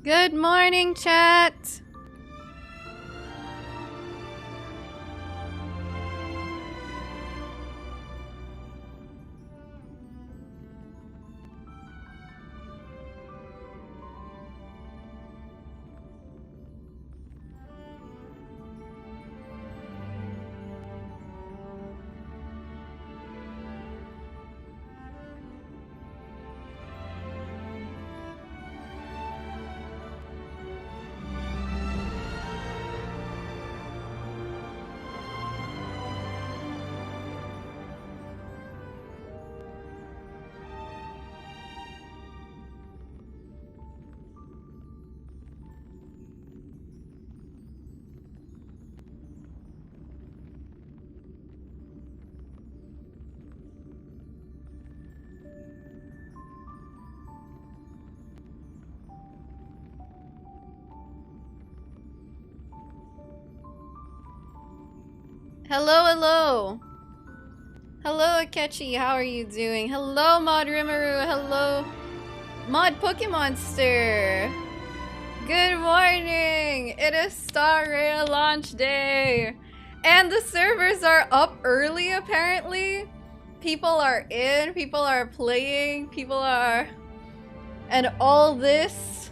Good morning, chat. Hello, hello. Hello, Akechi. How are you doing? Hello, Mod Rimuru. Hello, Mod Pokemonster. Good morning. It is Star Rail launch day. And the servers are up early, apparently. People are in, people are playing, people are... And all this,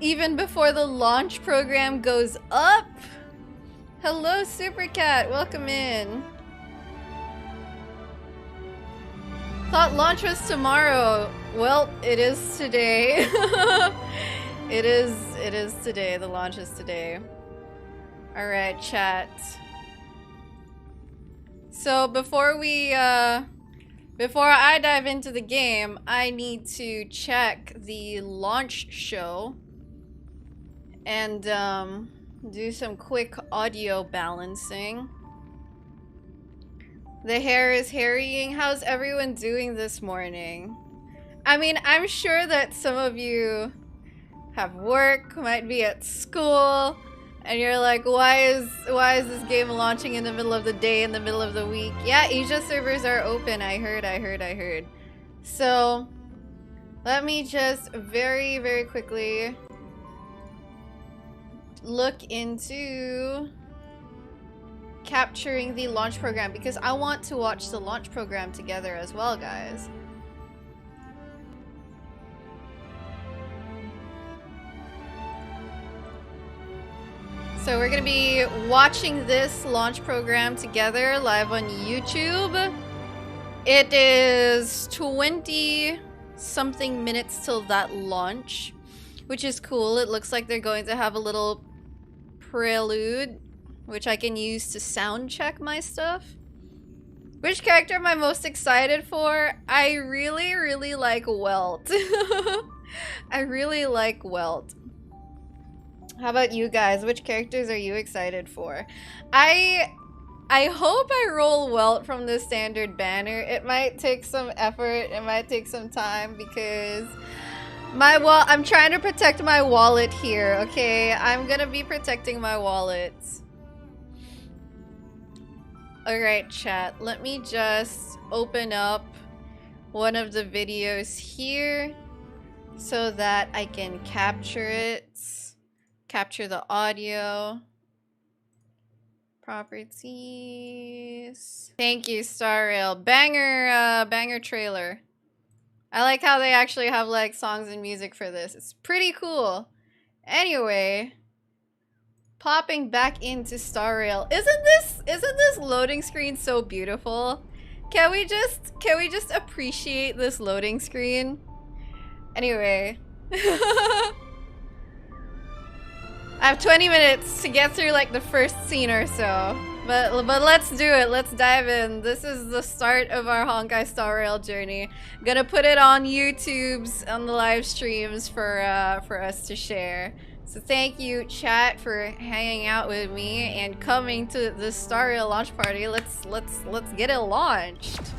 even before the launch program goes up. Hello, Super Cat. Welcome in. Thought launch was tomorrow. Well, it is today. It is today. The launch is today. Alright, chat. So before I dive into the game, I need to check the launch show and do some quick audio balancing. The hair is harrying. How's everyone doing this morning? I mean, I'm sure that some of you have work, might be at school, and you're like, why is this game launching in the middle of the day, in the middle of the week? Yeah, Asia servers are open. I heard. So, let me just very, very quickly look into capturing the launch program because I want to watch the launch program together as well, guys. So we're gonna be watching this launch program together live on YouTube. It is 20 something minutes till that launch, which is cool. It looks like they're going to have a little prelude, which I can use to sound check my stuff. Which character am I most excited for? I really, really like Welt. I really like Welt. How about you guys? Which characters are you excited for? I hope I roll Welt from the standard banner. It might take some effort. It might take some time because I'm trying to protect my wallet here, okay? I'm gonna be protecting my wallet. Alright, chat. Let me just open up one of the videos here so that I can capture it. Capture the audio. Properties. Thank you, Star Rail. Banger trailer. I like how they actually have like songs and music for this. It's pretty cool. Anyway, popping back into Star Rail. Isn't this loading screen so beautiful? Can we just appreciate this loading screen? Anyway. I have 20 minutes to get through like the first scene or so. But let's do it. Let's dive in. This is the start of our Honkai Star Rail journey. I'm gonna put it on YouTube's on the live streams for us to share. So thank you, chat, for hanging out with me and coming to the Star Rail launch party. Let's get it launched.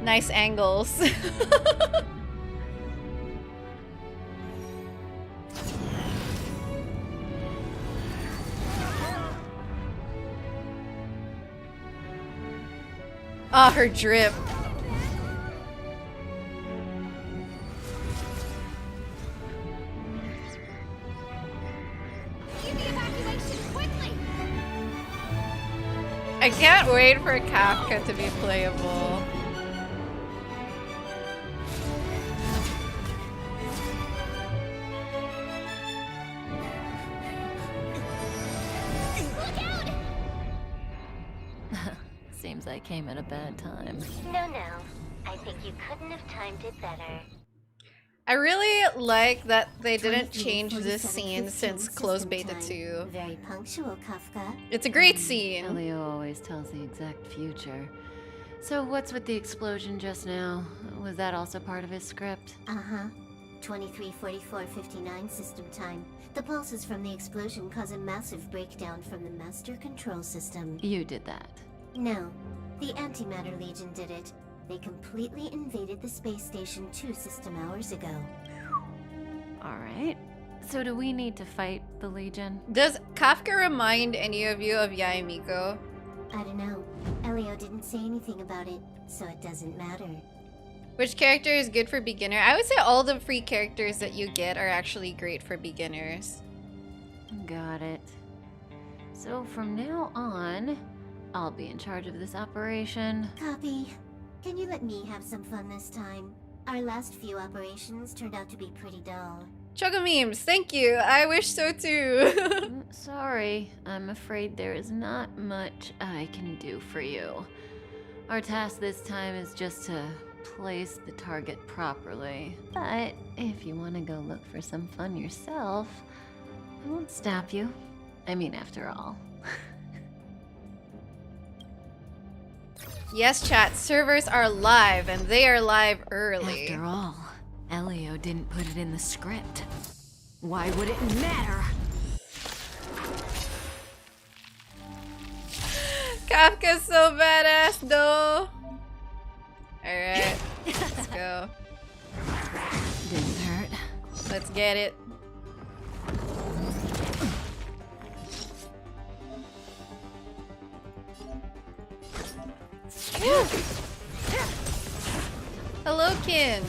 Nice angles. Ah, her drip. I can't wait for Kafka to be playable. Seems I came at a bad time. No. I think you couldn't have timed it better. I really like that they didn't change this scene since closed beta 2. Very punctual, Kafka. It's a great scene. Elio always tells the exact future. So what's with the explosion just now? Was that also part of his script? 23:44:59 system time. The pulses from the explosion cause a massive breakdown from the master control system. You did that. No, the Antimatter Legion did it. They completely invaded the space station 2 system hours ago. Alright. So do we need to fight the Legion? Does Kafka remind any of you of Yaemiko? I don't know. Elio didn't say anything about it, so it doesn't matter. Which character is good for beginner? I would say all the free characters that you get are actually great for beginners. Got it. So from now on, I'll be in charge of this operation. Copy. Can you let me have some fun this time? Our last few operations turned out to be pretty dull. Choco memes, thank you. I wish so too. Sorry, I'm afraid there is not much I can do for you. Our task this time is just to place the target properly. But if you want to go look for some fun yourself, I won't stop you. I mean, after all. Yes, chat. Servers are live, and they are live early. After all, Elio didn't put it in the script. Why would it matter? Kafka's so badass, though. Alright, let's go. Didn't hurt. Let's get it. Woo. Hello, Kin.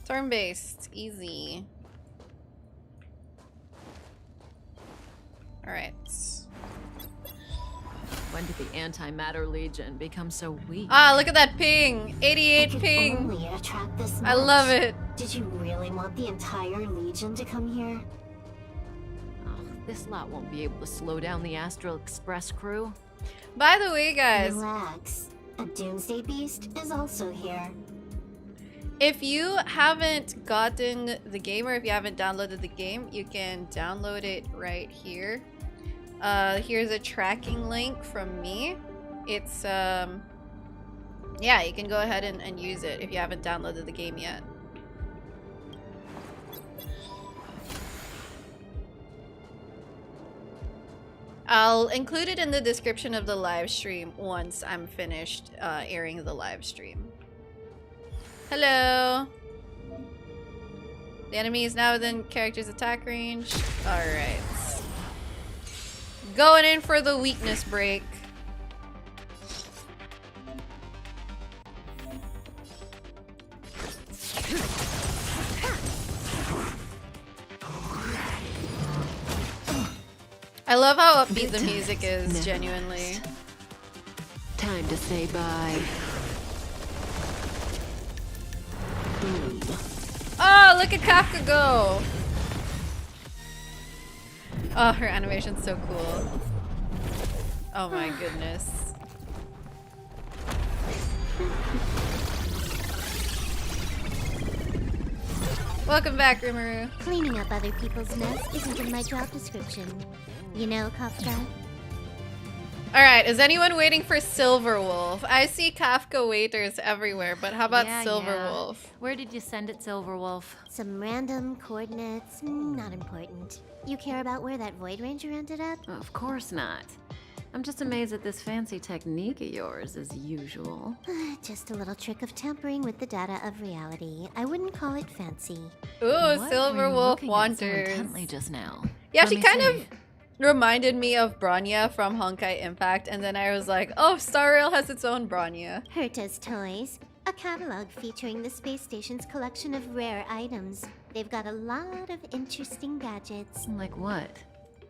Turn-based, easy. Alright. When did the Antimatter Legion become so weak? Ah, look at that ping! 88 ping! Only attract this I much. love it. Did you really want the entire Legion to come here? Oh, this lot won't be able to slow down the Astral Express crew. By the way, guys, Relax. A Doomsday Beast is also here. if you haven't gotten the game or if you haven't downloaded the game, you can download it right here. Here's a tracking link from me. It's, yeah, you can go ahead and use it if you haven't downloaded the game yet. I'll include it in the description of the live stream once I'm finished airing the live stream. Hello! The enemy is now within character's attack range. Alright. Going in for the weakness break. I love how upbeat the music is, genuinely. Time to say bye. Boom. Oh, look at Kafka go! Oh, her animation's so cool. Oh my goodness. Welcome back, Rimuru. Cleaning up other people's mess isn't in my job description. You know, Kafka? Alright, is anyone waiting for Silverwolf? I see Kafka waiters everywhere, but how about Silverwolf? Where did you send it, Silverwolf? Some random coordinates, not important. You care about where that Void Ranger ended up? Of course not. I'm just amazed at this fancy technique of yours, as usual. Just a little trick of tampering with the data of reality. I wouldn't call it fancy. Ooh, What were you Silverwolf looking at so wanders. intently just now? Yeah, Let she me kind see. of reminded me of Bronya from Honkai Impact, and then I was like, oh, Star Rail has its own Bronya. Herta's Toys, a catalog featuring the space station's collection of rare items. They've got a lot of interesting gadgets. Like what?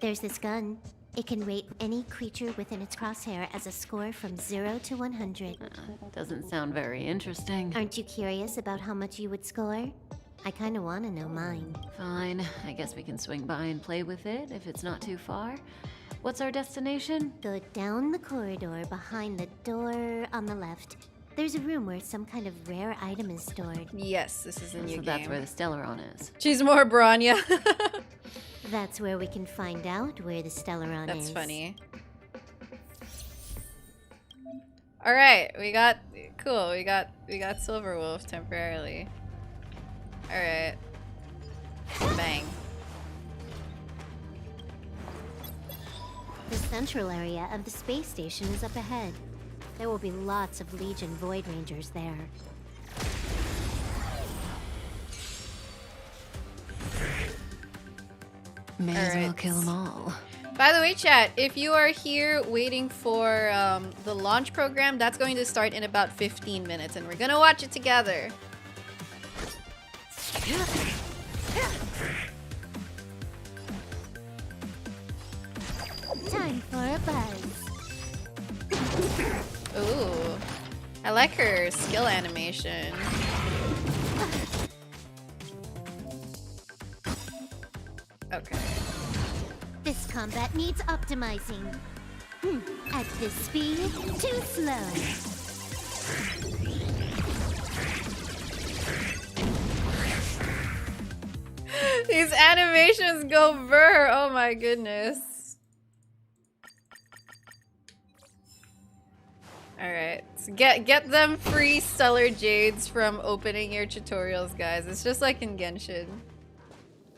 There's this gun. It can rate any creature within its crosshair as a score from 0 to 100. Doesn't sound very interesting. Aren't you curious about how much you would score? I kinda wanna know mine. Fine, I guess we can swing by and play with it if it's not too far. What's our destination? Go down the corridor behind the door on the left. There's a room where some kind of rare item is stored. Yes, this is a new So game. that's where the Stellaron is. She's more Bronya. That's where we can find out where the Stellaron is. That's funny. All right, we got cool. We got Silverwolf temporarily. All right, bang. The central area of the space station is up ahead. There will be lots of Legion Void Rangers there. May as well Alright. kill them all. By the way, chat, if you are here waiting for the launch program, that's going to start in about 15 minutes, and we're gonna watch it together. Time for a buzz. Ooh, I like her skill animation. Okay. This combat needs optimizing. At this speed, too slow. These animations go burr. Oh my goodness. Alright, so get them free Stellar Jades from opening your tutorials, guys. It's just like in Genshin.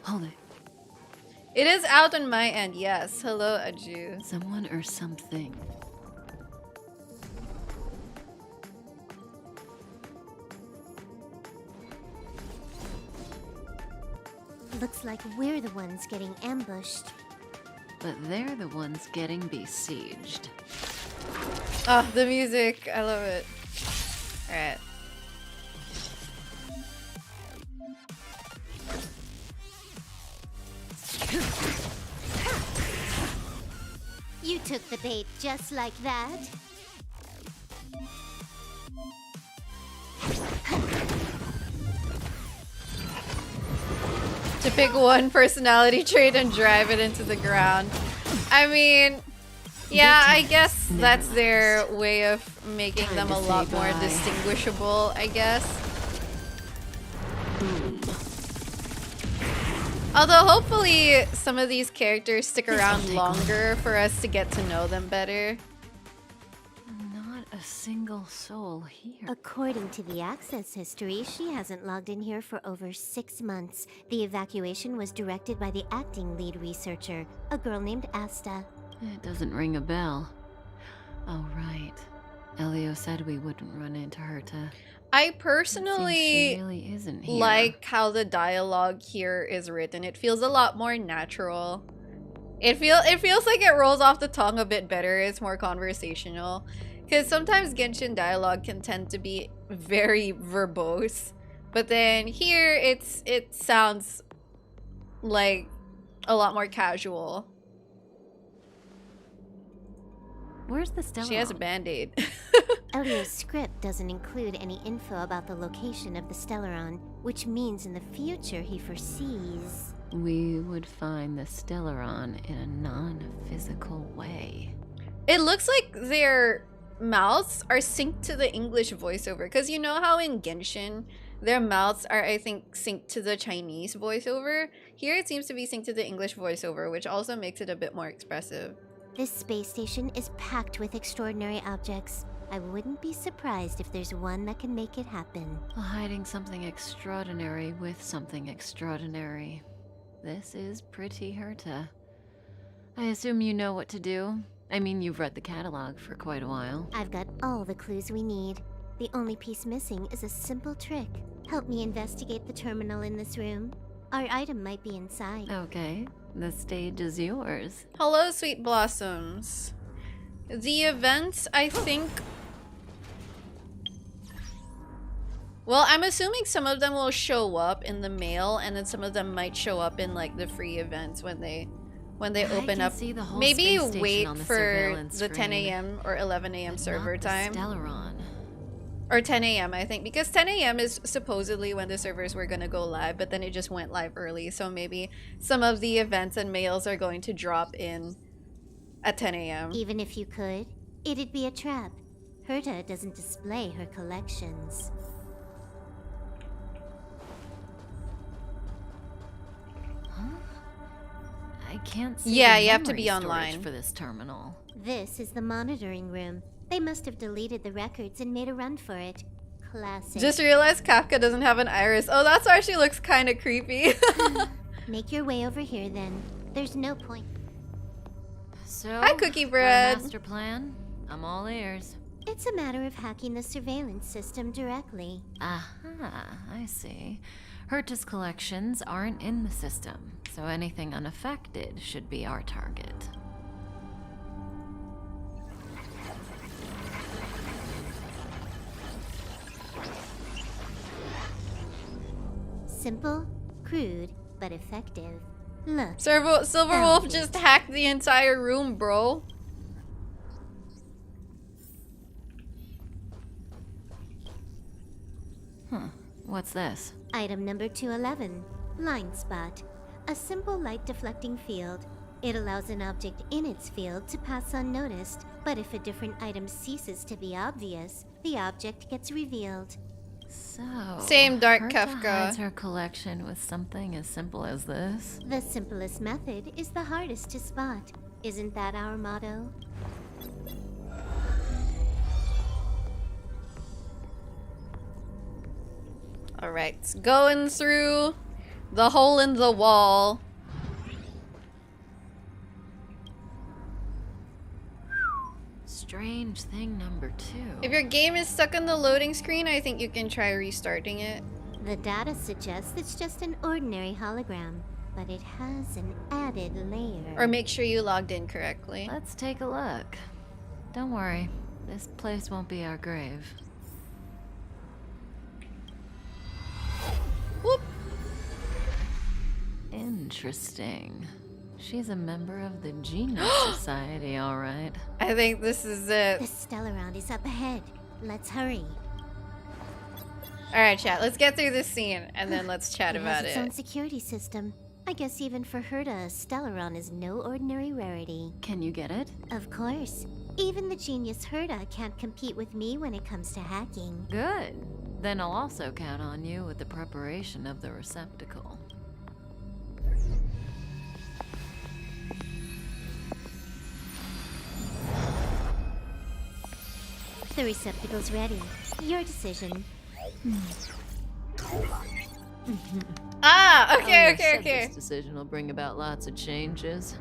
Hold it. It is out on my end, yes. Hello, Aju. Someone or something. Looks like we're the ones getting ambushed. But they're the ones getting besieged. Oh, the music. I love it. Alright. You took the bait just like that. To pick one personality trait and drive it into the ground. I mean, yeah, I guess that's their way of making them a lot more distinguishable, I guess. Although hopefully some of these characters stick around longer for us to get to know them better. Not a single soul here. According to the access history, she hasn't logged in here for over 6 months. The evacuation was directed by the acting lead researcher, a girl named Asta. It doesn't ring a bell. Oh, right. Elio said we wouldn't run into Herta. I She personally really isn't here. like how the dialogue here is written. It feels a lot more natural. It feels like it rolls off the tongue a bit better. It's more conversational. Because sometimes Genshin dialogue can tend to be very verbose. But then here it sounds like a lot more casual. Where's the Stellaron? She has a band-aid. Elio's script doesn't include any info about the location of the Stellaron, which means in the future he foresees... We would find the Stellaron in a non-physical way. It looks like their mouths are synced to the English voiceover. Because you know how in Genshin, their mouths are, I think, synced to the Chinese voiceover? Here it seems to be synced to the English voiceover, which also makes it a bit more expressive. This space station is packed with extraordinary objects. I wouldn't be surprised if there's one that can make it happen. Hiding something extraordinary with something extraordinary. This is pretty Herta. I assume you know what to do? I mean, you've read the catalog for quite a while. I've got all the clues we need. The only piece missing is a simple trick. Help me investigate the terminal in this room. Our item might be inside. Okay. The stage is yours. Hello, sweet blossoms. The events, I think... Well, I'm assuming some of them will show up in the mail, and then some of them might show up in like the free events when they open up. See the whole Maybe space station wait on the for surveillance the 10 screen, a.m. or 11 a.m. but server not the time. Stellaron. Or 10 a.m. I think, because 10 a.m. is supposedly when the servers were gonna go live, but then it just went live early, so maybe some of the events and mails are going to drop in at 10 a.m. Even if you could, it'd be a trap. Herta doesn't display her collections. I can't see Yeah, the you have to memory be storage online. for this terminal. This is the monitoring room. They must have deleted the records and made a run for it. Classic. Just realized Kafka doesn't have an iris. Oh, that's why she looks kind of creepy. Make your way over here then. There's no point. So, Hi, Cookie got a Bread. master plan? I'm all ears. It's a matter of hacking the surveillance system directly. Aha, I see. Herta's collections aren't in the system, so anything unaffected should be our target. Simple, crude, but effective. Look, Silverwolf just hacked the entire room, bro. What's this? item number 211, line spot. A simple light deflecting field. It allows an object in its field to pass unnoticed, but if a different item ceases to be obvious, the object gets revealed. So, Same Dark Herta Kafka. hides her collection with something as simple as this? The simplest method is the hardest to spot. Isn't that our motto? Alright, going through the hole in the wall. Strange thing number 2. If your game is stuck on the loading screen, I think you can try restarting it. The data suggests it's just an ordinary hologram, but it has an added layer. Or make sure you logged in correctly. Let's take a look. Don't worry, this place won't be our grave. Whoop. Interesting. She's a member of the Genius Society, all right. I think this is it. The Stellaron is up ahead. Let's hurry. Alright, chat, let's get through this scene and then let's chat It about has its own it. security system. I guess even for Herta, Stellaron is no ordinary rarity. Can you get it? Of course. Even the genius Herta can't compete with me when it comes to hacking. Good. Then I'll also count on you with the preparation of the receptacle. The receptacle's ready. Your decision. Ah, Oh, okay, you said okay. This decision will bring about lots of changes.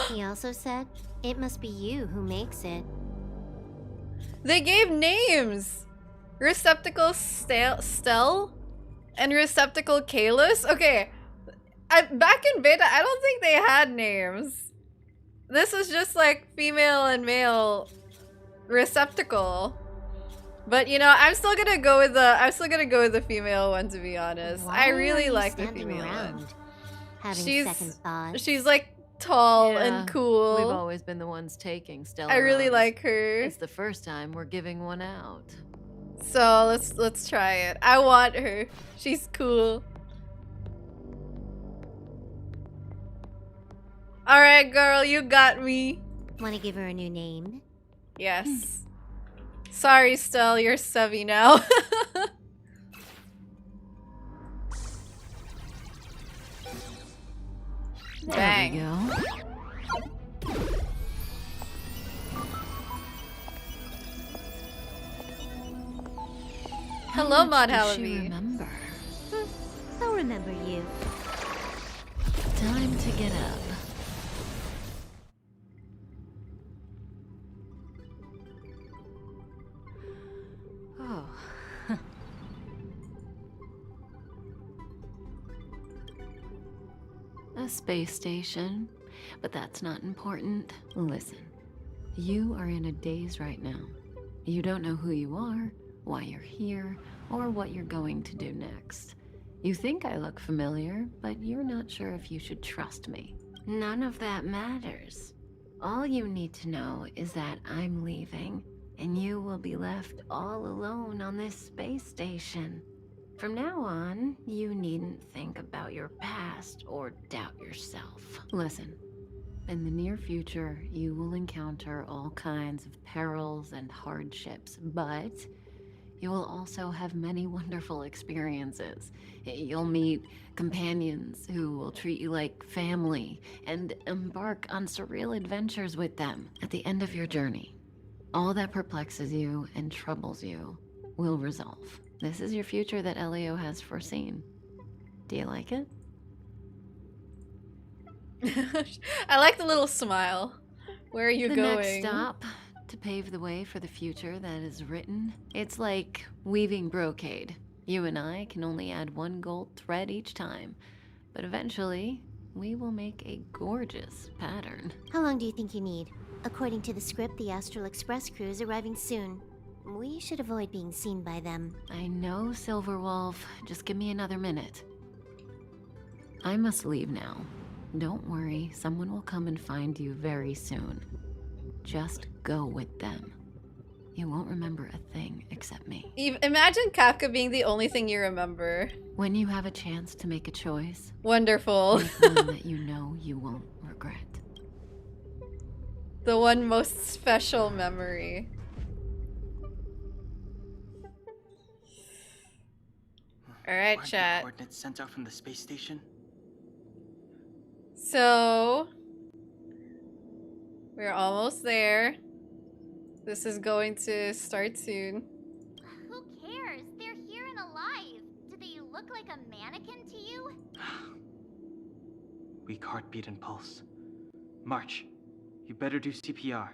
He also said, it must be you who makes it. They gave names! Receptacle Stel and Receptacle Kalos? Okay, back in beta, I don't think they had names. This was just like female and male receptacle. But you know, I'm still gonna go with the female one, to be honest. Why I really are you like the standing female around? one. Having She's- second thoughts. She's like tall Yeah, and cool. We've always been the ones taking Stella. I really like her. It's the first time we're giving one out. So let's try it. I want her. She's cool. Alright, girl, you got me. Want to give her a new name? Yes. Sorry, Stell, you're Sevy now. There Bang. we go. Hello, Mod Does she Halaby. remember? I'll remember you. Time to get up. Oh. A space station. But that's not important. Listen, you are in a daze right now. You don't know who you are, why you're here, or what you're going to do next. You think I look familiar, but you're not sure if you should trust me. None of that matters. All you need to know is that I'm leaving, and you will be left all alone on this space station. From now on, you needn't think about your past or doubt yourself. Listen, in the near future, you will encounter all kinds of perils and hardships, but you will also have many wonderful experiences. You'll meet companions who will treat you like family and embark on surreal adventures with them. At the end of your journey, all that perplexes you and troubles you will resolve. This is your future that Elio has foreseen. Do you like it? I like the little smile. Where are you The going? next stop, to pave the way for the future that is written. It's like weaving brocade. You and I can only add one gold thread each time, but eventually, we will make a gorgeous pattern. How long do you think you need? According to the script, the Astral Express crew is arriving soon. We should avoid being seen by them. I know, Silverwolf. Just give me another minute. I must leave now. Don't worry, someone will come and find you very soon. Just go with them. You won't remember a thing except me. Imagine Kafka being the only thing you remember. When you have a chance to make a choice, Wonderful. make one that you know you won't regret. The one most special memory. Alright, Aren't the chat. coordinates sent out from the space station? So, we're almost there. This is going to start soon. Who cares? They're here and alive. Do they look like a mannequin to you? Weak heartbeat and pulse. March, you better do CPR.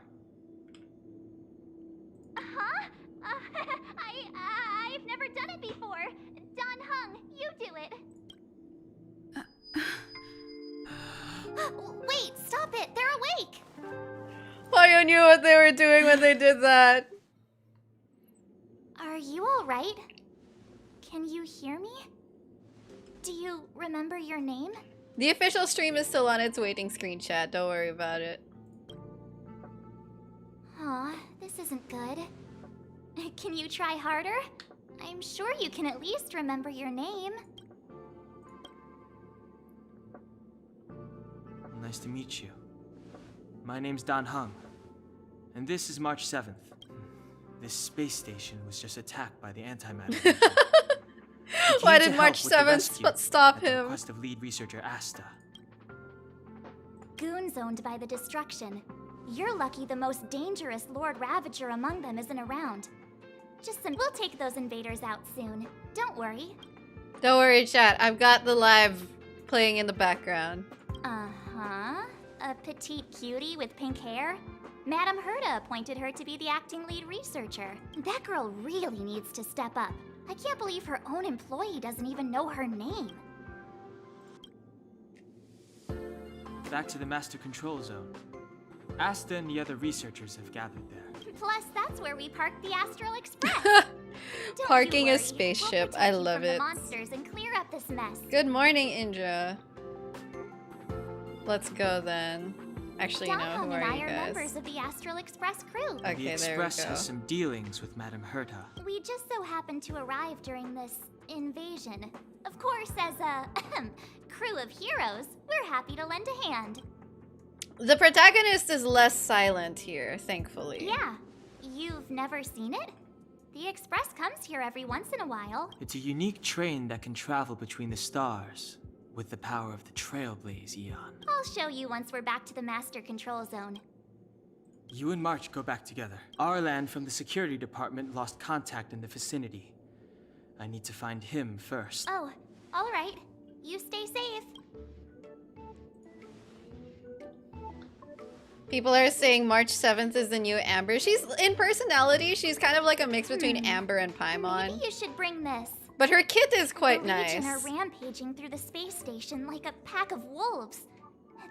Huh? I've never done it before. Don Hung, you do it. Wait, stop it. They're awake. I knew what they were doing when they did that. Are you all right? Can you hear me? Do you remember your name? The official stream is still on its waiting screen, chat. Don't worry about it. Aw, this isn't good. Can you try harder? I'm sure you can at least remember your name. Nice to meet you. My name's Don Hung, and this is March 7th. This space station was just attacked by the antimatter. Legion. We Why came did to March help with the 7th rescue stop at the him? request of lead researcher Asta. Goons owned by the destruction. You're lucky the most dangerous Lord Ravager among them isn't around. We'll take those invaders out soon. Don't worry. Don't worry, chat. I've got the live playing in the background. Uh-huh. A petite cutie with pink hair? Madame Herta appointed her to be the acting lead researcher. That girl really needs to step up. I can't believe her own employee doesn't even know her name. Back to the master control zone. Asta and the other researchers have gathered there. Plus, that's where we parked the Astral Express. Don't you Parking a worry. spaceship. We'll I protect you love from it. the monsters and clear up this mess. Good morning, Indra. Let's go then. Actually, Don no. Hung Who and are I you are guys? members of the Astral Express crew. Okay, the there Express we go. has some dealings with Madame Herta. We just so happened to arrive during this invasion. Of course, as a crew of heroes, we're happy to lend a hand. The protagonist is less silent here, thankfully. Yeah, you've never seen it? The Express comes here every once in a while. It's a unique train that can travel between the stars with the power of the Trailblaze Eon. I'll show you once we're back to the Master Control Zone. You and March go back together. Arlan from the security department lost contact in the vicinity. I need to find him first. Oh, all right. You stay safe. People are saying March 7th is the new Amber. She's, in personality, she's kind of like a mix between Amber and Paimon. Maybe you should bring this. But her kit is quite The Legion nice. are rampaging through the space station like a pack of wolves.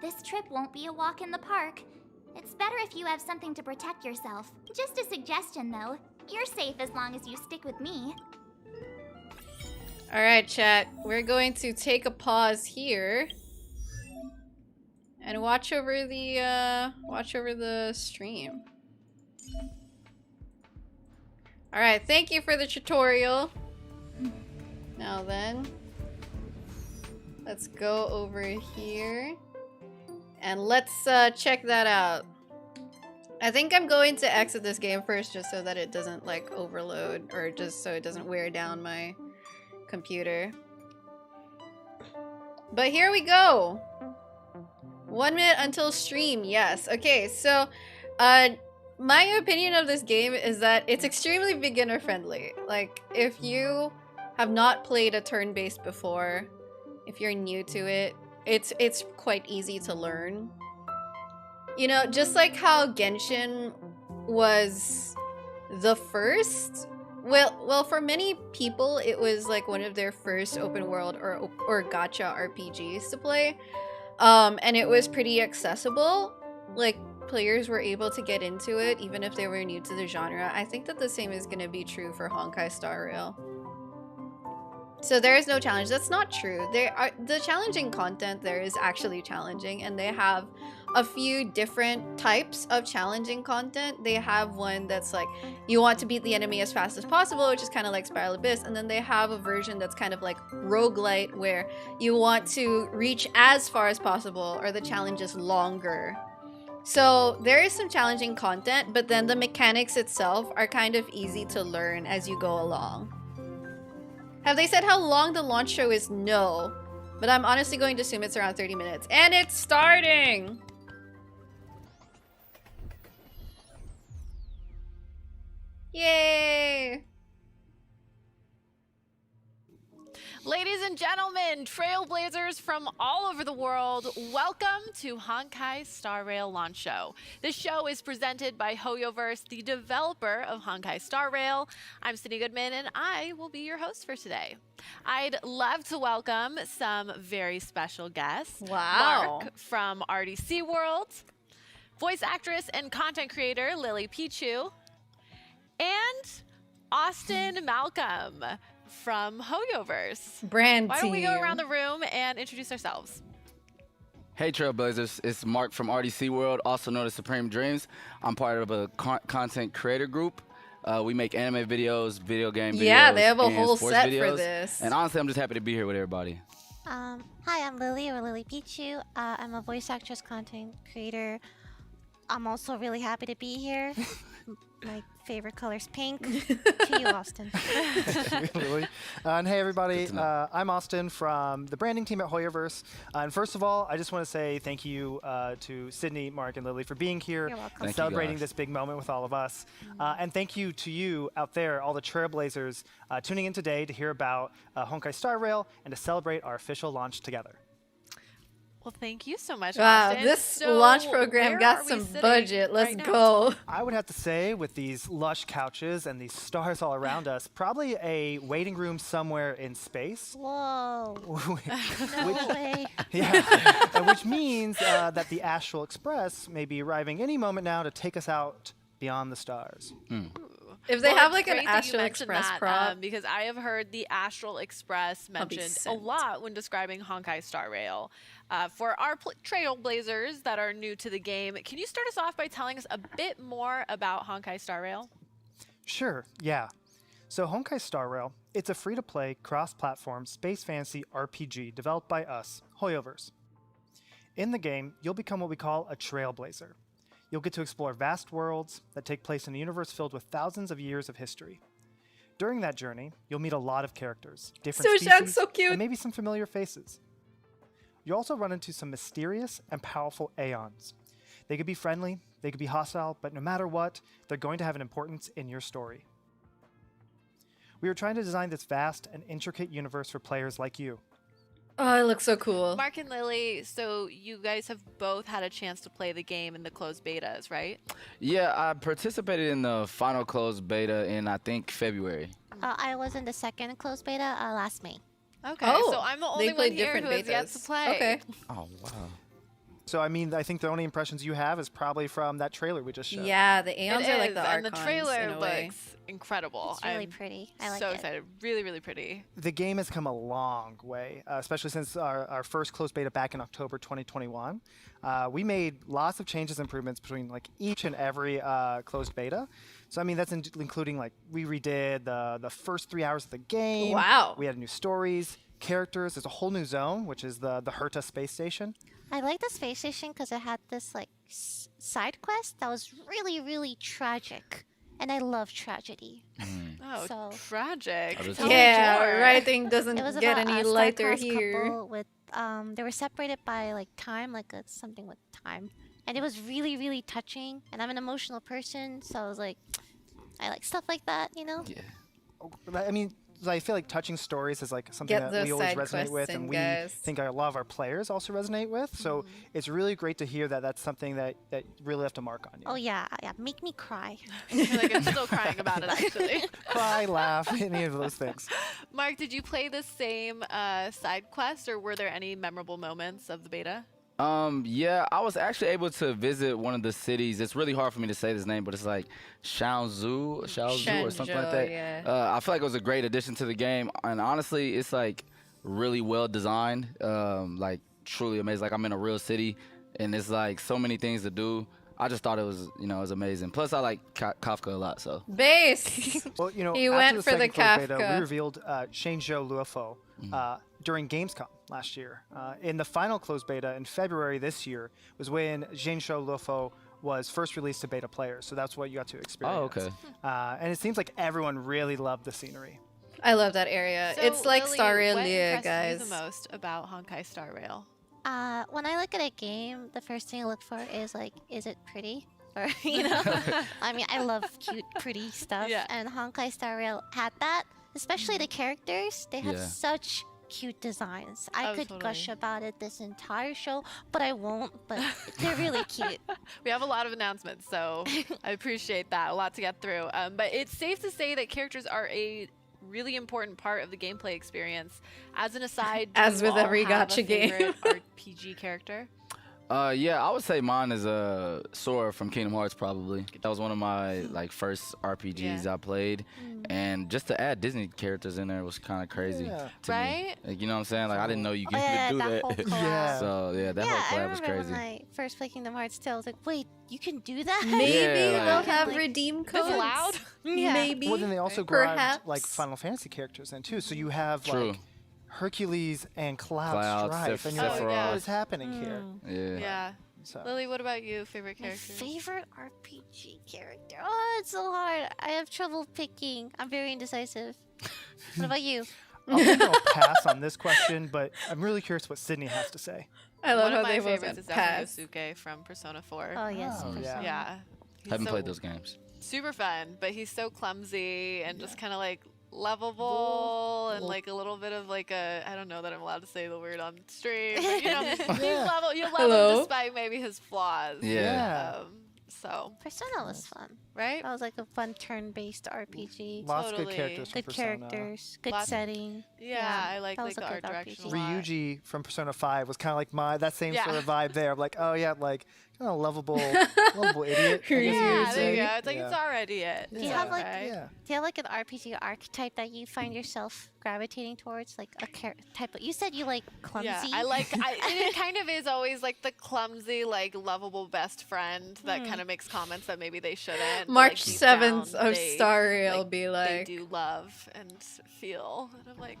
This trip won't be a walk in the park. It's better if you have something to protect yourself. Just a suggestion, though. You're safe as long as you stick with me. Alright, chat. We're going to take a pause here. And watch over the stream. Alright, thank you for the tutorial. Now then, let's go over here. And let's check that out. I think I'm going to exit this game first just so that it doesn't like overload, or just so it doesn't wear down my computer. But here we go. 1 minute until stream, yes. Okay, so my opinion of this game is that it's extremely beginner friendly. Like, if you have not played a turn-based before, if you're new to it, it's quite easy to learn. You know, just like how Genshin was the first. Well, for many people, it was like one of their first open world or gacha RPGs to play. And it was pretty accessible. Like, players were able to get into it even if they were new to the genre. I think that the same is going to be true for Honkai Star Rail. So there is no challenge. That's not true. The challenging content there is actually challenging, and they have a few different types of challenging content. They have one that's like, you want to beat the enemy as fast as possible, which is kind of like Spiral Abyss, and then they have a version that's kind of like roguelite, where you want to reach as far as possible, or the challenge is longer. So there is some challenging content, but then the mechanics itself are kind of easy to learn as you go along. Have they said how long the launch show is? No. But I'm honestly going to assume it's around 30 minutes. And it's starting! Yay! Ladies and gentlemen, Trailblazers from all over the world, welcome to Honkai Star Rail Launch Show. This show is presented by Hoyoverse, the developer of Honkai Star Rail. I'm Sydney Goodman, and I will be your host for today. I'd love to welcome some very special guests. Wow. Mark from RDC World, voice actress and content creator Lily Pichu, and Austin Malcolm from Hoyoverse. Brand Why don't we go team. around the room and introduce ourselves? Hey Trailblazers, it's Mark from RDC World, also known as Supreme Dreams. I'm part of a content creator group. We make anime videos, video game videos, Yeah, they have a and whole sports set videos. for this. And honestly, I'm just happy to be here with everybody. Hi, I'm Lily, or Lily Pichu. I'm a voice actress, content creator. I'm also really happy to be here. My favorite color's pink. To you, Austin. Really? And hey, everybody, Good to know. I'm Austin from the branding team at Hoyoverse. And first of all, I just want to say thank you to Sydney, Mark, and Lily for being here You're welcome. and Thank you, celebrating guys. this big moment with all of us. And thank you to you out there, all the Trailblazers, tuning in today to hear about Honkai Star Rail and to celebrate our official launch together. Well, thank you so much, Wow, Austin. this So launch program where got are we some sitting budget. Let's right now? go. I would have to say, with these lush couches and these stars all around us, probably a waiting room somewhere in space. Whoa. Which- No way. Yeah, and which means that the Astral Express may be arriving any moment now to take us out beyond the stars. If they Well, have it's like an great that you Astral mentioned Express that, prop. because I have heard the Astral Express I'll be mentioned a sent. lot when describing Honkai Star Rail. For our Trailblazers that are new to the game, can you start us off by telling us a bit more about Honkai Star Rail? Sure, yeah. So Honkai Star Rail, it's a free-to-play, cross-platform space fantasy RPG developed by us, Hoyoverse. In the game, you'll become what we call a Trailblazer. You'll get to explore vast worlds that take place in a universe filled with thousands of years of history. During that journey, you'll meet a lot of characters, different Sushan's species, so cute. and maybe some familiar faces. You'll also run into some mysterious and powerful Aeons. They could be friendly, they could be hostile, but no matter what, they're going to have an importance in your story. We were trying to design this vast and intricate universe for players like you. Oh, it looks so cool. Mark and Lily, so you guys have both had a chance to play the game in the closed betas, right? Yeah, I participated in the final closed beta in, I think, February. I was in the second closed beta last May. Okay, Oh, so I'm the they only played one here different who has yet to betas. play. Okay. Oh wow. So I mean, I think the only impressions you have is probably from that trailer we just showed. Yeah, the Aeons It are like is, the and Archons the trailer in a way. looks incredible. It's really I'm pretty. I like so it. excited. Really, really pretty. The game has come a long way, especially since our first closed beta back in October 2021. We made lots of changes, improvements between like each and every closed beta. So I mean, that's including like we redid the first 3 hours of the game. Wow. We added new stories, characters. There's a whole new zone, which is the Herta space station. I like the space station because it had this like side quest that was really, really tragic, and I love tragedy. Oh, So- tragic. I just- Tell me Yeah, more. writing doesn't It was get about any a lighter star-crossed here. couple with they were separated by like time, like something with time, and it was really, really touching. And I'm an emotional person, so I was like, I like stuff like that, you know. Yeah. I mean, I feel like touching stories is like something Get that we those always side resonate quests with, in, and we guys. think a lot of our players also resonate with. So it's really great to hear that that's something that really left a mark on you. Oh yeah, yeah, make me cry. I feel like I'm still crying about it, actually. Cry, laugh, any of those things. Mark, did you play the same side quest, or were there any memorable moments of the beta? Yeah, I was actually able to visit one of the cities. It's really hard for me to say this name, but it's like Shaozu or something like Shenzhou, that. yeah. I feel like it was a great addition to the game, and honestly, it's like really well designed, like truly amazing. Like I'm in a real city, and it's like so many things to do. I just thought it was, it was amazing. Plus, I like Kafka a lot, so. Base. Well, He after went the for the second closed beta, Kafka. we revealed Shenzhou Luofo during Gamescom last year. In the final closed beta in February this year was when Shenzhou Luofo was first released to beta players. So that's what you got to experience. Oh, okay. And it seems like everyone really loved the scenery. I love that area. So, it's like Lily, Star Rail what Leah, impressed you guys. the most about Honkai Star Rail? When I look at a game, the first thing I look for is like, is it pretty? Or you know, I mean, I love cute, pretty stuff, Yeah. and Honkai Star Rail had that. Especially the characters, they have Yeah. such cute designs. I Oh, could gush totally. about it this entire show, but I won't. But they're really cute. We have a lot of announcements, so I appreciate that. A lot to get through. But it's safe to say that characters are a really important part of the gameplay experience. As an aside, do As you with all every have gacha a game. favorite RPG character? Yeah, I would say mine is Sora from Kingdom Hearts probably. That was one of my like first RPGs Yeah. I played, and just to add Disney characters in there was kind of crazy Yeah. to Right? me. Like, you know what I'm saying? Like I didn't know you Oh, could yeah, do that that. whole collab. Yeah. So yeah, that yeah, whole I collab was remember crazy. when I first played Kingdom Hearts 2, I was like, wait, you can do that? Maybe Yeah, they'll like- have Like, redeem This codes. loud? Yeah. Maybe. Well, then they also grabbed like Perhaps. Final Fantasy characters in too. So you have True. like Hercules and Cloud Cloud, Strife, and you're like, Sephiroth. what is happening here? Yeah. Yeah. So. Lily, what about you? Favorite My character? favorite RPG character. Oh, it's so hard. I have trouble picking. I'm very indecisive. What about you? I think I'll pass on this question, but I'm really curious what Sydney has to say. I love One how of my they both favorites went is pass. definitely Yosuke from Persona 4. Oh, yes. Oh, Persona. Yeah. He's Haven't so played those games. Super fun, but he's so clumsy and just kind of like lovable and like a little bit of like a, I don't know that I'm allowed to say the word on stream, but you know, you love Hello? him despite maybe his flaws. Yeah. So, Persona was fun. right? That was like a fun turn-based RPG. Lots of good Totally. characters from Good Persona. characters, good Lots- setting. Yeah, I like that was the a art good direction a RPG. lot. Ryuji from Persona 5 was kind of like that same sort Yeah. of vibe there. I'm like, oh yeah, like kind of lovable idiot. I guess you Yeah, would there you say. go. It's like it's already it. Do you have, like- Yeah. Do you have like an RPG archetype that you find yourself gravitating towards? Like a type of. You said you like clumsy. Yeah, it kind of is always like the clumsy, like lovable best friend that kind of makes comments that maybe they shouldn't. but, March like, deep 7th down, of they- Star Rail like, be they like, do love and feel, and I'm like,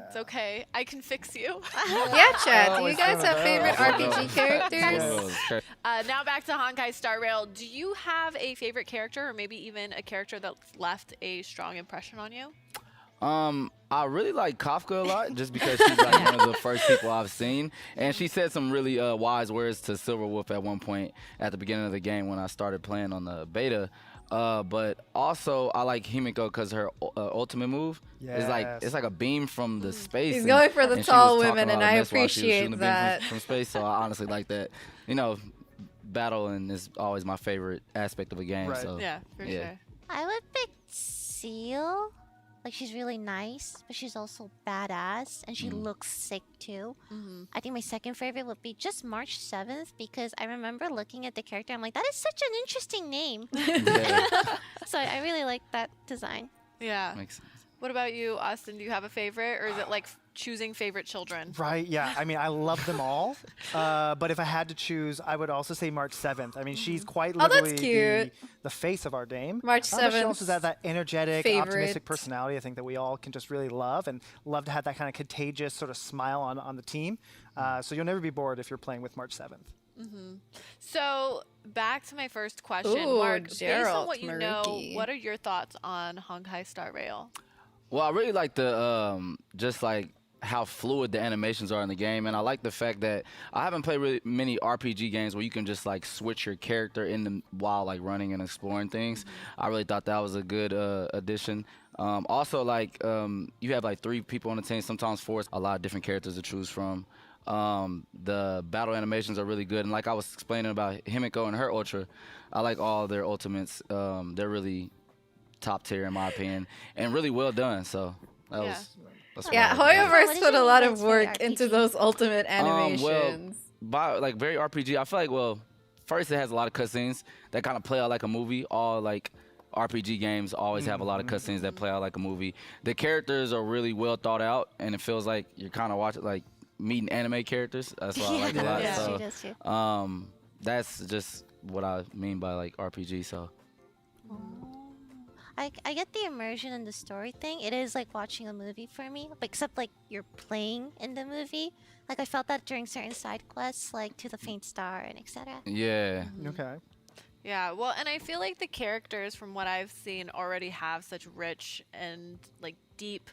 it's okay, I can fix you. yeah, chat. Do you Always guys one have of favorite those. RPG characters? Okay. Now back to Honkai Star Rail. Do you have a favorite character, or maybe even a character that left a strong impression on you? I really like Kafka a lot, just because she's like one of the first people I've seen, and she said some really wise words to Silverwolf at one point at the beginning of the game when I started playing on the beta. But also I like Himiko because her ultimate move is like Yes. it's like a beam from the space. He's and- going for the and she tall was talking women, and about I this while she was shooting appreciate the beam that. from space. So I honestly like that. Battling is always my favorite aspect of a game. Right. So Yeah, for yeah. sure. I would pick Seal. Like, she's really nice, but she's also badass, and she looks sick too. I think my second favorite would be just March 7th, because I remember looking at the character, I'm like, that is such an interesting name. Yeah. So I really like that design. Yeah. Makes sense. What about you, Austin? Do you have a favorite, or is it like choosing favorite children? Right, yeah. I mean, I love them all. But if I had to choose, I would also say March 7th. I mean, she's quite Oh, that's literally cute. the face of our game. March But she 7th. also has that energetic, favorite. optimistic personality I think that we all can just really love, and love to have that kind of contagious sort of smile on the team. So you'll never be bored if you're playing with March 7th. So back to my first question, Ooh, Mark. Based on Geralt what you know, Maruki. what are your thoughts on Honkai Star Rail? Well, I really like the just like how fluid the animations are in the game, and I like the fact that I haven't played really many RPG games where you can just like switch your character in the while like running and exploring things. I really thought that was a good addition. Also, like you have like 3 people on the team, sometimes 4. A lot of different characters to choose from. The battle animations are really good, and like I was explaining about Himiko and her ultra, I like all their ultimates. They're really top tier in my opinion, and really well done. So that Yeah. that's what Yeah, I like about it. What Hoyoverse is put a your lot guys' of favorite work into RPG? those ultimate Well, animations. by like very RPG, I feel like first it has a lot of cutscenes that kind of play out like a movie. All like RPG games always have a lot of cutscenes that play out like a movie. The characters are really well thought out, and it feels like you're kind of watching like meeting anime characters. That's what I like a lot. Yeah. So, She does too. that's just what I mean by like RPG. So I get the immersion in the story thing. It is like watching a movie for me, but except like you're playing in the movie. Like I felt that during certain side quests, like To the Faint Star and etc. yeah, Okay. Yeah, well, and I feel like the characters, from what I've seen, already have such rich and like deep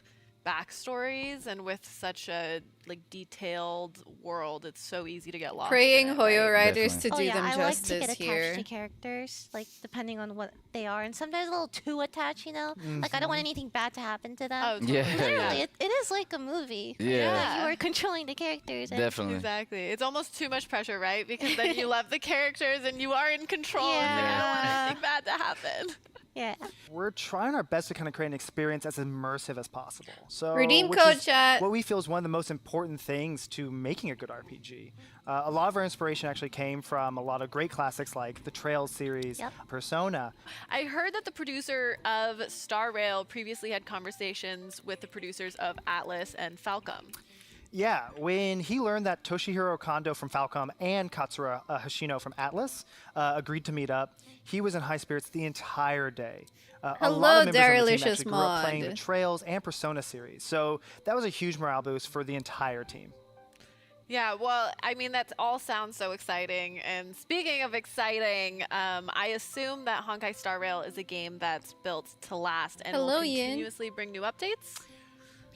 backstories, and with such a like detailed world, it's so easy to get lost. Praying in it, Hoyo right? Riders to Oh do yeah, them I like to justice get attached here. to characters, like depending on what they are, and sometimes a little too attached. You know, like I don't want anything bad to happen to them. Oh, Yeah. totally. Literally, it is like a movie. yeah, Like, you are controlling the characters. And definitely. Exactly. It's almost too much pressure, right? Because then you love the characters and you are in control. And you don't want Yeah. anything bad to happen. Yeah. We're trying our best to kind of create an experience as immersive as possible. So Redeem which code, is chat. what we feel is one of the most important things to making a good RPG. A lot of our inspiration actually came from a lot of great classics like the Trails series, Yep. Persona. I heard that the producer of Star Rail previously had conversations with the producers of Atlas and Falcom. Yeah, when he learned that Toshihiro Kondo from Falcom and Katsura Hashino from Atlas agreed to meet up, he was in high spirits the entire day. A Hello, lot of members of the team Darylicious actually grew up playing the Mod. Trails and Persona series, so that was a huge morale boost for the entire team. Yeah, well, I mean, that all sounds so exciting. And speaking of exciting, I assume that Honkai Star Rail is a game that's built to last and Hello, will Yin. continuously bring new updates.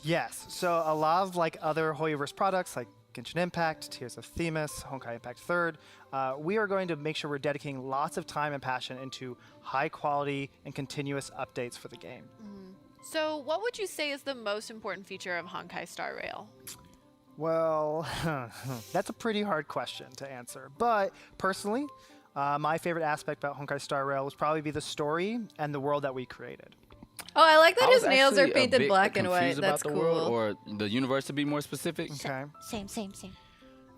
Yes, so a lot of like other Hoyoverse products like Genshin Impact, Tears of Themis, Honkai Impact 3rd, we are going to make sure we're dedicating lots of time and passion into high quality and continuous updates for the game. So what would you say is the most important feature of Honkai Star Rail? Well, that's a pretty hard question to answer. But personally, my favorite aspect about Honkai Star Rail would probably be the story and the world that we created. Oh, I like that I his was nails are actually a painted bit black and white. confused about That's the cool. world or the universe, to be more specific. Okay. Same.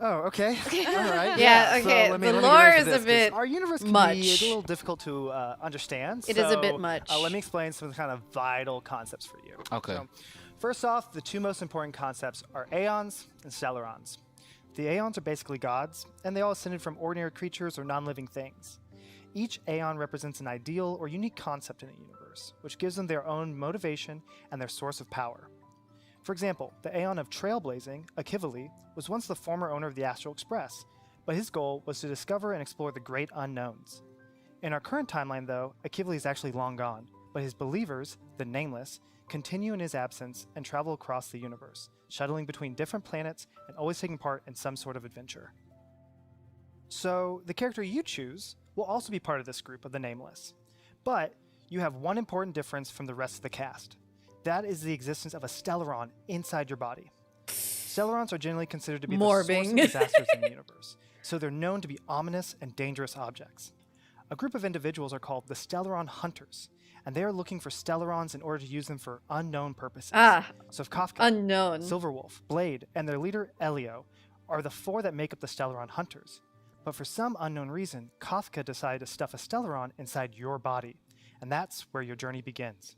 Oh, okay. All right. Yeah, okay. let The me lore get into is a this, 'cause bit our universe can much. be a little difficult to understand. It is a bit so, much. Let me explain some kind of vital concepts for you. Okay. So, first off, the 2 most important concepts are aeons and stellarons. The aeons are basically gods, and they all ascended from ordinary creatures or non-living things. Each aeon represents an ideal or unique concept in a universe, which gives them their own motivation and their source of power. For example, the Aeon of Trailblazing, Akivali, was once the former owner of the Astral Express, but his goal was to discover and explore the great unknowns. In our current timeline, though, Akivali is actually long gone, but his believers, the Nameless, continue in his absence and travel across the universe, shuttling between different planets and always taking part in some sort of adventure. So, the character you choose will also be part of this group of the Nameless. But you have one important difference from the rest of the cast. That is the existence of a Stellaron inside your body. Stellarons are generally considered to be the source of Morbing. disasters in the universe, so they're known to be ominous and dangerous objects. A group of individuals are called the Stellaron Hunters, and they are looking for Stellarons in order to use them for unknown purposes. Ah, So if Kafka, unknown. Silverwolf, Blade, and their leader Elio are the 4 that make up the Stellaron hunters. But for some unknown reason, Kafka decided to stuff a Stellaron inside your body, and that's where your journey begins.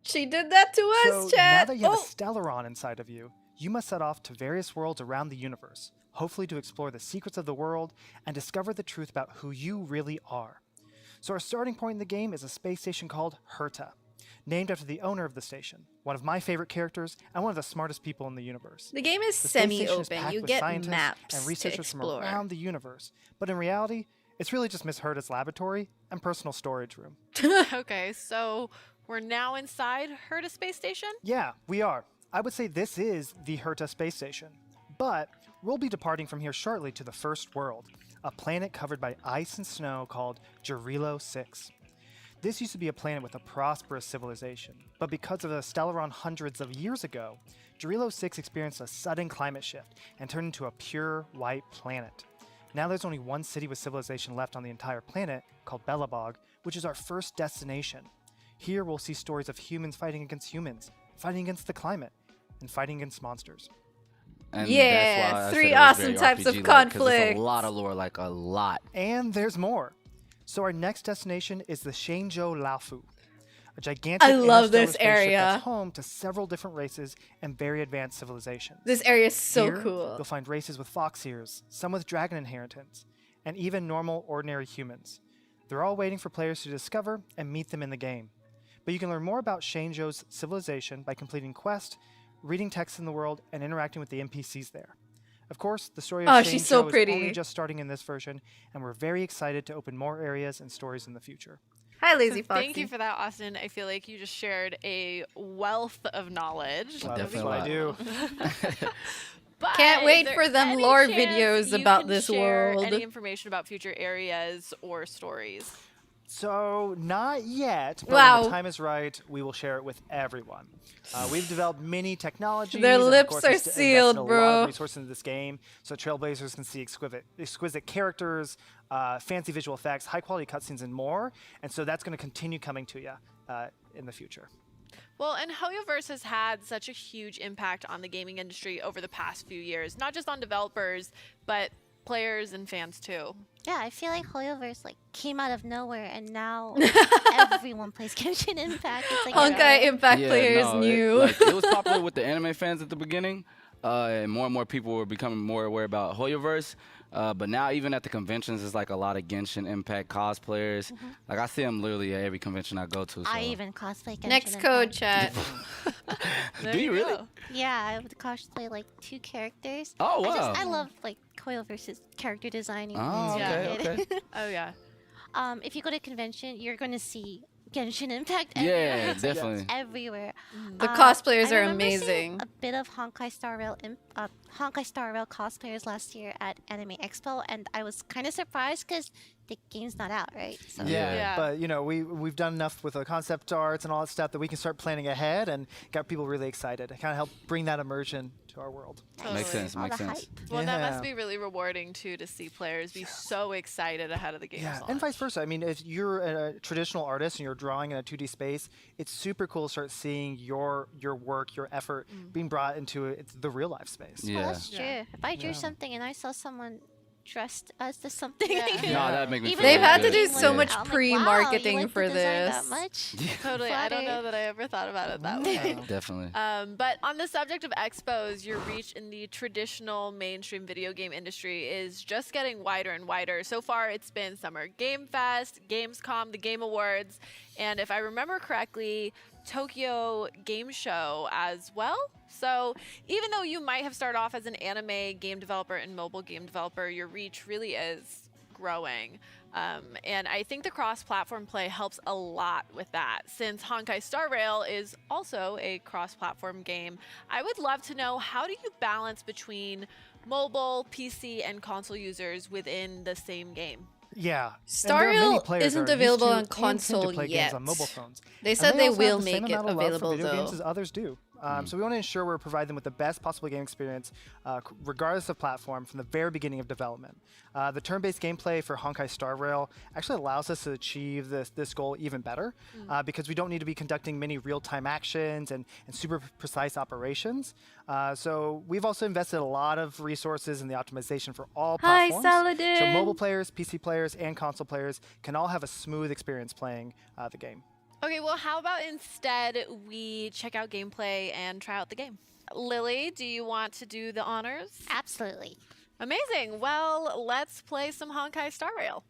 She did that to us, So now chat. that you have a Stellaron inside of you, you must set off to various worlds around the universe, hopefully to explore the secrets of the world and discover the truth about who you really are. So our starting point in the game is a space station called Herta, named after the owner of the station, one of my favorite characters and one of the smartest people in the universe. The game is The space station is semi-open. packed You with get scientists maps and to researchers from explore. around the universe, but in reality, it's really just Miss Herta's laboratory and personal storage room. Okay, so we're now inside Herta Space Station? Yeah, we are. I would say this is the Herta space station. But we'll be departing from here shortly to the first world, a planet covered by ice and snow called Jarilo 6. This used to be a planet with a prosperous civilization, but because of the Stellaron hundreds of years ago, Jarilo 6 experienced a sudden climate shift and turned into a pure white planet. Now there's only one city with civilization left on the entire planet, called Belobog, which is our first destination. Here we'll see stories of humans fighting against humans, fighting against the climate, and fighting against monsters. And Yeah, that's why I 3 said it was awesome very types of RPG-like, 'cause it's conflict. a lot of lore, like a lot. And there's more. So our next destination is the Shenzhou Laofu, a gigantic I love interstellar this spaceship area. that's home to several different races and very advanced civilizations. This area is so Here, cool. You'll find races with fox ears, some with dragon inheritance, and even normal, ordinary humans. They're all waiting for players to discover and meet them in the game. But you can learn more about Shenzhou's civilization by completing quests, reading texts in the world, and interacting with the NPCs there. Of course, the story of Oh, Shenzhou she's so is pretty. only just starting in this version, and we're very excited to open more areas and stories in the future. Hi, Lazy So Foxy. thank you for that, Austin. I feel like you just shared a wealth of knowledge. Well, that's Definitely what I a do. But Can't is wait there for them any lore chance videos you about can this share world? Any information about future areas or stories? So, not yet, but Wow. when the time is right, we will share it with everyone. We've developed many technologies. Their and of lips course, are invested sealed, a lot bro. of resources into this game, so Trailblazers can see exquisite characters, fancy visual effects, high-quality cutscenes, and more. And so that's going to continue coming to you in the future. Well, and Hoyoverse has had such a huge impact on the gaming industry over the past few years, not just on developers, but players and fans too. Yeah, I feel like Hoyoverse like came out of nowhere, and now everyone plays Genshin Impact. It's like Honkai Impact Yeah, players no, knew. it was popular with the anime fans at the beginning, and more people were becoming more aware about Hoyoverse. But now even at the conventions, there's like a lot of Genshin Impact cosplayers. Like I see them literally at every convention I go to. So. I even cosplay Genshin Next code, Impact. chat. Do you really? go. Yeah, I would cosplay like 2 characters. Oh wow. I love like Hoyoverse's character designing. Oh, It's okay, really good. Oh yeah. If you go to convention, you're going to see Genshin Impact Yeah, everywhere. It's, like, definitely. everywhere. The Uh, cosplayers I are remember seeing amazing. a bit of Honkai Star Rail cosplayers last year at Anime Expo, and I was kind of surprised because the game's not out, right? So Yeah, Yeah. but you know we've done enough with the concept arts and all that stuff that we can start planning ahead and got people really excited. It kind of helped bring that immersion to our world. Makes sense. all Makes the sense. hype. Well, that Yeah. must be really rewarding too to see players be so excited ahead of the game's Yeah, launch. and vice versa. I mean, if you're a traditional artist and you're drawing in a 2D space, it's super cool to start seeing your work, your effort being brought into the real life space. Well, Yeah. that's true. If I drew Yeah. something and I saw someone dressed as the something, Yeah. you No, know, that'd make me even feel They've when had to the do game so was much out, I'm like, pre-marketing wow, you like for the design this. That much? Totally. I don't know Flattered. that I ever thought about it that Wow. way. Definitely. But on the subject of expos, your reach in the traditional mainstream video game industry is just getting wider and wider. So far, it's been Summer Game Fest, Gamescom, the Game Awards, and if I remember correctly, Tokyo Game Show as well. So even though you might have started off as an anime game developer and mobile game developer, your reach really is growing. And I think the cross-platform play helps a lot with that. Since Honkai Star Rail is also a cross-platform game, I would love to know, how do you balance between mobile, PC, and console users within the same game? Yeah. and Star there are many Rail players isn't that are used available to on and tend to console play yet. games on mobile phones. They And said they also have will the same make it amount of love for available video games though. as others do. So we want to ensure we're providing them with the best possible game experience, regardless of platform, from the very beginning of development. The turn-based gameplay for Honkai Star Rail actually allows us to achieve this goal even better, because we don't need to be conducting many real-time actions and super precise operations. So we've also invested a lot of resources in the optimization for all Hi, platforms. Saladin. So mobile players, PC players, and console players can all have a smooth experience playing the game. Okay, well, how about instead we check out gameplay and try out the game? Lily, do you want to do the honors? Absolutely. Amazing. Well, let's play some Honkai Star Rail.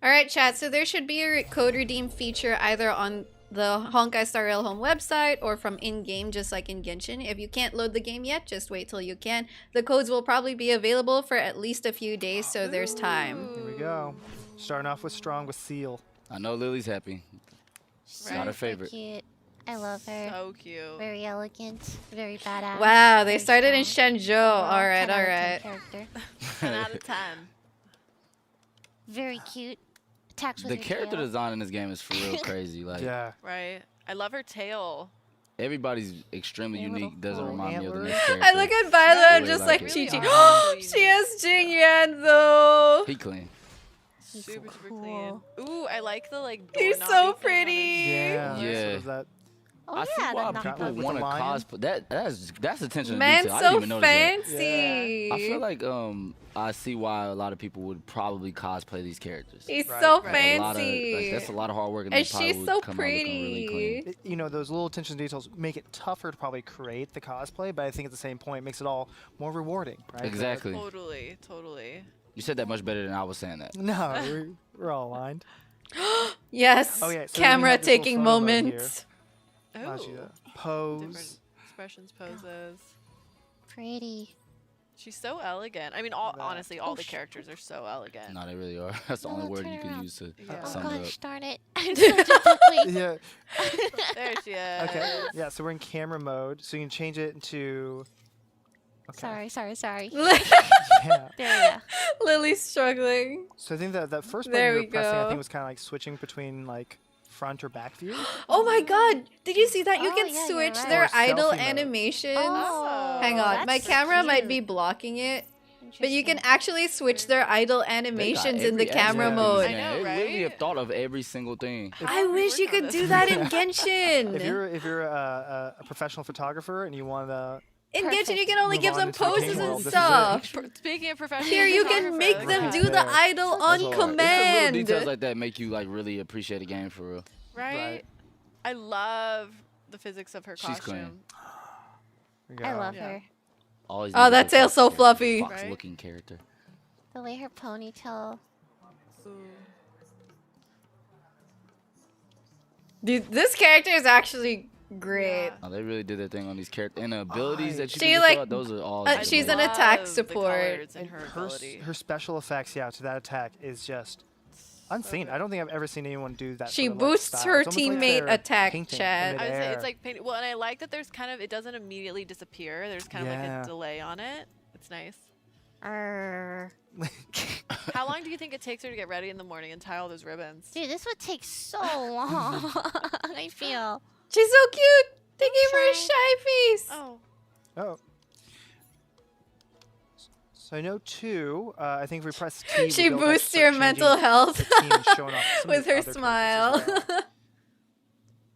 All right, chat. So there should be a code redeem feature either on the Honkai Star Rail home website or from in-game, just like in Genshin. If you can't load the game yet, just wait till you can. The codes will probably be available for at least a few days, so there's time. Here we go. Starting off with strong with Seal. I know Lily's happy. Not her Super favorite. cute. I love her. So cute. Very elegant. Very badass. Wow, they very started in strong. Shenzhou. Overall, All right, 10 all out of 10 right. character. 10 out of 10. Very cute. Attacks with The her character tail. design in this game is for real crazy. Like Yeah. Right. I love her tail. everybody's extremely Their little unique. Doesn't cool remind me of the antlers. next character. I look at Violet, I'm Really just like like, it. Chi Really Chi. are. She has Jing Yan, though. He clean. He's Super, super cool. clean. Ooh, I like the like He's doorknobby so thing on his- pretty. Yeah. Yeah. Sort of that. Oh, I see yeah, why the Got people with the want to lion. cosplay. That's attention to Man's detail. I didn't so even notice that. fancy. I feel like I see why a lot of people would probably cosplay these characters. He's Right. so Right. Like, a lot of, fancy. like, that's a lot of hard work, and, And they probably she's would so come out looking really clean. pretty. You know, those little attention to details make it tougher to probably create the cosplay, but I think at the same point it makes it all more rewarding, right? Exactly. Totally, totally. You said that much better than I was saying that. No, we're all aligned. Yes. Oh, yeah, so then we Camera have this little taking photo mode here. moments. Allows you Oh, to pose. different expressions, poses. Pretty. She's so elegant. I mean, That. honestly, all Oh, the sh- characters are so elegant. No, they really are. That's the No, only word turn you can around. use to Yeah. Oh sum it up. gosh, darn it. I turned it quickly. Yeah. There she is. Okay. Yeah. So we're in camera mode, so you can change it into. Okay. Sorry. Yeah. There we Lily's struggling. So I think that first There button you we were pressing, I go. think, was kind of like switching between like front or back view. Oh my god. Did you see that? You Oh, can yeah, you're switch right. their Or idle selfie mode. animations. Oh, Hang on. My that's camera might cute. be blocking it. But you can Interesting. actually switch their idle They got animations in the every camera aspect of mode. this I game. know, They really right? have thought of every single thing. I are we wish you working on could this? do that in If Genshin. you're a professional photographer and you want to, In Genshin, you Perfect. can only Move give on them into the game poses world, and this is it. stuff. Speaking of professional Here, you can make photographers, them Right do the there. idle on That's hard. It's the little command. details like that make you like really appreciate a game for real. right? Right. I love the physics of her She's costume. I love Yeah. her. Always Oh, needs that a tail's so fox fluffy. character, Right? Fox-looking character. The way her ponytail. Dude, this character is actually great. Oh, they really did their thing on these characters and the abilities that you She, can like, fill out, those are all. uh, just she's an amazing. attack Love the support. colors in And her her ability. her special effects, yeah, to that attack is just unseen. I don't think I've ever seen anyone do that. She sort of, like, boosts style. her It's almost like teammate they're attack, painting Chad. in I would say midair. it's like painting. Well, and I like that there's kind of, it doesn't immediately disappear. There's kind of like Yeah. a delay on it. It's nice. Arr. How long do you think it takes her to get ready in the morning and tie all those ribbons? Dude, this would take so long. I feel. She's so cute. They gave her a Shy. shy face. Oh, Oh. So I know too. I think if we press T, She we'll be able to boosts start your changing mental health the team and showing off some of with the her other characters as smile. well.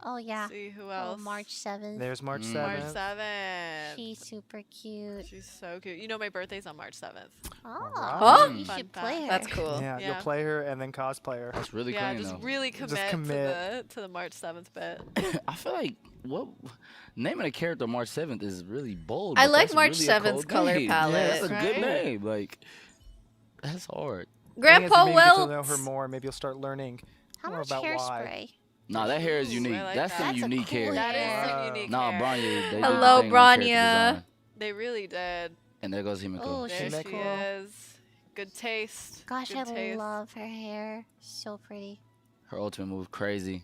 Oh, yeah. see who Oh, else? March 7th. There's March Mm. 7th. March 7th. She's super cute. She's so cute. You know my birthday's on March 7th. Oh, Huh? you Fun should fact. play her. That's cool. Yeah, Yeah. you'll play her and then cosplay her. That's really Yeah, clean just though. really commit, commit. to the March 7th bit. I feel like what naming a character March 7th is really bold. I but like that's March really a 7th's cold color name. palette. Yeah, that's a good Right? name. Like that's hard. I think as Grandpa you maybe get to know Welt. her more, maybe you'll start learning How more much about why. hairspray? Nah, that hair is Ooh, unique. I like That's that. some That's a unique cool hair. That is hair. some Wow. unique Nah, hair. Branya, they did Hello, the thing on character Branya. design. They really did. And there goes Himiko. Oh, There she's she cool. is. Good taste. Gosh, Good I taste. love her hair. So pretty. Her ultimate move, crazy.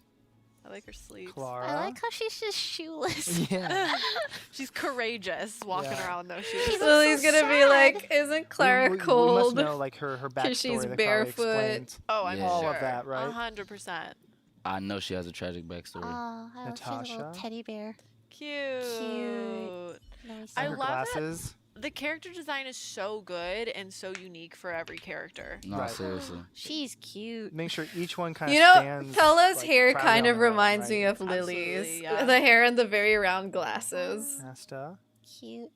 I like her sleeves. Clara. I like how she's just shoeless. Yeah. She's courageous walking Yeah. around though. She She looks Lily's so gonna be sad. like, isn't Clara we must cold? know like her backstory she's that barefoot. Probably explains. Oh, I'm Yeah. All sure. of that, right? 100%. I know she has a tragic backstory. Oh, I love she's a little Natasha. teddy bear. Cute. Nice. I Her love glasses. that the character design is so good and so unique for every character. No, Right. seriously. She's cute. Make sure each one kind of You know, stands. Pella's like, hair proudly kind on of their own, reminds me right? of Lily's. Absolutely, yeah. The hair and the very round glasses. Nesta. Cute.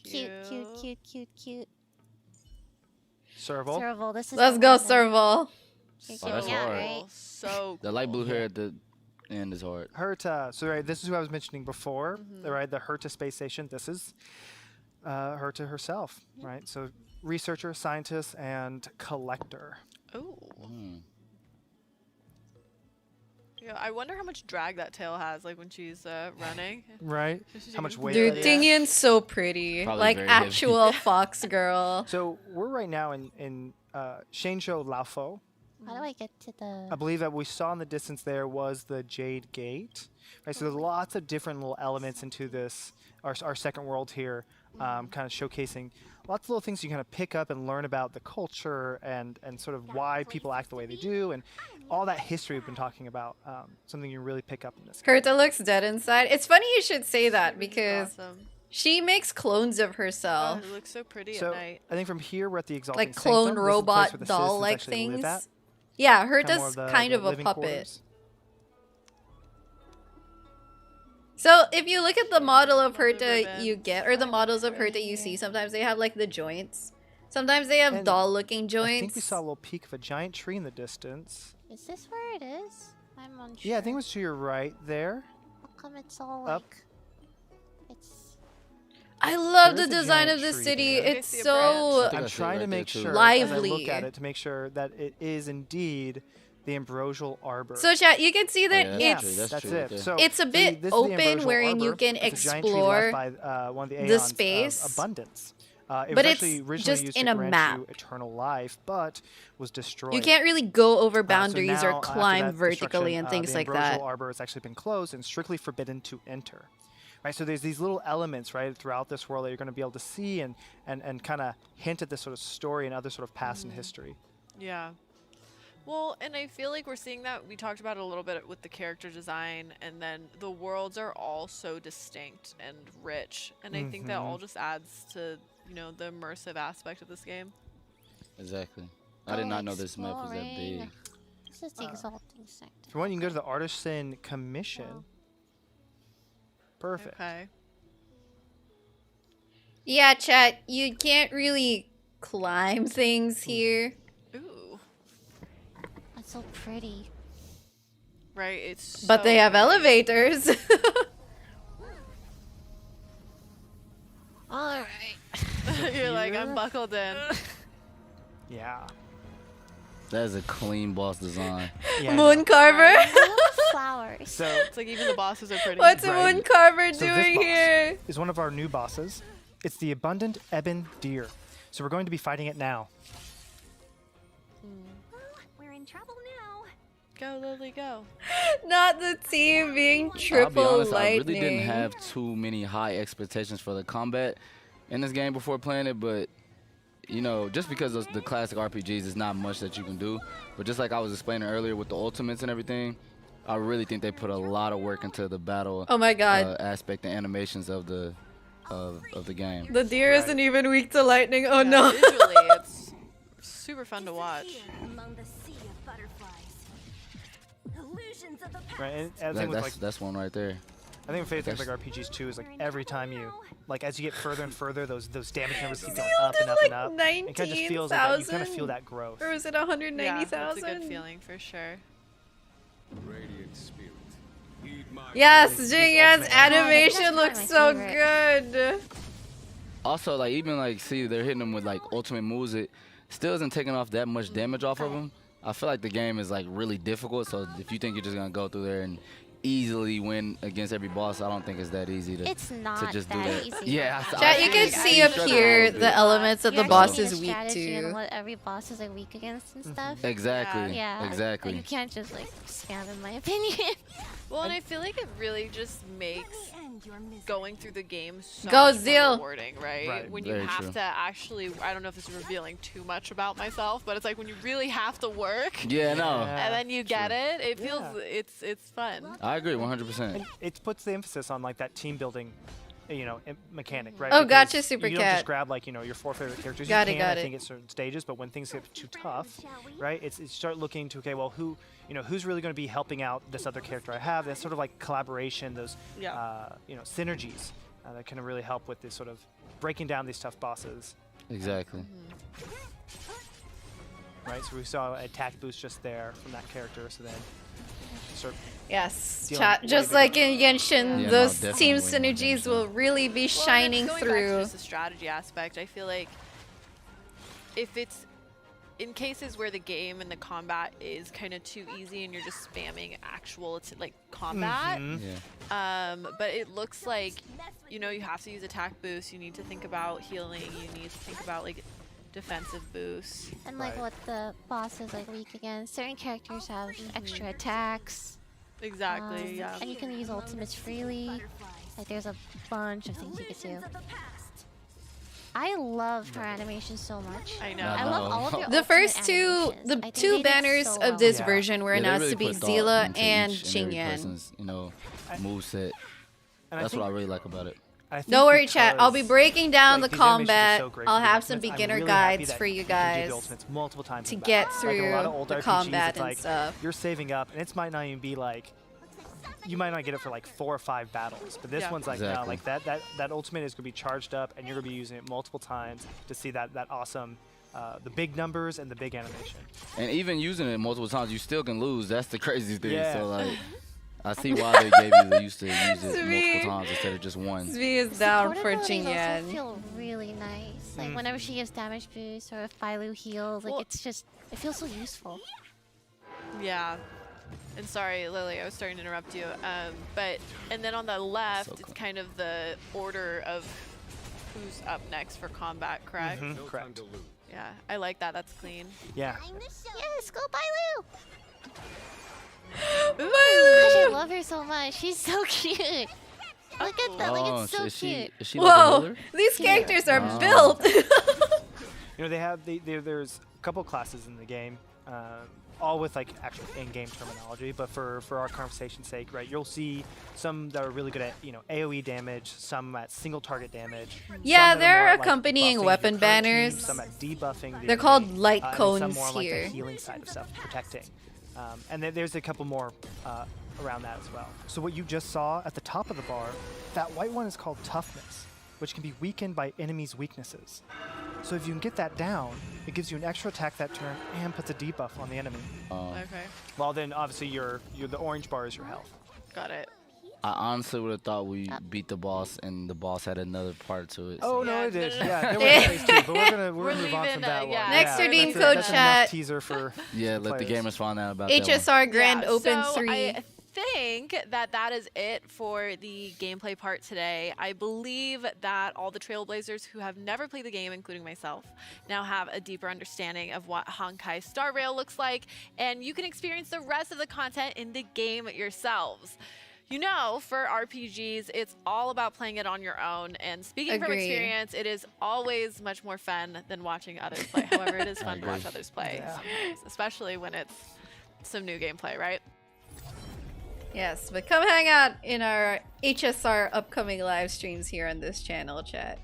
Cute, cute, cute. Serval. Serval, this is Let's the go, one that- Serval. You're Oh, that's getting out, hard. right? So The light blue hair at the end is hard. Herta. So right, this is who I was mentioning before. Mhm. Right, the Herta space station. This is Herta herself. Right. So researcher, scientist, and collector. Ooh. Mm. Yeah, I wonder how much drag that tail has, like when she's running. Right. How much weight? Dude, that is. Tingyan's so pretty. Probably Like very heavy. actual fox girl. So we're right now in Shenzhou Laofo. How do I get to I the... believe that we saw in the distance there was the Jade Gate. Right, so there's lots of different little elements into this, our second world here, kind of showcasing lots of little things you kind of pick up and learn about the culture and sort of why people act the way they do and all that history we've been talking about. Something you really pick up in this. Herta looks dead inside. It's funny you should say that because Awesome. she makes clones of Oh, herself. it looks so pretty So at night. I think from here we're at the Exalting Like clone Sanctum. This is the place robot where the doll-like citizens actually live things. at. Yeah, More Herta's the kind of a living puppet. quarters. So if you look at the model of Mother Herta you ribbons. get, or the models of Herta you see, sometimes they have like the joints. Sometimes they have And doll-looking joints. I think we saw a little peak of a giant tree in the distance. Is this where it is? I'm unsure. Yeah, I think it was to your right there. How come it's all Up. like... It's... I love There the is a design giant of the tree city. there. It's I see a so I think I I'm see it trying to right make there, too. sure as I look Lively. at it to make sure that it is indeed the ambrosial arbor. So chat, you can see that yeah, yeah, it's That's that's true right it. there. So It's a so bit this is the open ambrosial wherein you arbor. can It's a giant tree explore left by, one of the, the aeons space. of abundance. It But was it's actually originally just used in to a grant map. you eternal life, but was destroyed. you can't really go over So boundaries now, or after climb that vertically destruction, and things the like ambrosial that. arbor has actually been closed and strictly forbidden to enter. Right, so there's these little elements right throughout this world that you're going to be able to see and kind of hint at this sort of story and other sort of past and history. Yeah. Well, and I feel like we're seeing that. We talked about it a little bit with the character design, and then the worlds are all so distinct and rich. And I think that all just adds to, you know, the immersive aspect of this game. Exactly. I did not know this map was that big. Exploring. This is the Exalting Sector. If you want, you can go to the Artisan Commission. Perfect. Okay. Yeah, chat, you can't really climb things here. Ooh. That's so pretty. Right. It's. But so they have pretty. elevators. Alright. You're like, I'm Here. buckled in. Yeah. That is a clean boss design. Yeah, I know. Moon Carver. I love flowers. So It's like even the bosses are pretty. What's Right. Moon Carver So this doing boss here? is one of our new bosses. It's the Abundant Ebon Deer. So we're going to be fighting it now. We're in trouble now. Go, Lily, go. Not the team being I'll be triple honest, I lightning. really didn't have too many high expectations for the combat in this game before playing it, but you know, just because of the classic RPGs, there's not much that you can do. But just like I was explaining earlier with the ultimates and everything, I really think they put a lot of work into the battle Oh my god. aspect and animations of the game. The deer Right. isn't even weak to lightning. Oh Yeah, no. Visually, it's super fun to watch. Among the sea of butterflies. Illusions of the past. Right? And the thing with like That's one right there. I think my favorite thing with like RPGs too is like every time you like as you get further and further, those damage numbers keep going up and up and up. It kind of just feels like you kind of feel that growth. Or was it Yeah, 190,000? that's a good feeling for sure. Radiant spirit. Heed my Yes, It's Jing Yan's ultimate animation animation. looks That's so probably my good. Also, like even like see they're hitting them with like ultimate moves. It still isn't taking off that much damage off of them. I feel like the game is like really difficult. So if you think you're just gonna go through there and easily win against every boss, I don't think it's that easy to It's not to just do that that. easy. Yeah, Chat, you can see up here the elements that You the actually boss need a is weak strategy and to. what every boss is like weak against and stuff. Exactly. Yeah. Exactly. Like, you can't just like scam in my opinion. Well, and I feel like it really just makes going through the game so Go, much more Zeal. rewarding, right? Right. When you Very have true. to actually, I don't know if this is revealing too much about myself, but it's like when you really have to work Yeah, no. Yeah. and then you get true. it, it feels, Yeah. it's fun. I agree 100%. And it puts the emphasis on like that team building, mechanic, right? Oh, gotcha, Because Super You don't just Cat. grab like your 4 favorite characters. Got you it, can, got I it. think, at certain stages, but when things get too tough, right? It's start looking to okay, well, who's really going to be helping out this other character I have? That's sort of like collaboration, those synergies that can really help with this sort of breaking down these tough bosses, Exactly. right? So we saw an attack boost just there from that character. So then, start Yes, Dealing chat. way Just bigger. like in Genshin, Yeah, those no, team definitely way more synergies Genshin. will really be Well, shining and it's going back to through. just the strategy aspect. I feel like if it's in cases where the game and the combat is kind of too easy and you're just spamming actual, it's like combat. Yeah. But it looks like, you have to use attack boost. You need to think about healing. You need to think about like defensive boosts. And like Right. what the boss is like weak against. Certain characters have extra attacks. Exactly. Yeah. And you can use ultimates freely. Like there's a bunch of things you could do. I love her animation so much. I know. I love all of your The ultimate first two, animations. the I think two they did banners so of well. this Yeah. version were Yeah, they announced really to be put thought Zila into and each every Xingyan. person's, moveset. And I That's what I think- really like about it. I think Don't worry, chat. I'll be because, breaking down like, the these animations are combat. so great I'll for the have some ultimates. I'm beginner really happy guides that for you can do guys the ultimates multiple times to in the get battle. through like a lot of old the RPGs, combat it's and like stuff. You're saving up, and it might not even be like you might not get it for like 4 or 5 battles, but this Yeah. one's like no, Exactly. like that ultimate is gonna be charged up, and you're gonna be using it multiple times to see that awesome. The big numbers and the big animation. And even using it multiple times, you still can lose. That's the crazy thing. Yeah. So like, I see why they gave you the use to use it Sweet. multiple times instead of just one. Zvi is down for Supportabilities also Xingyan. feel really nice. Like whenever she gives damage boost or if Bailu heals, like Well- it feels so useful. Yeah. And sorry, Lily, I was starting to interrupt you. And then on the left, So it's cool. kind of the order of who's up next for combat, correct? No time Correct. to lose. Yeah, I like that. That's clean. Yeah. Yes, go Bailu! Woo! Gosh, I love her so much. She's so cute. Look at that, like it's so is she, cute. is she like a Whoa! healer? These characters are Oh. built. They have there's a couple classes in the game, all with like actual in-game terminology. But for our conversation's sake, right, you'll see some that are really good at AOE damage, some at single target damage. Yeah, some that they're are more, like, accompanying buffing your weapon current banners. team, some at debuffing. The They're enemy, called light and cones some more on, like, here. the healing side of stuff, protecting. And then there's a couple more around that as well. So what you just saw at the top of the bar, that white one is called toughness, which can be weakened by enemies' weaknesses. So if you can get that down, it gives you an extra attack that turn and puts a debuff on the enemy. Okay, Well, then obviously the orange bar is your health. got it. I honestly would have thought we beat the boss and the boss had another part to it. Oh so- no, Yeah, it is. no, no, Yeah, no. there was phase 2, but we're gonna We're move on leaving, from that one. yeah. Next Yeah, redeem that's code that's chat. enough teaser for Yeah, let the players. gamers find out about that one. HSR Grand Yeah, Open so 3. I think that is it for the gameplay part today. I believe that all the Trailblazers who have never played the game, including myself, now have a deeper understanding of what Honkai Star Rail looks like, and you can experience the rest of the content in the game yourselves. For RPGs, it's all about playing it on your own. And speaking from Agree. experience, it is always much more fun than watching others play. However, it is fun to watch agree. others play, Yeah. sometimes, especially when it's some new gameplay, right? Yes, but come hang out in our HSR upcoming live streams here on this channel, chat.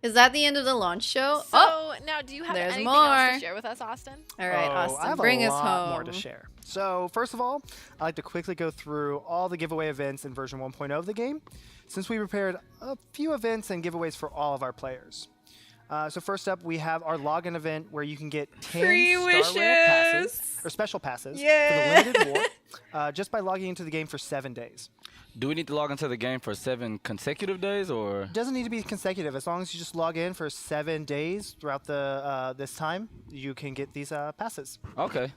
Is that the end of the launch show? So now, do you have there's anything else more. to share with us, Austin? All right, Oh, I Austin, have bring a us lot home. more to share. So first of all, I'd like to quickly go through all the giveaway events in version 1.0 of the game, since we prepared a few events and giveaways for all of our players. So first up, we have our login event where you can get 10 Free Star Rail passes, wishes. or special passes Yeah. for the limited war, just by logging into the game for 7 days. Do we need to log into the game for 7 consecutive days or? It doesn't need to be consecutive. As long as you just log in for 7 days throughout the this time, you can get these passes. Okay.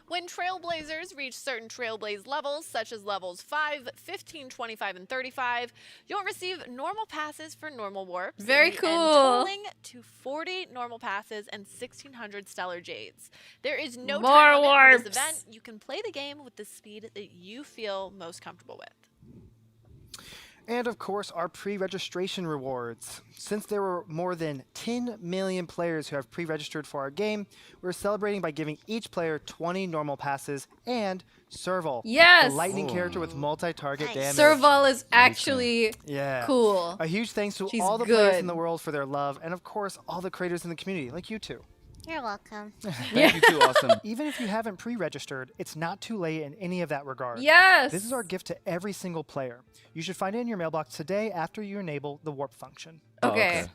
When Trailblazers reach certain Trailblaze levels, such as levels 5, 15, 25, and 35, you'll receive normal passes for normal warps. Very in the cool. end, totaling to 40 normal passes and 1,600 stellar jades. There is no More time limit for warps. this event. You can play the game with the speed that you feel most comfortable with. And of course, our pre-registration rewards. Since there were more than 10 million players who have pre-registered for our game, we're celebrating by giving each player 20 normal passes and Serval, Yes. the lightning character with multi-target Nice. damage. Serval is actually Yeah. cool. A huge thanks to She's all the players good. in the world for their love, and of course, all the creators in the community, like you two. You're welcome. Thank you too, Austin. Even if you haven't pre-registered, it's not too late in any of that regard. Yes. This is our gift to every single player. You should find it in your mailbox today after you enable the warp function. Okay. Okay.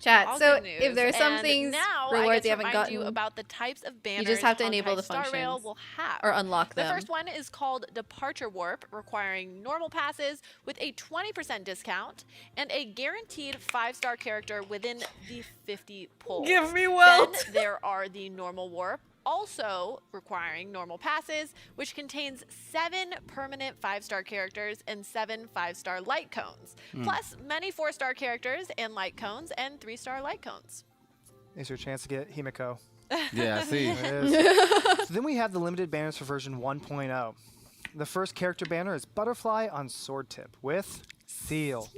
Chat. All So good news. if there's some And things, now I rewards get you to haven't remind gotten, you about the types of banners just have to Honkai enable the Star Rail functions will have. or unlock The them. first one is called Departure Warp, requiring normal passes with a 20% discount and a guaranteed 5-star character within the 50 pulls. Give me Then wealth. there are the Normal Warp, also requiring normal passes, which contains 7 permanent 5-star characters and 7 5-star light cones, plus many 4-star characters and light cones and 3-star light cones. Is your chance to get Himiko. Yeah, I see. There it is. So then we have the limited banners for version 1.0. The first character banner is Butterfly on Sword Tip with Seal.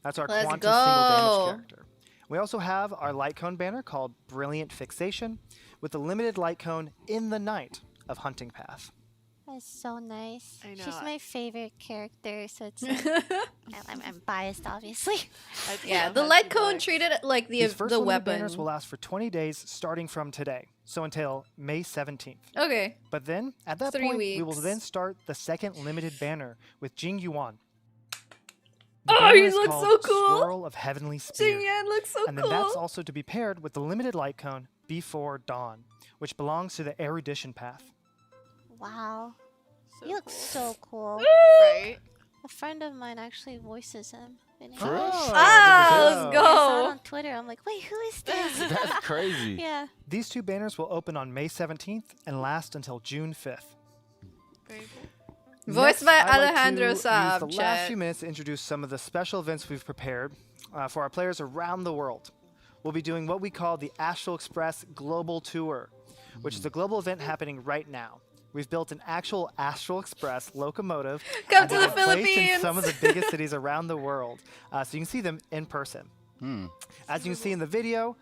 That's our Let's quantum single go. damage character. We also have our light cone banner called Brilliant Fixation with the limited light cone in the night of Hunting Path. That's so nice. I know. She's my favorite character, so it's I'm biased, obviously. Yeah, the light cone treated it like These first the limited weapon. banners will last for 20 days starting from today, so until May 17th. Okay. But then, at that 3 point, we will weeks. then start the second limited banner with Jing Yuan. Oh, banner he is looks called so cool. Swirl of Heavenly Spear. Jingyan looks so And cool. then that's also to be paired with the limited light cone Before Dawn, which belongs to the Erudition path. Wow. So He looks cool. so cool. Right? A friend of mine actually voices him. in For real? English. Ah, there we let's go. go. I saw it on Twitter. I'm like, wait, who is this? That's crazy. Yeah. These two banners will open on May 17th and last until June 5th. Very cool. Voiced Next, by I'd like Alejandro to use Saab, the last chat. few minutes to introduce some of the special events we've prepared for our players around the world. We'll be doing what we call the Astral Express Global Tour, which is a global event happening right now. We've built an actual Astral Express locomotive Come to that the will be placed in Philippines. some of the biggest cities around the world, so you can see them in person. As you can see in the video,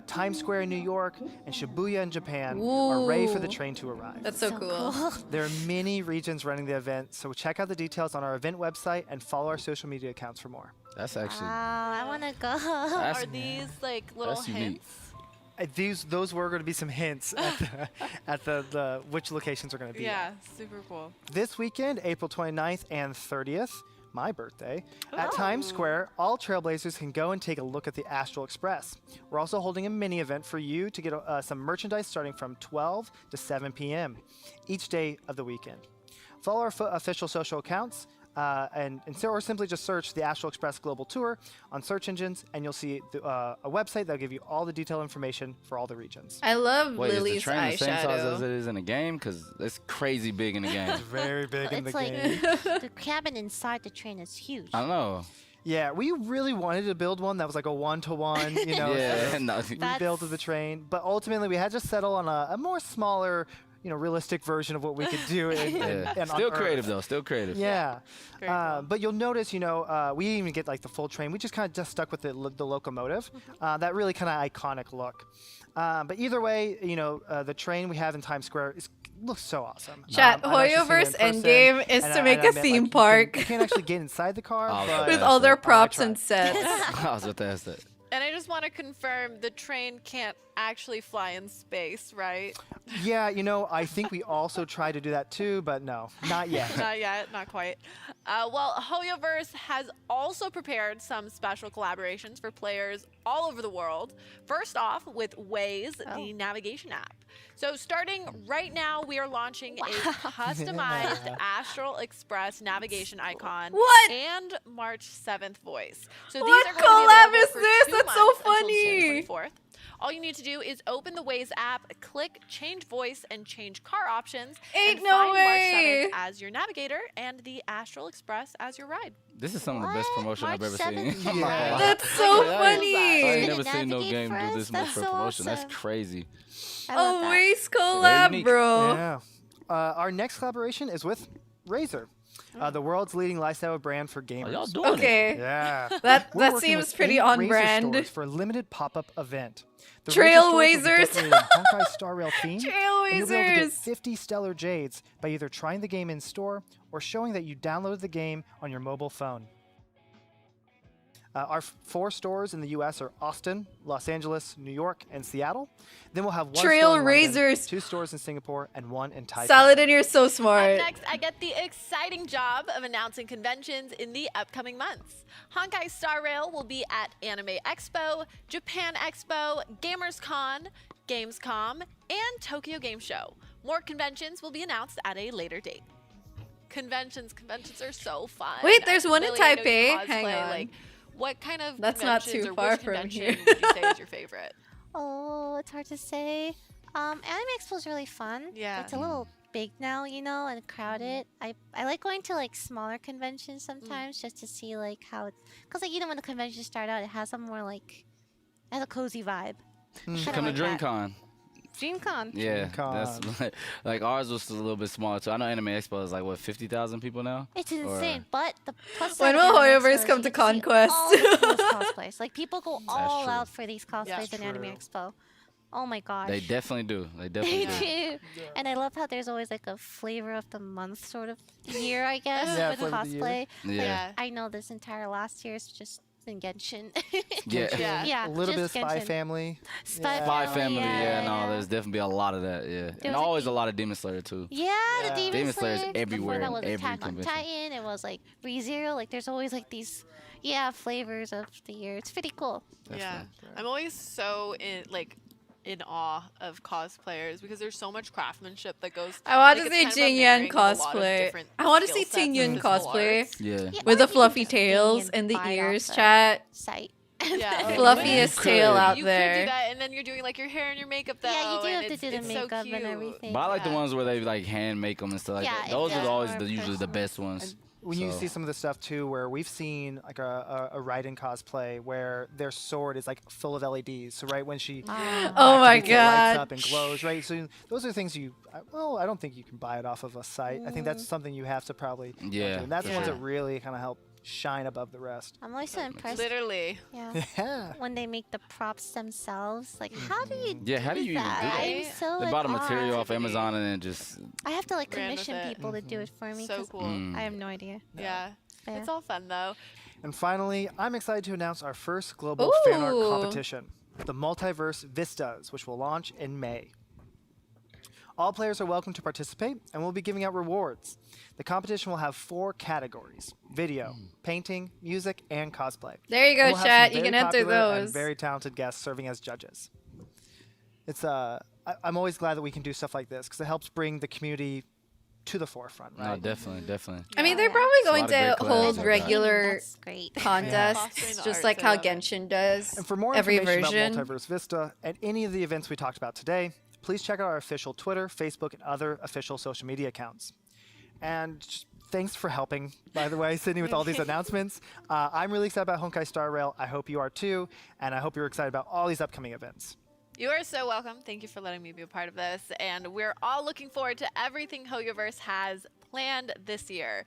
Times Square in New York and Shibuya in Japan are ready for the Ooh. train to arrive. That's so cool. There are many regions running the event, so check out the details on our event website and follow our social media accounts for more. That's actually Wow, I want to go. that's, Are these like little that's unique. hints? Those were going to be some hints at the which locations are going to be. Yeah, super cool. This weekend, April 29th and 30th, my birthday, at Times Square, all Trailblazers can go and take a look at the Astral Express. We're also holding a mini event for you to get some merchandise starting from 12 to 7 p.m. each day of the weekend. Follow our official social accounts or simply just search the Astral Express Global Tour on search engines, and you'll see a website that'll give you all the detailed information for all the regions. I love Wait, is the Lily's train the same size as eyeshadow. it is in the game? Because it's crazy big in the game. It's very big in the It's like game. the cabin inside the train is huge. I don't know. Yeah, we really wanted to build one that was like a one-to-one, Yeah, no. rebuild of the train, but ultimately we had to settle on a more smaller, realistic version of what we could do. Yeah. on Still Earth. creative though. Still creative. Yeah, Very cool. but you'll notice, we didn't even get like the full train. We just kind of just stuck with the locomotive, that really kind of iconic look. But either way, the train we have in Times Square looks so awesome. Chat, I've actually seen it Hoyoverse in person, Endgame is and to I- make and I a meant, theme you park You can't actually get inside the car, Oh, but okay. with all their I props tried. and sets. I was about to ask that. And I just want to confirm the train can't actually fly in space, right? Yeah, I think we also tried to do that too, but no, not yet. Not yet, not quite. Well, Hoyoverse has also prepared some special collaborations for players all over the world. First off, with Waze, the navigation app. So starting right now, we are launching a customized Astral Express navigation icon What? and March 7th voice. So these What are going to be collab available is for this? 2 That's so months until funny. June 24th. All you need to do is open the Waze app, click change voice, and change car options. Ain't and no find way. March 7th as your navigator and the Astral Express as your ride. This is some of the best What? promotion I've March ever 7th? seen. I'm not gonna lie. That's so I funny. ain't Gonna never seen no navigate game for do us? this much That's for so promotion. awesome. That's crazy. I love A that. Waze Very collab, unique. bro. Yeah. Our next collaboration is with Razer, the world's leading lifestyle brand for gamers. Oh, y'all doing it? Okay. Yeah. That We're that working seems with pretty 8 on Razer brand. stores for a limited pop-up event. The Trailblazers. Razer stores will be decorated in Honkai Star Rail theme. And you'll be able to get Trailblazers. 50 stellar jades by either trying the game in store or showing that you downloaded the game on your mobile phone. Our 4 stores in the U.S. are Austin, Los Angeles, New York, and Seattle. Then we'll have 1 store in London, Trailblazers. 2 stores in Singapore, and 1 in Taipei. Saladin, you're so Up smart. next, I get the exciting job of announcing conventions in the upcoming months. Honkai Star Rail will be at Anime Expo, Japan Expo, GamersCon, Gamescom, and Tokyo Game Show. More conventions will be announced at a later date. Conventions are so fun. Wait, there's one in Lily, I know you Taipei. Hang cosplay, on. Like, what kind of That's not conventions too or far which from convention here. would you say is your favorite? Oh, it's hard to say. Anime Expo is really fun. Yeah. It's a little big now, you know, and crowded. I like going to like smaller conventions sometimes just to see like how it's, cause like you know when the conventions start out, it has a more like, it has a cozy vibe. Kinda Come to like that. DreamCon. DreamCon. Yeah, DreamCon. that's like ours was a little bit smaller too. I know Anime Expo is like what 50,000 people now. It's Or- insane, but the plus When side of will Anime Hoyoverse Expo is come you to get see Conquest? all the coolest cosplays. Like people go all true. out for these cosplays That's in Anime true. Expo. Oh my gosh. They definitely do. They They definitely do. do. And I love how there's always like a flavor of the month sort of year, I guess, Yeah, with flavor of the year. cosplay. Yeah. I know this entire last year's just been Genshin. Yeah. Yeah. yeah, A little bit of just Spy Genshin. Family. Spy Yeah. Spy Family, Family, yeah, no, yeah. there's definitely a lot of that, yeah. And was a- always a lot of Demon Slayer too. Yeah, Yeah. the Demon, Demon Slayer's Slayer. everywhere Before that in was every Attack on convention. Titan. It was like ReZero. Like there's always like these, flavors of the year. It's pretty cool. Yeah, Definitely. I'm always so in awe of cosplayers because there's so much craftsmanship that goes. I want like, to it's see kind of a Jing Yan marrying of a lot of cosplay. different I want to skill see sets Ting Yun and physical cosplay arts. Yeah. Yeah, with or the you can fluffy just stay tails and and the buy it ears, off the chat. Site. Yeah. Fluffiest You tail could. out You there. could do that, and then you're doing like your hair and your makeup though. Yeah, you do and have to do the it's so makeup and cute. everything. But I like the Yeah. ones where they like hand make them and stuff like Yeah, that. it Those are feels always more usually the personal. best ones. When you So- see some of the stuff too, where we've seen like a Raiden cosplay where their sword is like full of LEDs. So right when she Oh my activates, it lights god. up and glows, right? So those are things I don't think you can buy it off of a site. I think that's something you have to probably look Yeah, into. And that's the ones Yeah. that really kind of help shine above the rest. I'm always so impressed. Literally. Yeah. Yeah. When they make the props themselves, like how do you? Yeah, how do you even do that? I'm Right? so They like, bought a material off creativity. Amazon and then just I have to like Ran with commission it. people to do it for me. So 'cause cool. Mm. I have no idea. Yeah. Yeah. It's all fun though. And finally, I'm excited to announce our first global fan art Ooh. competition, the Multiverse Vistas, which will launch in May. All players are welcome to participate, and we'll be giving out rewards. The competition will have 4 categories: video, painting, music, and cosplay. There you And go, we'll have chat. some You very can enter popular and those. very talented guests serving as judges. It's I'm always glad that we can do stuff like this because it helps bring the community to the forefront, no, right? definitely, definitely. I mean, they're Yeah. probably There's a going lot of to great collabs hold like that. regular That's great. contests, Fostering the just arts, like I how love it. Genshin does. And for more every information version. about Multiverse Vista and any of the events we talked about today, please check out our official Twitter, Facebook, and other official social media accounts. And thanks for helping, by the way, Sydney, with all these announcements. I'm really excited about Honkai Star Rail. I hope you are too. And I hope you're excited about all these upcoming events. You are so welcome. Thank you for letting me be a part of this. And we're all looking forward to everything Hoyoverse has planned this year.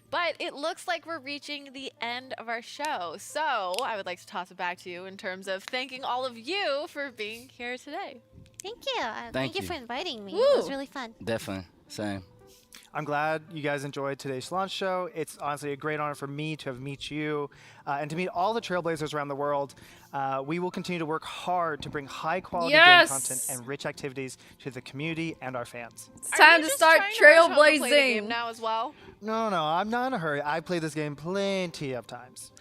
But it looks like we're reaching the end of our show. So I would like to toss it back to you in terms of thanking all of you for being here today. Thank you. Thank you you. for inviting me. It was Woo. really fun. Definitely. Same. I'm glad you guys enjoyed today's launch show. It's honestly a great honor for me to have met you and to meet all the Trailblazers around the world. We will continue to work hard to bring high quality Yes. game content and rich activities to the community and our fans. It's Are time you to just start trying to rush home to play the game trailblazing. now as well? No, I'm not in a hurry. I played this game plenty of times.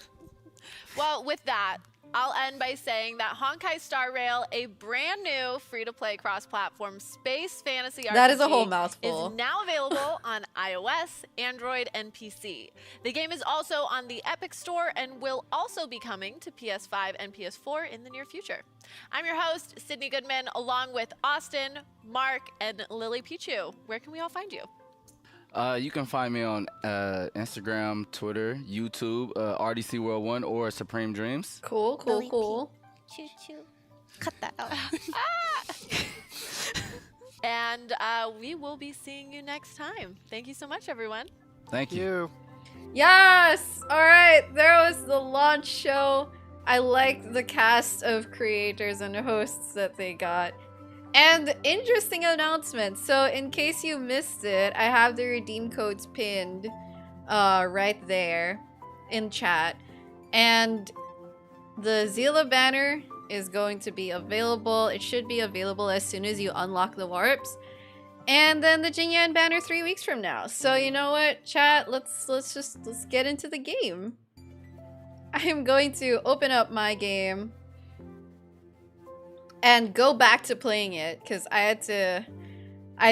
Well, with that, I'll end by saying that Honkai Star Rail, a brand new free-to-play cross-platform space fantasy RPG, That is a whole mouthful. is now available on iOS, Android, and PC. The game is also on the Epic Store and will also be coming to PS5 and PS4 in the near future. I'm your host, Sydney Goodman, along with Austin, Mark, and Lily Pichu. Where can we all find you? You can find me on Instagram, Twitter, YouTube, RDC World 1, or Supreme Dreams. Cool, cool, Lily cool. Choo choo. Cut that out. And we will be seeing you next time. Thank you so much, everyone. Thank you. Yes! Alright, there was the launch show. I liked the cast of creators and hosts that they got. And interesting announcement. So in case you missed it, I have the redeem codes pinned right there in chat. And the Zila banner is going to be available. It should be available as soon as you unlock the warps. And then the Jinyan banner 3 weeks from now. So you know what, chat? Let's get into the game. I am going to open up my game and go back to playing it because I had to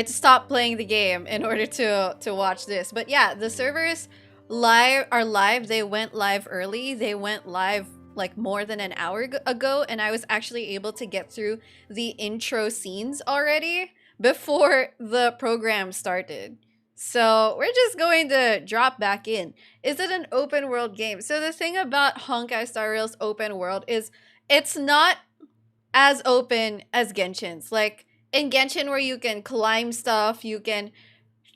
stop playing the game in order to watch this. But yeah, the servers are live. They went live early. They went live like more than an hour ago, and I was actually able to get through the intro scenes already before the program started. So we're just going to drop back in. Is it an open world game? So the thing about Honkai Star Rail's open world is it's not as open as Genshin's. Like in Genshin, where you can climb stuff, you can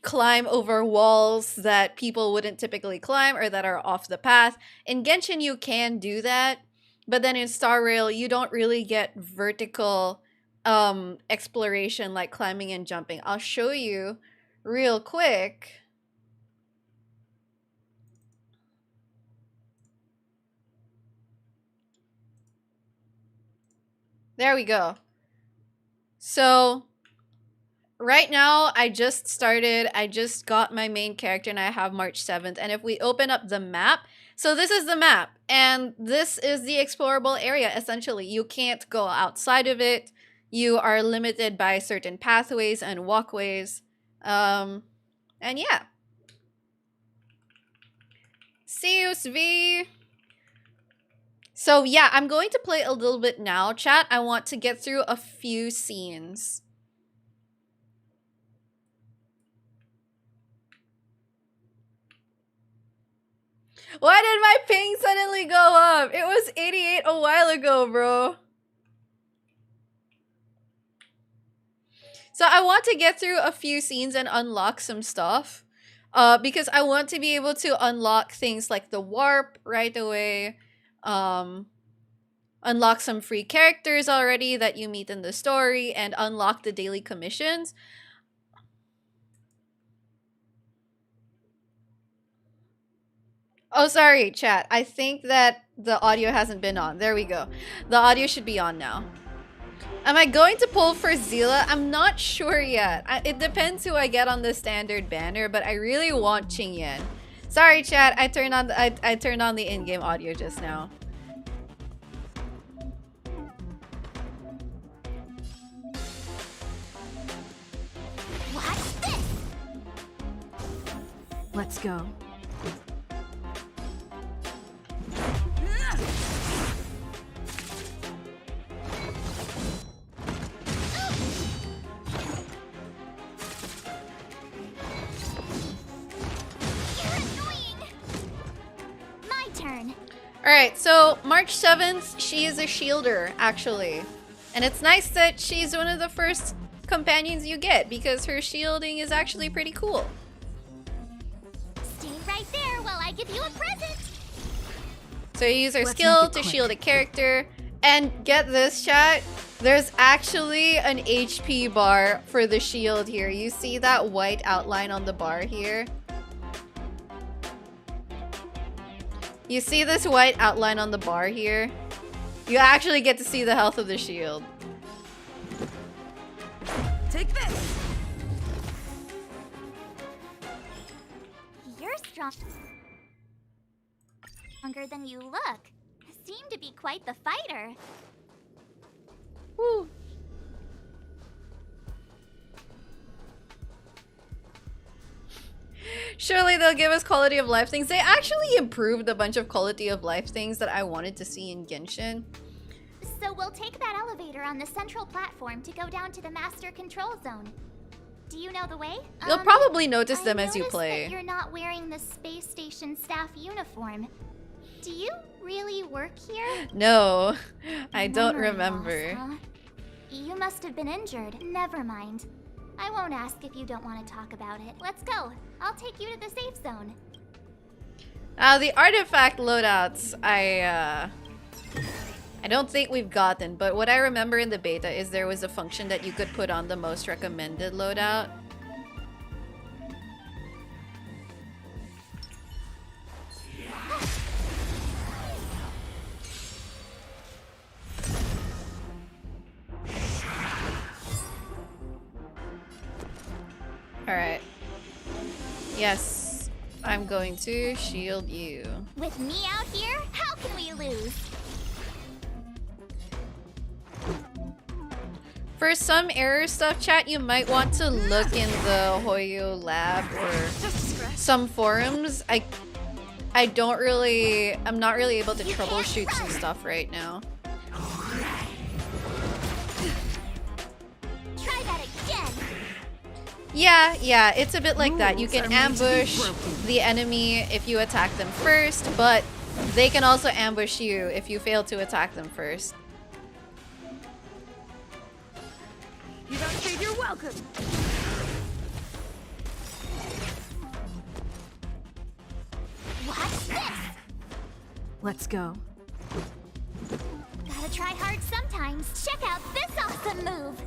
climb over walls that people wouldn't typically climb or that are off the path. In Genshin, you can do that, but then in Star Rail, you don't really get vertical exploration like climbing and jumping. I'll show you real quick. There we go. So right now I just got my main character and I have March 7th. And if we open up the map, so this is the map and this is the explorable area. Essentially, you can't go outside of it. You are limited by certain pathways and walkways. And yeah. Seus V. So yeah, I'm going to play a little bit now. Chat, I want to get through a few scenes. Why did my ping suddenly go up? It was 88 a while ago, bro. So I want to get through a few scenes and unlock some stuff. Because I want to be able to unlock things like the warp right away. Unlock some free characters already that you meet in the story, and unlock the daily commissions. Oh, sorry, chat. I think that the audio hasn't been on. There we go. The audio should be on now. Am I going to pull for Zila? I'm not sure yet. It depends who I get on the standard banner, but I really want Qingyan. Sorry, chat. I turned on the in-game audio just now. Watch this! Let's go. Alright, so March 7th, she is a shielder, actually. And it's nice that she's one of the first companions you get, because her shielding is actually pretty cool. Stay right there while I give you a present! So you use her skill to shield a character. And get this, chat, there's actually an HP bar for the shield here. You see that white outline on the bar here? You see this white outline on the bar here? You actually get to see the health of the shield. Take this! You're stronger than you look. seem to be quite the fighter. Woo. Surely they'll give us quality of life things. They actually improved a bunch of quality of life things that I wanted to see in Genshin. So we'll take that elevator on the central platform to go down to the master control zone. Do you know the way? You'll probably notice them as you noticed play. that you're not wearing the space station staff uniform. Do you really work here? No, I don't Memory remember. loss, huh? You must have been injured. Never mind. I won't ask if you don't want to talk about it. Let's go. I'll take you to the safe zone. The artifact loadouts, I don't think we've gotten, but what I remember in the beta is there was a function that you could put on the most recommended loadout. Alright. Yes, I'm going to shield you. With me out here, how can we lose? For some error stuff, chat, you might want to look in the Hoyo lab or some forums. I'm not really able to troubleshoot some stuff right now. Try that again. Yeah, it's a bit like that. You can ambush the enemy if you attack them first, but they can also ambush you if you fail to attack them first. You don't say you're welcome. Watch this. Let's go. Gotta try hard sometimes. Check out this awesome move.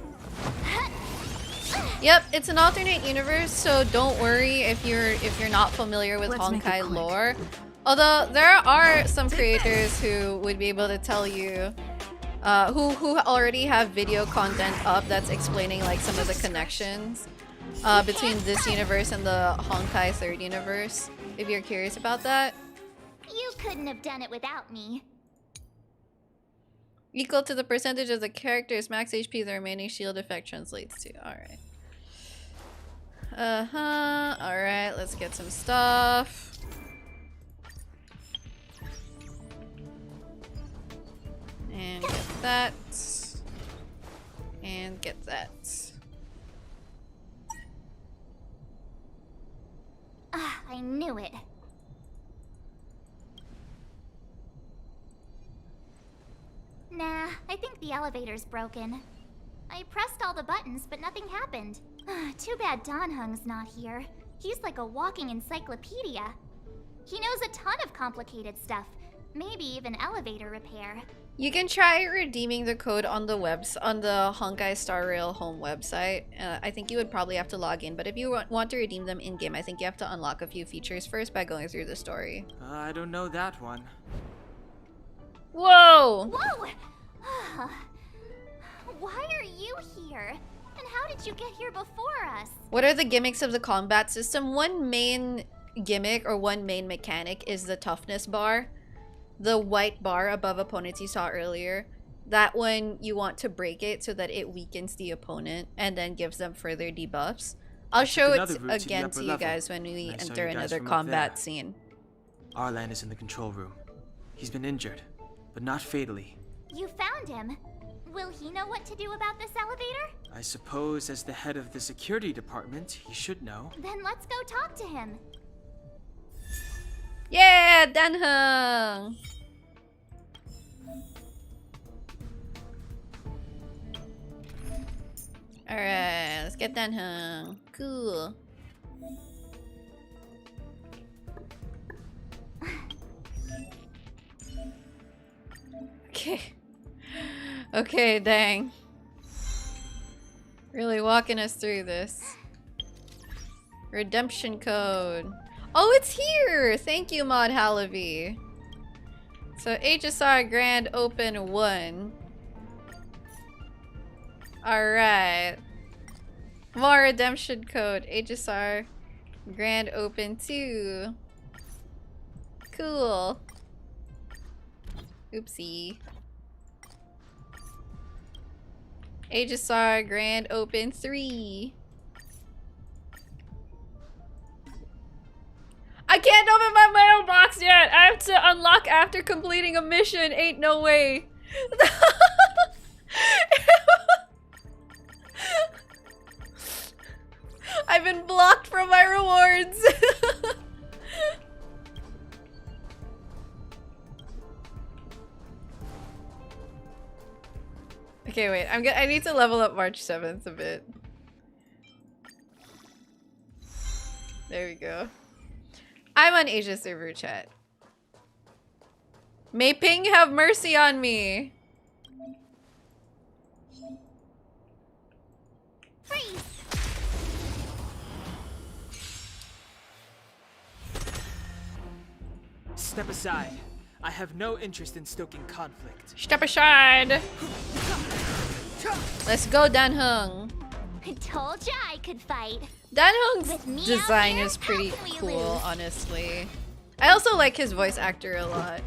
Yep, it's an alternate universe, so don't worry if you're not familiar with Honkai lore. Although there are some creators who would be able to tell you who already have video content up that's explaining like some of the connections between this universe and the Honkai 3rd universe, if you're curious about that. You couldn't have done it without me. Equal to the percentage of the character's max HP the remaining shield effect translates to. Alright. Alright, let's get some stuff. And get that. And get that. Ah, I knew it. Nah, I think the elevator's broken. I pressed all the buttons, but nothing happened. Too bad Dan Hung's not here. He's like a walking encyclopedia. He knows a ton of complicated stuff, maybe even elevator repair. You can try redeeming the code on the Honkai Star Rail home website. I think you would probably have to log in, but if you want to redeem them in-game, I think you have to unlock a few features first by going through the story. I don't know that one. Whoa! Whoa! Why are you here? And how did you get here before us? What are the gimmicks of the combat system? One main gimmick or one main mechanic is the toughness bar. The white bar above opponents you saw earlier. That one, you want to break it so that it weakens the opponent and then gives them further debuffs. I'll show it again to you guys when we enter another combat scene. Arlan is in the control room. He's been injured, but not fatally. You found him. Will he know what to do about this elevator? I suppose as the head of the security department, he should know. Then let's go talk to him. Yeah, Dan Hung! Alright, let's get Dan Hung. Cool. Okay. Okay, dang. Really walking us through this. Redemption code. Oh, it's here! Thank you, Mod Halavi. So, HSR Grand Open 1. Alright. More redemption code. HSR Grand Open 2. Cool. Oopsie. HSR Grand Open 3. I can't open my mailbox yet! I have to unlock after completing a mission. Ain't no way. I've been blocked from my rewards. Okay, wait. I need to level up March 7th a bit. There we go. I'm on Asia server chat. May Ping have mercy on me. Freeze! Step aside. I have no interest in stoking conflict. Step aside. Let's go, Dan Hung. I told ya I could fight. Dan Hung's With me design out here, is pretty how can we cool, lose? honestly. I also like his voice actor a lot.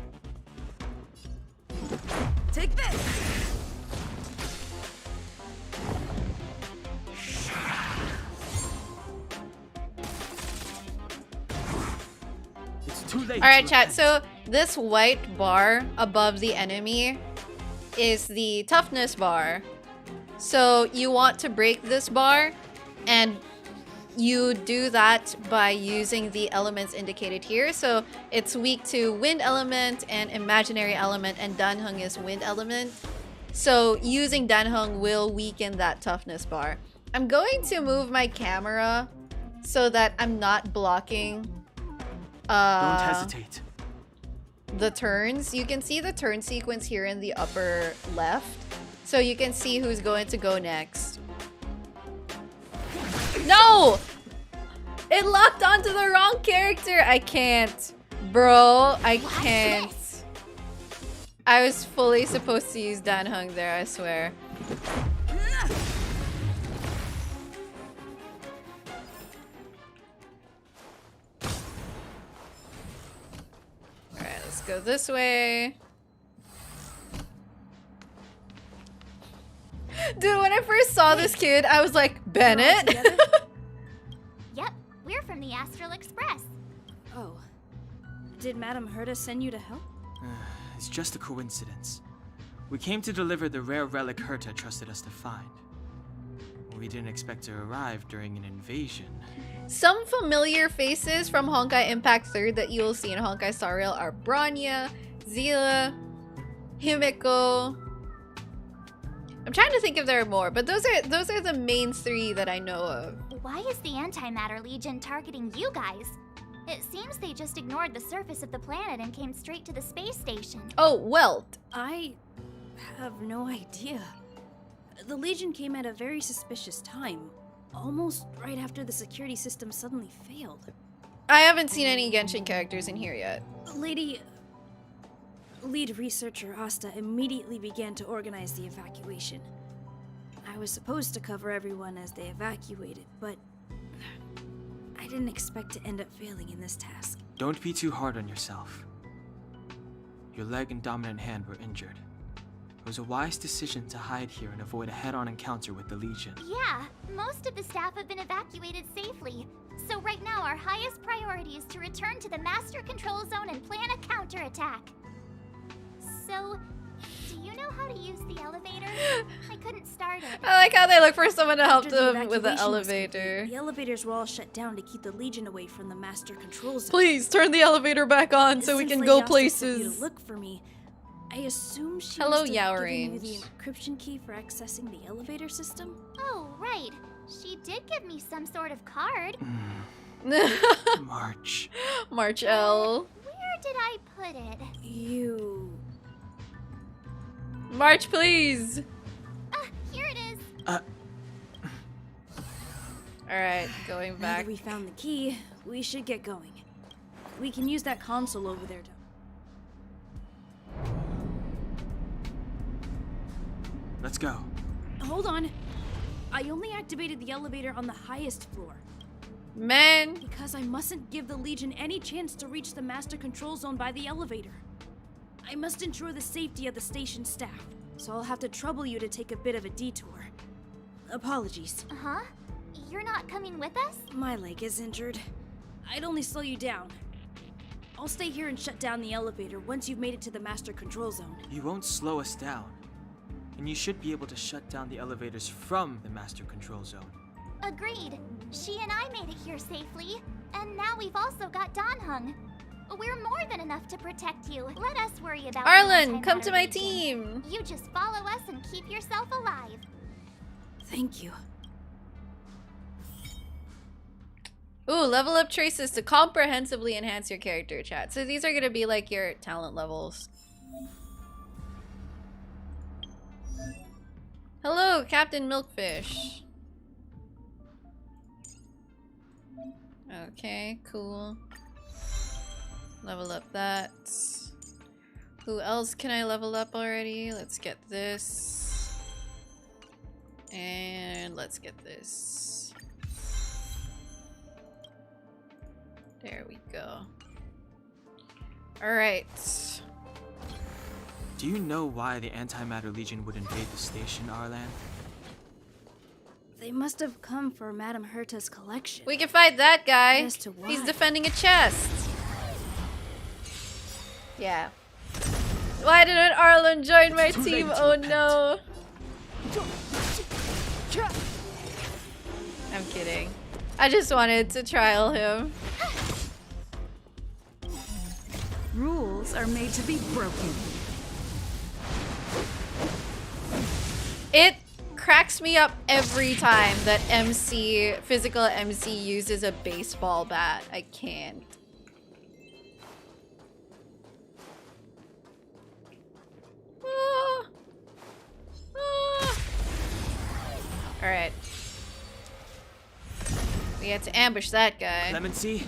Take this! It's too late. Alright, to chat. repent. So this white bar above the enemy is the toughness bar. So you want to break this bar, and you do that by using the elements indicated here. So it's weak to wind element and imaginary element, and Danhung is wind element. So using Danhung will weaken that toughness bar. I'm going to move my camera so that I'm not blocking Don't hesitate. the turns. You can see the turn sequence here in the upper left. So you can see who's going to go next. No! It locked onto the wrong character. I can't. Bro, I can't. I was fully supposed to use Dan Hung there, I swear. Alright, let's go this way. Dude, when I first saw this kid, I was like, Bennett? Yep, we're from the Astral Express. Oh. Did Madame Herta send you to help? It's just a coincidence. We came to deliver the rare relic Herta trusted us to find. We didn't expect to arrive during an invasion. Some familiar faces from Honkai Impact 3rd that you'll see in Honkai Star Rail are Bronya, Zila, Himeko. I'm trying to think if there are more, but those are the main three that I know of. Why is the Antimatter Legion targeting you guys? It seems they just ignored the surface of the planet and came straight to the space station. Oh, Welt. I have no idea. The Legion came at a very suspicious time. Almost right after the security system suddenly failed. I haven't seen any Genshin characters in here yet. Lead researcher Asta immediately began to organize the evacuation. I was supposed to cover everyone as they evacuated, but I didn't expect to end up failing in this task. Don't be too hard on yourself. Your leg and dominant hand were injured. It was a wise decision to hide here and avoid a head-on encounter with the Legion. Yeah, most of the staff have been evacuated safely. So right now our highest priority is to return to the Master Control Zone and plan a counterattack. So, do you know how to use the elevator? I couldn't start it. I like how they look for someone to help After the them with the evacuation was elevator. complete, the elevators were all shut down to keep the Legion away from the Master Control Zone. Please turn the elevator back on so we Since can Lady go Asta sent you places. to look for me, I assume she Hello, must have given you Yao the encryption key for accessing the elevator system. Oh, right. She did give me some sort of card. March. March L. Where did I put it? You... March, please. Here it is. Alright, going Now back. that we found the key, we should get going. We can use that console over there to... Let's go. Hold on. I only activated the elevator on the highest floor. Man. Because I mustn't give the Legion any chance to reach the Master Control Zone by the elevator. I must ensure the safety of the station staff, so I'll have to trouble you to take a bit of a detour. Apologies. Huh? You're not coming with us? My leg is injured. I'd only slow you down. I'll stay here and shut down the elevator once you've made it to the master control zone. You won't slow us down. And you should be able to shut down the elevators from the master control zone. Agreed. She and I made it here safely. And now we've also got Dan Hung. We're more than enough to protect you. Let us worry about Arlen, come to my antimatter team. region. You just follow us and keep yourself alive. Thank you. Ooh, level up traces to comprehensively enhance your character, chat. So these are gonna be like your talent levels. Hello, Captain Milkfish. Okay, cool. Level up that. Who else can I level up already? Let's get this. And let's get this. There we go. Alright. Do you know why the Antimatter Legion would invade the station, Arlan? They must have come for Madame Herta's collection. We can fight that guy. As to why? He's defending a chest. Yeah. Why didn't Arlen join my team? Oh no. I'm kidding. I just wanted to trial him. Rules are made to be broken. It cracks me up every time that physical MC uses a baseball bat. I can't. Alright. We had to ambush that guy. Clemency?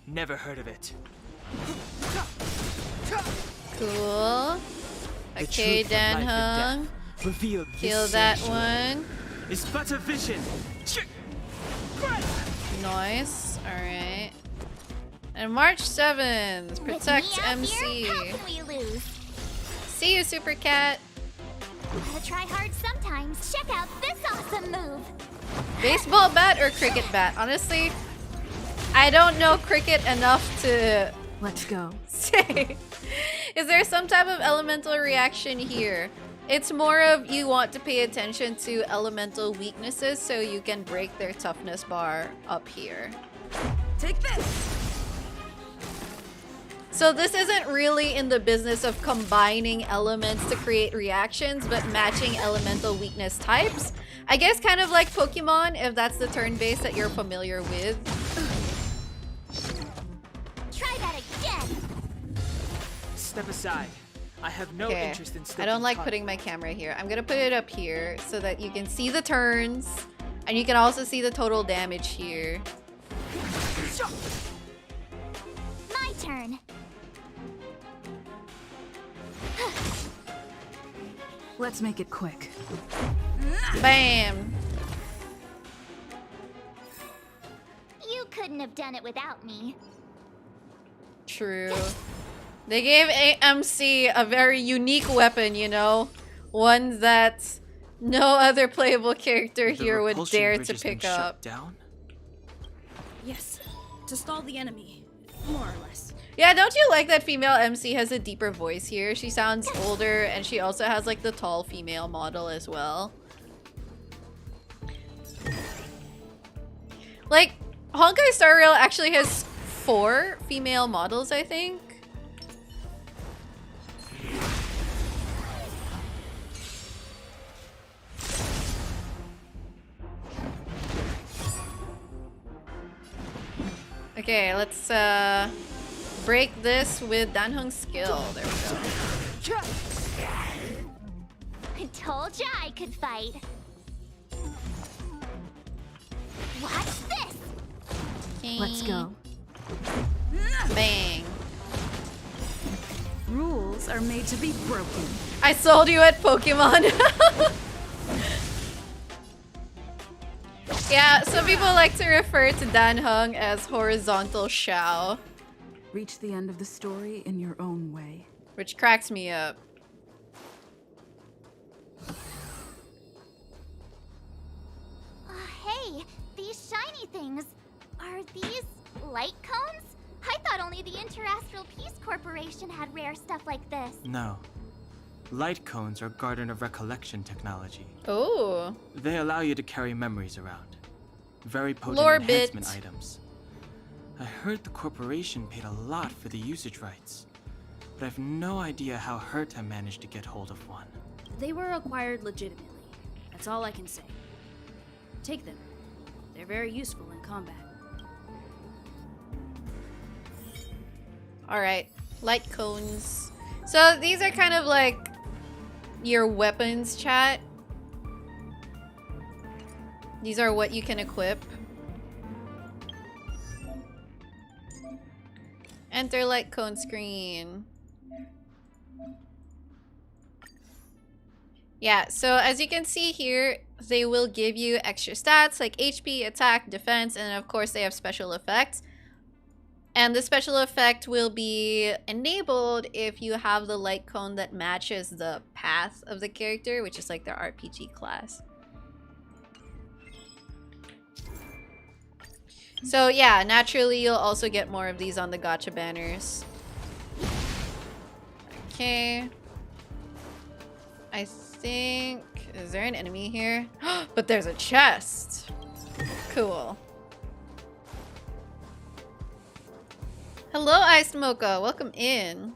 Never heard of it. Cool. Okay, Dan Hung. Kill that one. It's but a vision. Nice. Alright. And March 7th. Protect MC. How can we lose? See you, Super Cat. Gotta try hard sometimes. Check out this awesome move. Baseball bat or cricket bat? Honestly, I don't know cricket enough to Let's go. say. Is there some type of elemental reaction here? It's more of you want to pay attention to elemental weaknesses so you can break their toughness bar up here. Take this. So this isn't really in the business of combining elements to create reactions, but matching elemental weakness types. I guess kind of like Pokemon, if that's the turn base that you're familiar with. Try that again. Step aside. I have no interest in I stepping don't like cut. putting my camera here. I'm gonna put it up here so that you can see the turns, and you can also see the total damage here. My turn. Let's make it quick. Bam! You couldn't have done it without me. True. They gave AMC a very unique weapon, you know? One that no other playable character The here would repulsion dare bridge to has been pick shut up. Down? Yes, to stall the enemy, more or less. Yeah, don't you like that female MC has a deeper voice here? She sounds older, and she also has like the tall female model as well. Like, Honkai Star Rail actually has 4 female models, I think. Okay, let's break this with Danhung's skill. There we go. I told ya I could fight. Watch this. Let's go. Bang. Rules are made to be broken. I sold you at Pokemon. Yeah, some people like to refer to Dan Hung as horizontal Xiao. Reach the end of the story in your own way. which cracks me up. Hey, these shiny things. Are these light cones? I thought only the Interastral Peace Corporation had rare stuff like this. No. Light cones are Garden of Recollection technology. Oh. They allow you to carry memories around. Very potent Lore enhancement bit. items. I heard the corporation paid a lot for the usage rights, but I've no idea how Herta managed to get hold of one. They were acquired legitimately. That's all I can say. Take them. They're very useful in combat. Alright, light cones. So these are kind of like your weapons, chat. These are what you can equip. Enter light cone screen. Yeah, so as you can see here, they will give you extra stats like HP, attack, defense, and of course they have special effects. And the special effect will be enabled if you have the light cone that matches the path of the character, which is like their RPG class. So yeah, naturally you'll also get more of these on the gacha banners. Okay. I think... Is there an enemy here? But there's a chest. Cool. Hello, Iced Mocha. Welcome in.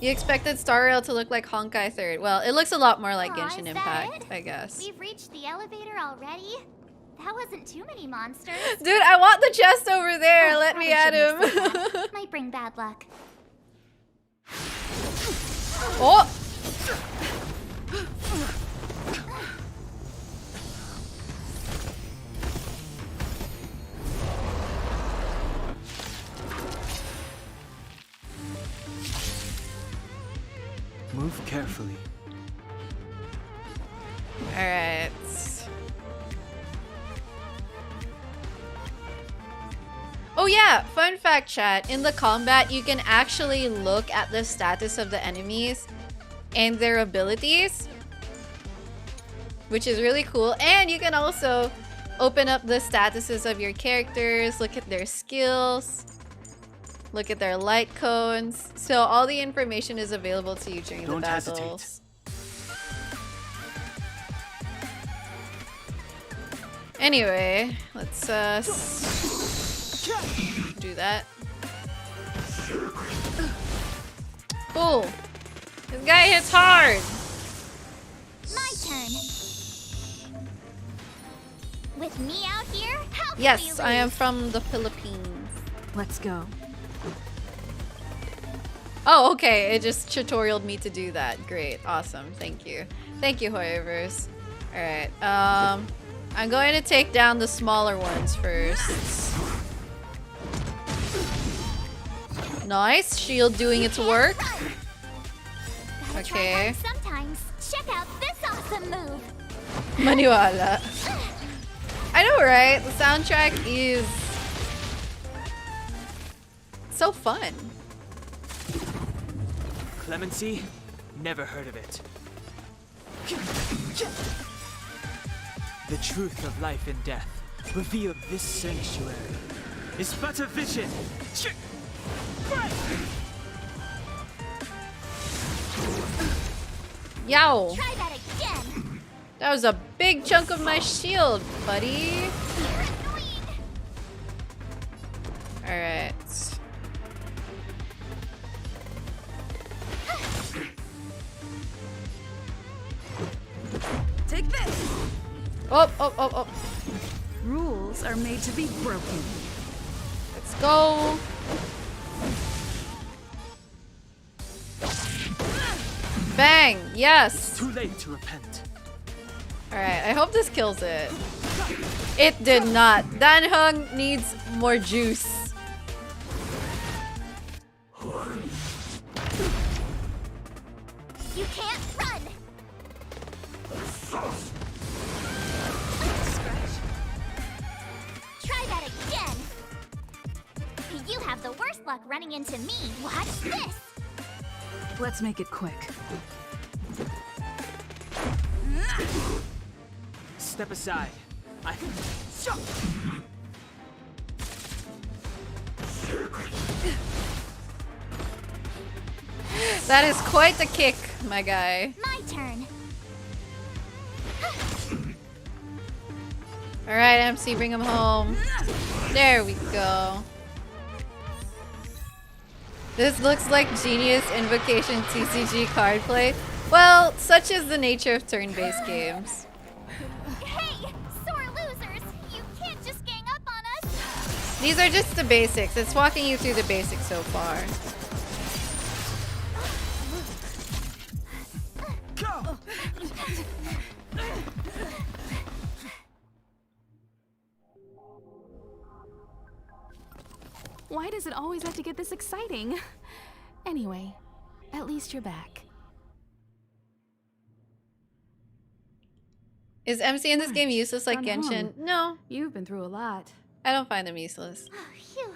You expected Star Rail to look like Honkai 3rd. Well, it looks a lot more like Genshin Impact, I guess. We've reached the elevator already? That wasn't too many monsters. Dude, I want the chest over there. Let me at him. Might bring bad luck. Oh! Move carefully. Alright. Oh yeah, fun fact chat, in the combat you can actually look at the status of the enemies and their abilities, which is really cool. And you can also open up the statuses of your characters, look at their skills, look at their light cones. So all the information is available to you during the battles. Anyway, let's do that. Cool. This guy hits hard. My turn. With me out here? How can Yes, we lose? I am from the Philippines. Let's go. Oh, okay. It just tutorialed me to do that. Great. Awesome. Thank you. Thank you, Hoyoverse. Alright. I'm going to take down the smaller ones first. Nice. Shield doing its work. Okay. Sometimes. Check out this awesome move. Maniwala. I know, right? The soundtrack is so fun. Clemency? Never heard of it. The truth of life and death, revealed this sanctuary, is but a vision. Yow. Try that again. That was a big chunk of my shield, buddy. Alright. Take this. Oh, oh, oh, oh. Rules are made to be broken. Let's go. Bang! Yes! Too late to repent. Alright, I hope this kills it. It did not. Danhung needs more juice. You can't run. Try that again. luck running into me. Watch this! Let's make it quick. Step aside. That is quite the kick, my guy. My turn. Alright, MC, bring him home. There we go. This looks like genius invocation TCG card play. Well, such is the nature of turn-based games. Hey, sore losers! You can't just gang up on us! These are just the basics. It's walking you through the basics so far. Why does it always have to get this exciting? Anyway, at least you're back. Is MC in this game useless like Gone Genshin? home. No, You've been through a lot. I don't find them useless. Oh, phew.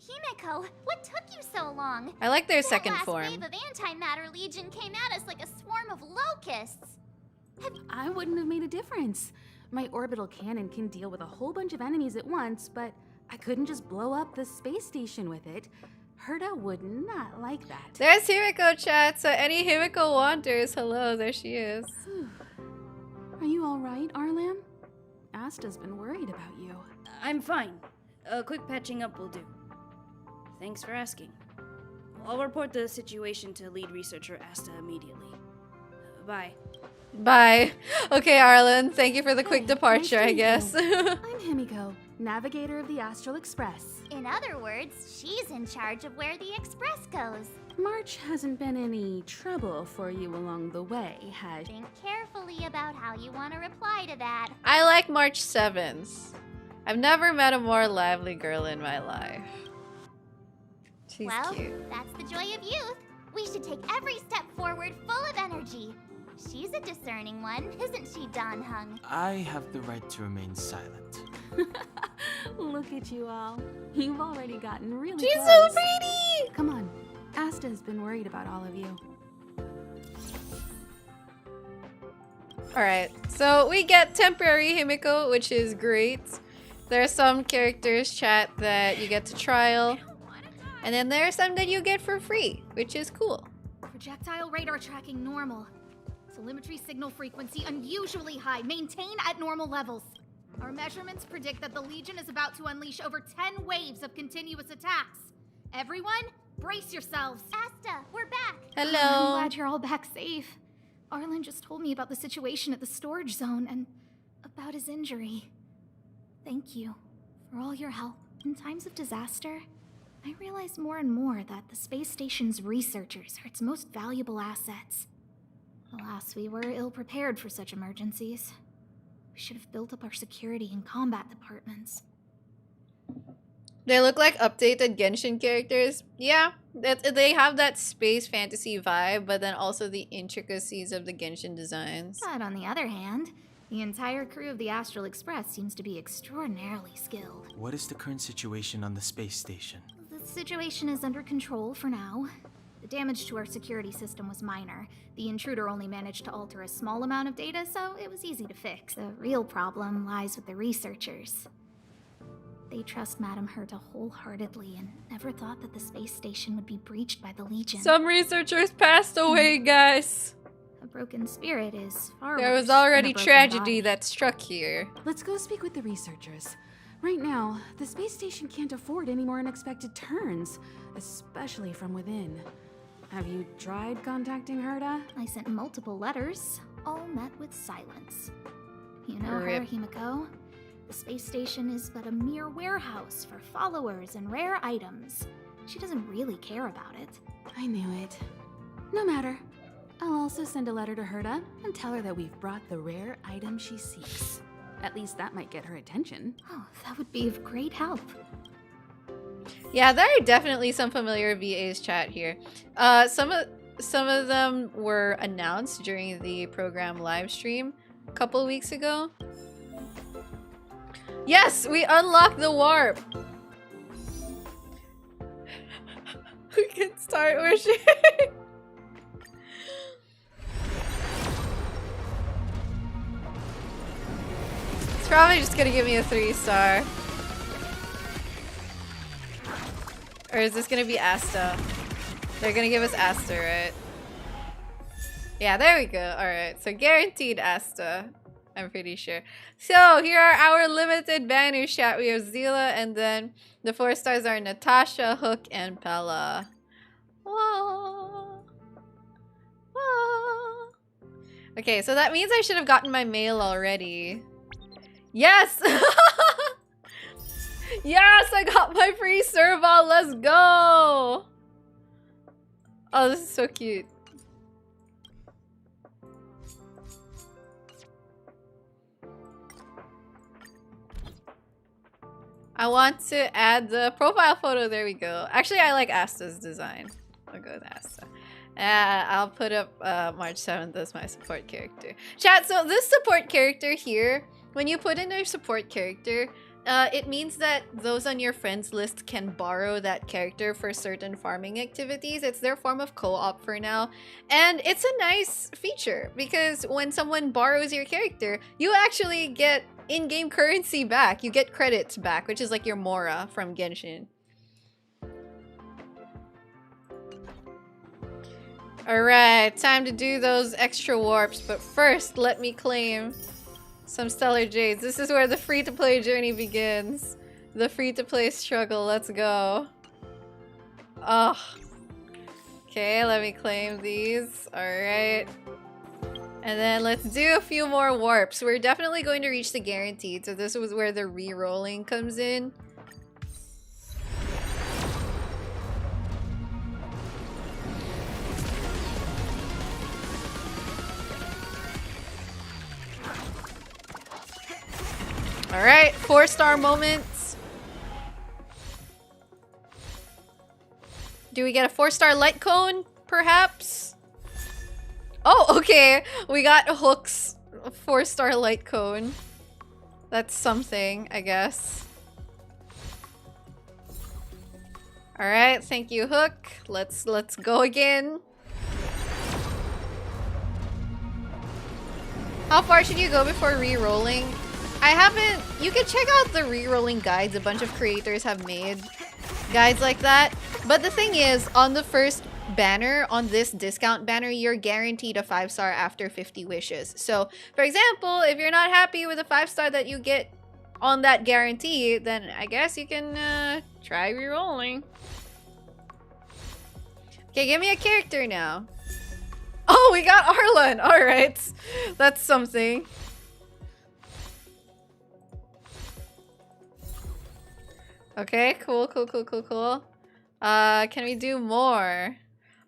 Himeko, what took you so long? I like their That second last form. wave of antimatter legion came at us like a swarm of locusts. I wouldn't have made a difference. My orbital cannon can deal with a whole bunch of enemies at once, but I couldn't just blow up the space station with it. Herta would not like that. There's Himeko, chat. So any Himeko wanders, hello, there she is. Are you all right, Arlam? Asta's been worried about you. I'm fine. A quick patching up will do. Thanks for asking. I'll report the situation to lead researcher Asta immediately. Bye. Bye. Okay, Arlen, thank you for the quick Hey, departure, nice to I meet guess. I'm Himeko, navigator of the Astral Express. In other words, she's in charge of where the express goes. March hasn't been any trouble for you along the way, has she? Think carefully about how you want to reply to that. I like March 7th. I've never met a more lively girl in my life. She's Well, cute. that's the joy of youth. We should take every step forward full of energy. She's a discerning one, isn't she, Dan Hung? I have the right to remain silent. Look at you all. You've already gotten really She's close. so pretty! Come on. Asta's been worried about all of you. Alright, so we get temporary Himeko, which is great. There are some characters, chat, that you get to trial. And then there are some that you get for free, which is cool. Projectile radar tracking normal. Telemetry signal frequency unusually high. Maintain at normal levels. Our measurements predict that the Legion is about to unleash over 10 waves of continuous attacks. Everyone, brace yourselves. Asta, we're back. I'm Hello. glad you're all back safe. Arlen just told me about the situation at the storage zone and about his injury. Thank you for all your help. In times of disaster, I realize more and more that the space station's researchers are its most valuable assets. Alas, we were ill-prepared for such emergencies. We should have built up our security and combat departments. They look like updated Genshin characters. Yeah, they have that space fantasy vibe, but then also the intricacies of the Genshin designs. But on the other hand, the entire crew of the Astral Express seems to be extraordinarily skilled. What is the current situation on the space station? The situation is under control for now. The damage to our security system was minor. The intruder only managed to alter a small amount of data, so it was easy to fix. The real problem lies with the researchers. They trust Madame Herta wholeheartedly and never thought that the space station would be breached by the Legion. Some researchers passed away, guys. A broken spirit is far There worse was than a already broken tragedy body. that struck here. Let's go speak with the researchers. Right now, the space station can't afford any more unexpected turns, especially from within. Have you tried contacting Herta? I sent multiple letters, all met with silence. You know Rip. her, Himeko. The space station is but a mere warehouse for followers and rare items. She doesn't really care about it. I knew it. No matter. I'll also send a letter to Herta and tell her that we've brought the rare item she seeks. At least that might get her attention. Oh, that would be of great help. Yeah, there are definitely some familiar VAs chat here. Some of them were announced during the program live stream a couple weeks ago. Yes, we unlocked the warp. We can start wishing. It's probably just gonna give me a 3-star. Or is this gonna be Asta? They're gonna give us Asta, right? Yeah, there we go. Alright, so guaranteed Asta. I'm pretty sure. So, here are our limited banners, chat. We have Zila, and then the 4 stars are Natasha, Hook, and Pella. Whoa. Whoa. Okay, so that means I should have gotten my mail already. Yes! Yes, I got my free serval. Let's go. Oh, this is so cute. I want to add the profile photo. There we go. Actually, I like Asta's design. I'll go with Asta. I'll put up March 7th as my support character. Chat, so this support character here, when you put in a support character, it means that those on your friends list can borrow that character for certain farming activities. It's their form of co-op for now. And it's a nice feature because when someone borrows your character, you actually get in-game currency back. You get credits back, which is like your Mora from Genshin. Alright, time to do those extra warps, but first let me claim some Stellar Jades. This is where the free-to-play journey begins. The free-to-play struggle, let's go. Oh. Okay, let me claim these. Alright. And then let's do a few more warps. We're definitely going to reach the guaranteed, so this was where the re-rolling comes in. Alright, 4-star moments. Do we get a 4-star light cone, perhaps? Oh, okay. We got Hook's 4-star light cone. That's something, I guess. Alright, thank you, Hook. Let's go again. How far should you go before re-rolling? I haven't... You can check out the re-rolling guides. A bunch of creators have made guides like that. But the thing is, on the first banner, on this discount banner, you're guaranteed a 5-star after 50 wishes. So, for example, if you're not happy with a 5-star that you get on that guarantee, then I guess you can try re-rolling. Okay, give me a character now. Oh, we got Arlan! Alright. That's something. Okay, cool. Can we do more?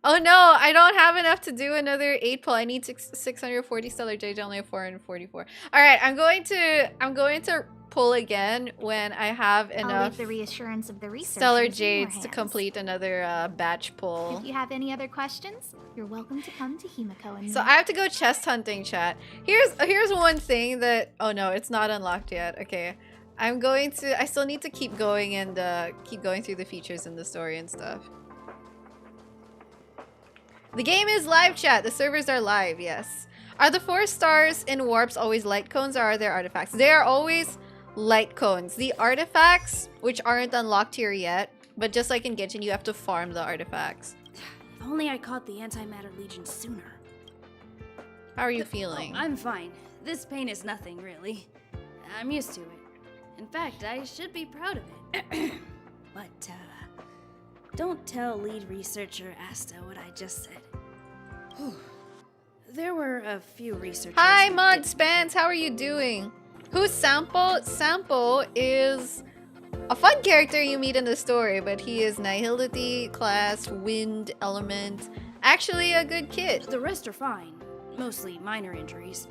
Oh no, I don't have enough to do another 8 pull. I need 640 Stellar Jade, only have 444. Alright, I'm going to pull again when I have I'll enough leave the reassurance of the researchers Stellar in your Jades to hands. complete another batch pull. If you have any other questions, you're welcome to come to Himiko and So me. I have to go chest hunting, chat. Here's one thing that... Oh no, it's not unlocked yet. Okay. I still need to keep going and keep going through the features in the story and stuff. The game is live, chat. The servers are live, yes. Are the 4 stars in warps always light cones or are there artifacts? They are always light cones. The artifacts, which aren't unlocked here yet, but just like in Genshin, you have to farm the artifacts. If only I caught the Antimatter Legion sooner. How are you feeling? Oh, I'm fine. This pain is nothing, really. I'm used to it. In fact, I should be proud of it. But, don't tell lead researcher Asta what I just said. Whew. There were a few researchers... Hi, Mod Spans! How are you doing? Who's Sampo? Sampo is a fun character you meet in the story, but he is Nihility class, wind element. Actually a good kid. The rest are fine. Mostly minor injuries.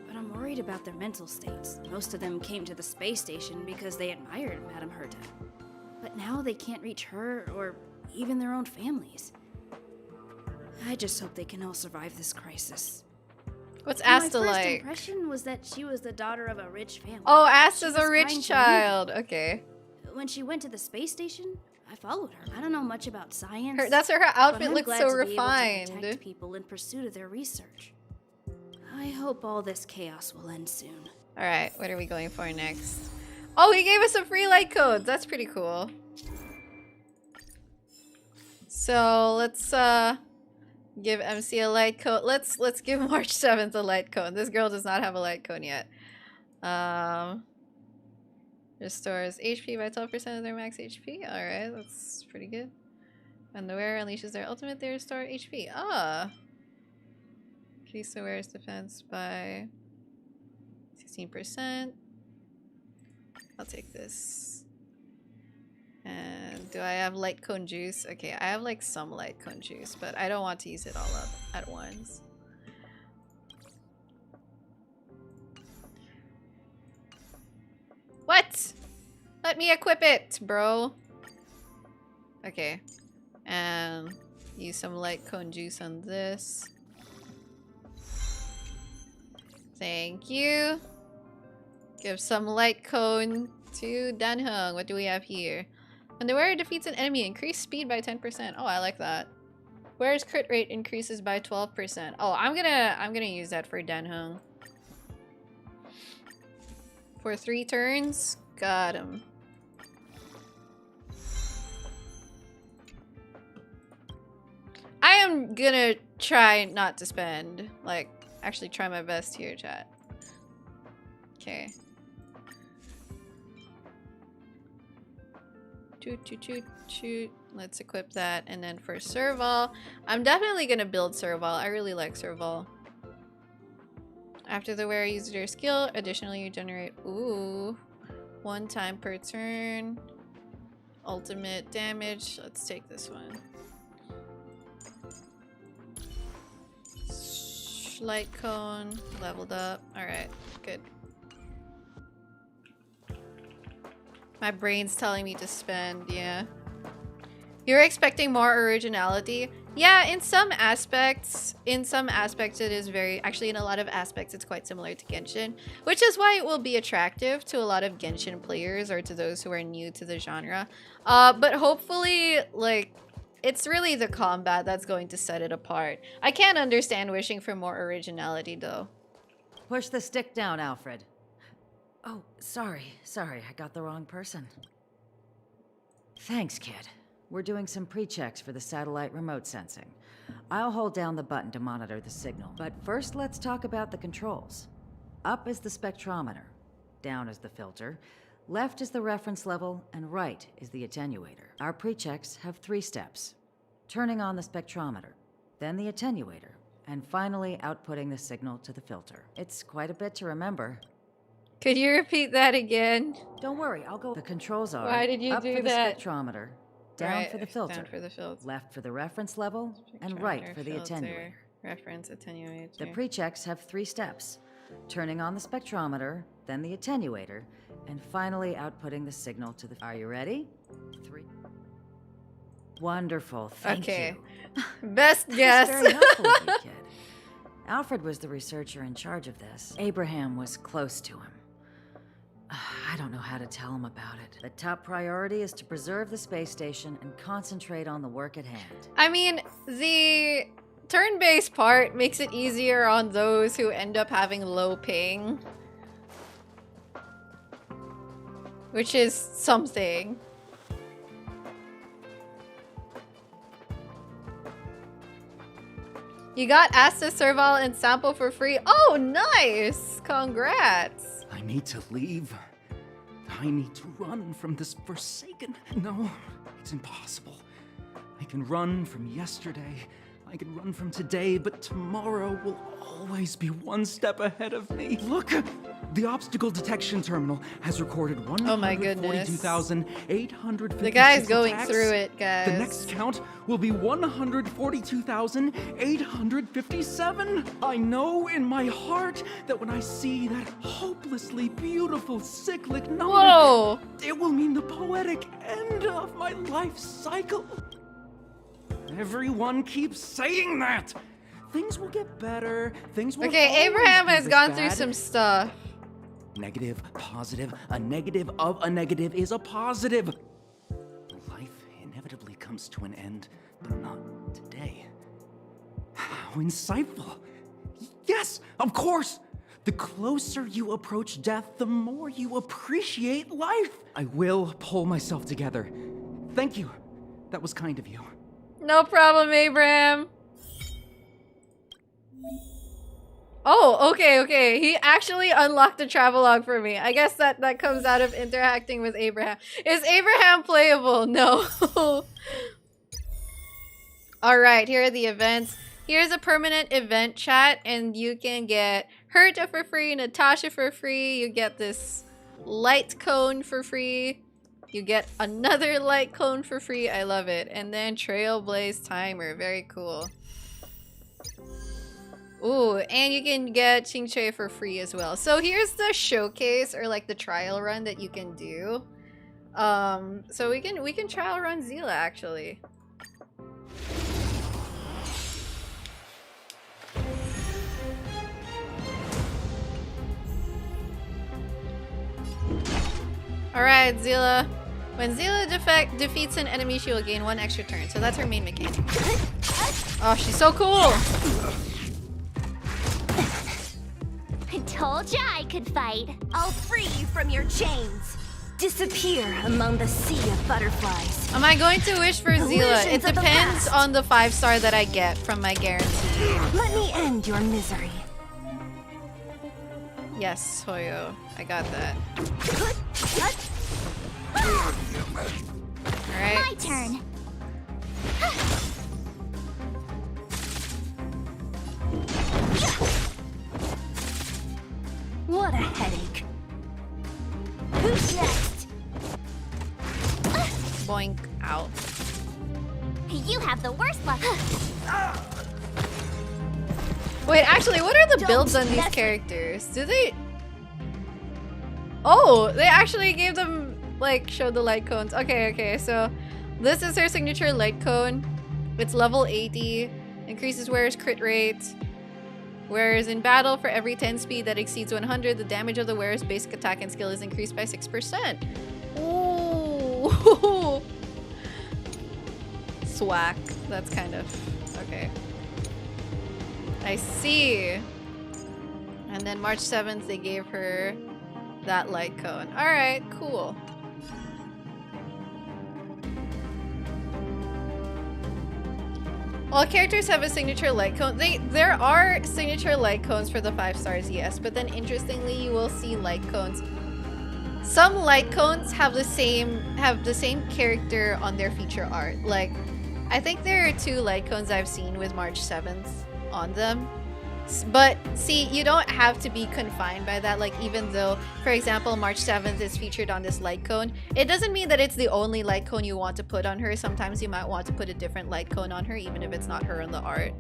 But I'm worried about their mental states. Most of them came to the space station because they admired Madame Herta. But now they can't reach her or even their own families. I just hope they can all survive this crisis. What's Asta My first like? impression was that she was the daughter of a rich family. Oh, Asta's She was a rich kind to me. child. Okay. When she went to the space station, I followed her. I don't know much about science. Her but outfit I'm looks glad so to be able to refined. protect people in pursuit of their research. I hope all this chaos will end soon. Alright, what are we going for next? Oh, he gave us some free light codes. That's pretty cool. So let's give MC a light cone. Let's give March 7th a light cone. This girl does not have a light cone yet. Restores HP by 12% of their max HP. Alright, that's pretty good. When the wearer unleashes their ultimate, they restore HP. Ah! Increase the wearer's defense by 16%. I'll take this. And do I have light cone juice? Okay, I have like some light cone juice, but I don't want to use it all up at once. What? Let me equip it, bro. Okay. And use some light cone juice on this. Thank you. Give some light cone to Danhung. What do we have here? When the wearer defeats an enemy, increase speed by 10%. Oh, I like that. Wearer's crit rate increases by 12%. Oh, I'm gonna use that for Danhung. For 3 turns. Got him. I am gonna try not to spend. Like, actually try my best here, chat. Okay. Shoot. Let's equip that. And then for Serval, I'm definitely gonna build Serval. I really like Serval. After the wearer uses their skill, additionally you generate 1 time per turn. Ultimate damage. Let's take this one. Light cone, leveled up. Alright, good. My brain's telling me to spend, yeah. You're expecting more originality? Yeah, in some aspects it is very, actually in a lot of aspects it's quite similar to Genshin, which is why it will be attractive to a lot of Genshin players or to those who are new to the genre. But hopefully, like, it's really the combat that's going to set it apart. I can't understand wishing for more originality though. Push the stick down, Alfred. Oh, sorry, I got the wrong person. Thanks, kid. We're doing some pre-checks for the satellite remote sensing. I'll hold down the button to monitor the signal, but first let's talk about the controls. Up is the spectrometer, down is the filter, left is the reference level, and right is the attenuator. Our pre-checks have 3 steps. Turning on the spectrometer, then the attenuator, and finally outputting the signal to the filter. It's quite a bit to remember. Could you repeat that again? Don't worry, I'll go. The controls are Why did you up do for that? the spectrometer, down Right, for the filter, down for the filter. left for the reference level, and right for the Filter, attenuator. Reference attenuator. The pre-checks have 3 steps. Turning on the spectrometer, then the attenuator, and finally outputting the signal to the... Are you ready? 3. Wonderful, thank you. Best guess. That's very helpful of you, kid. Alfred was the researcher in charge of this. Abraham was close to him. I don't know how to tell him about it. The top priority is to preserve the space station and concentrate on the work at hand. I mean, the turn-based part makes it easier on those who end up having low ping. Which is something. You got Asta, Serval, and Sample for free. Oh, nice! Congrats! I need to leave. I need to run from this forsaken... No, it's impossible. I can run from yesterday. I can run from today, but tomorrow will always be one step ahead of me. Look! The obstacle detection terminal has recorded 142,856 The guy's going attacks. through it, guys. The next count will be 142,857. I know in my heart that when I see that hopelessly beautiful cyclic number, it will mean the poetic end of my life cycle. Everyone keeps saying that. Things will get better. Things will Okay, Abraham has be gone this through bad. some stuff. Negative, positive, a negative of a negative is a positive. Life inevitably comes to an end, but not today. How insightful. Yes, of course. The closer you approach death, the more you appreciate life. I will pull myself together. Thank you. That was kind of you. No problem, Abraham. Oh, okay. He actually unlocked the travelogue for me. I guess that comes out of interacting with Abraham. Is Abraham playable? No. Alright, here are the events. Here's a permanent event chat, and you can get Herta for free, Natasha for free. You get this light cone for free. You get another light cone for free. I love it. And then Trailblaze timer. Very cool. Ooh, and you can get Ching Chui for free as well. So here's the showcase, or like the trial run that you can do. So we can trial run Zila actually. Alright, Zila. When Zila defeats an enemy, she will gain 1 extra turn. So that's her main mechanic. Oh, she's so cool! I told ya I could fight. I'll free you from your chains. Disappear among the sea of butterflies. Am I going to wish for Zila? It depends on the 5-star that I get from my guarantee. Let me end your misery. Yes, Hoyo. I got that. Alright. My turn. What a headache. Who's next? Boink. Out. You have the worst luck. Wait, actually, what are the builds on these characters? Do they... Oh, they actually gave them, like, showed the light cones. Okay, so this is her signature light cone. It's level 80. Increases wearer's crit rate. Whereas in battle, for every 10 speed that exceeds 100, the damage of the wearer's basic attack and skill is increased by 6%. Ooh. Swack. That's kind of... Okay. I see. And then March 7th, they gave her that light cone. Alright, cool. All characters have a signature light cone. There are signature light cones for the 5 stars, yes, but then interestingly, you will see light cones. Some light cones have the same character on their feature art. Like, I think there are 2 light cones I've seen with March 7th on them. But see, you don't have to be confined by that. Like, even though, for example, March 7th is featured on this light cone, it doesn't mean that it's the only light cone you want to put on her. Sometimes you might want to put a different light cone on her, even if it's not her in the art.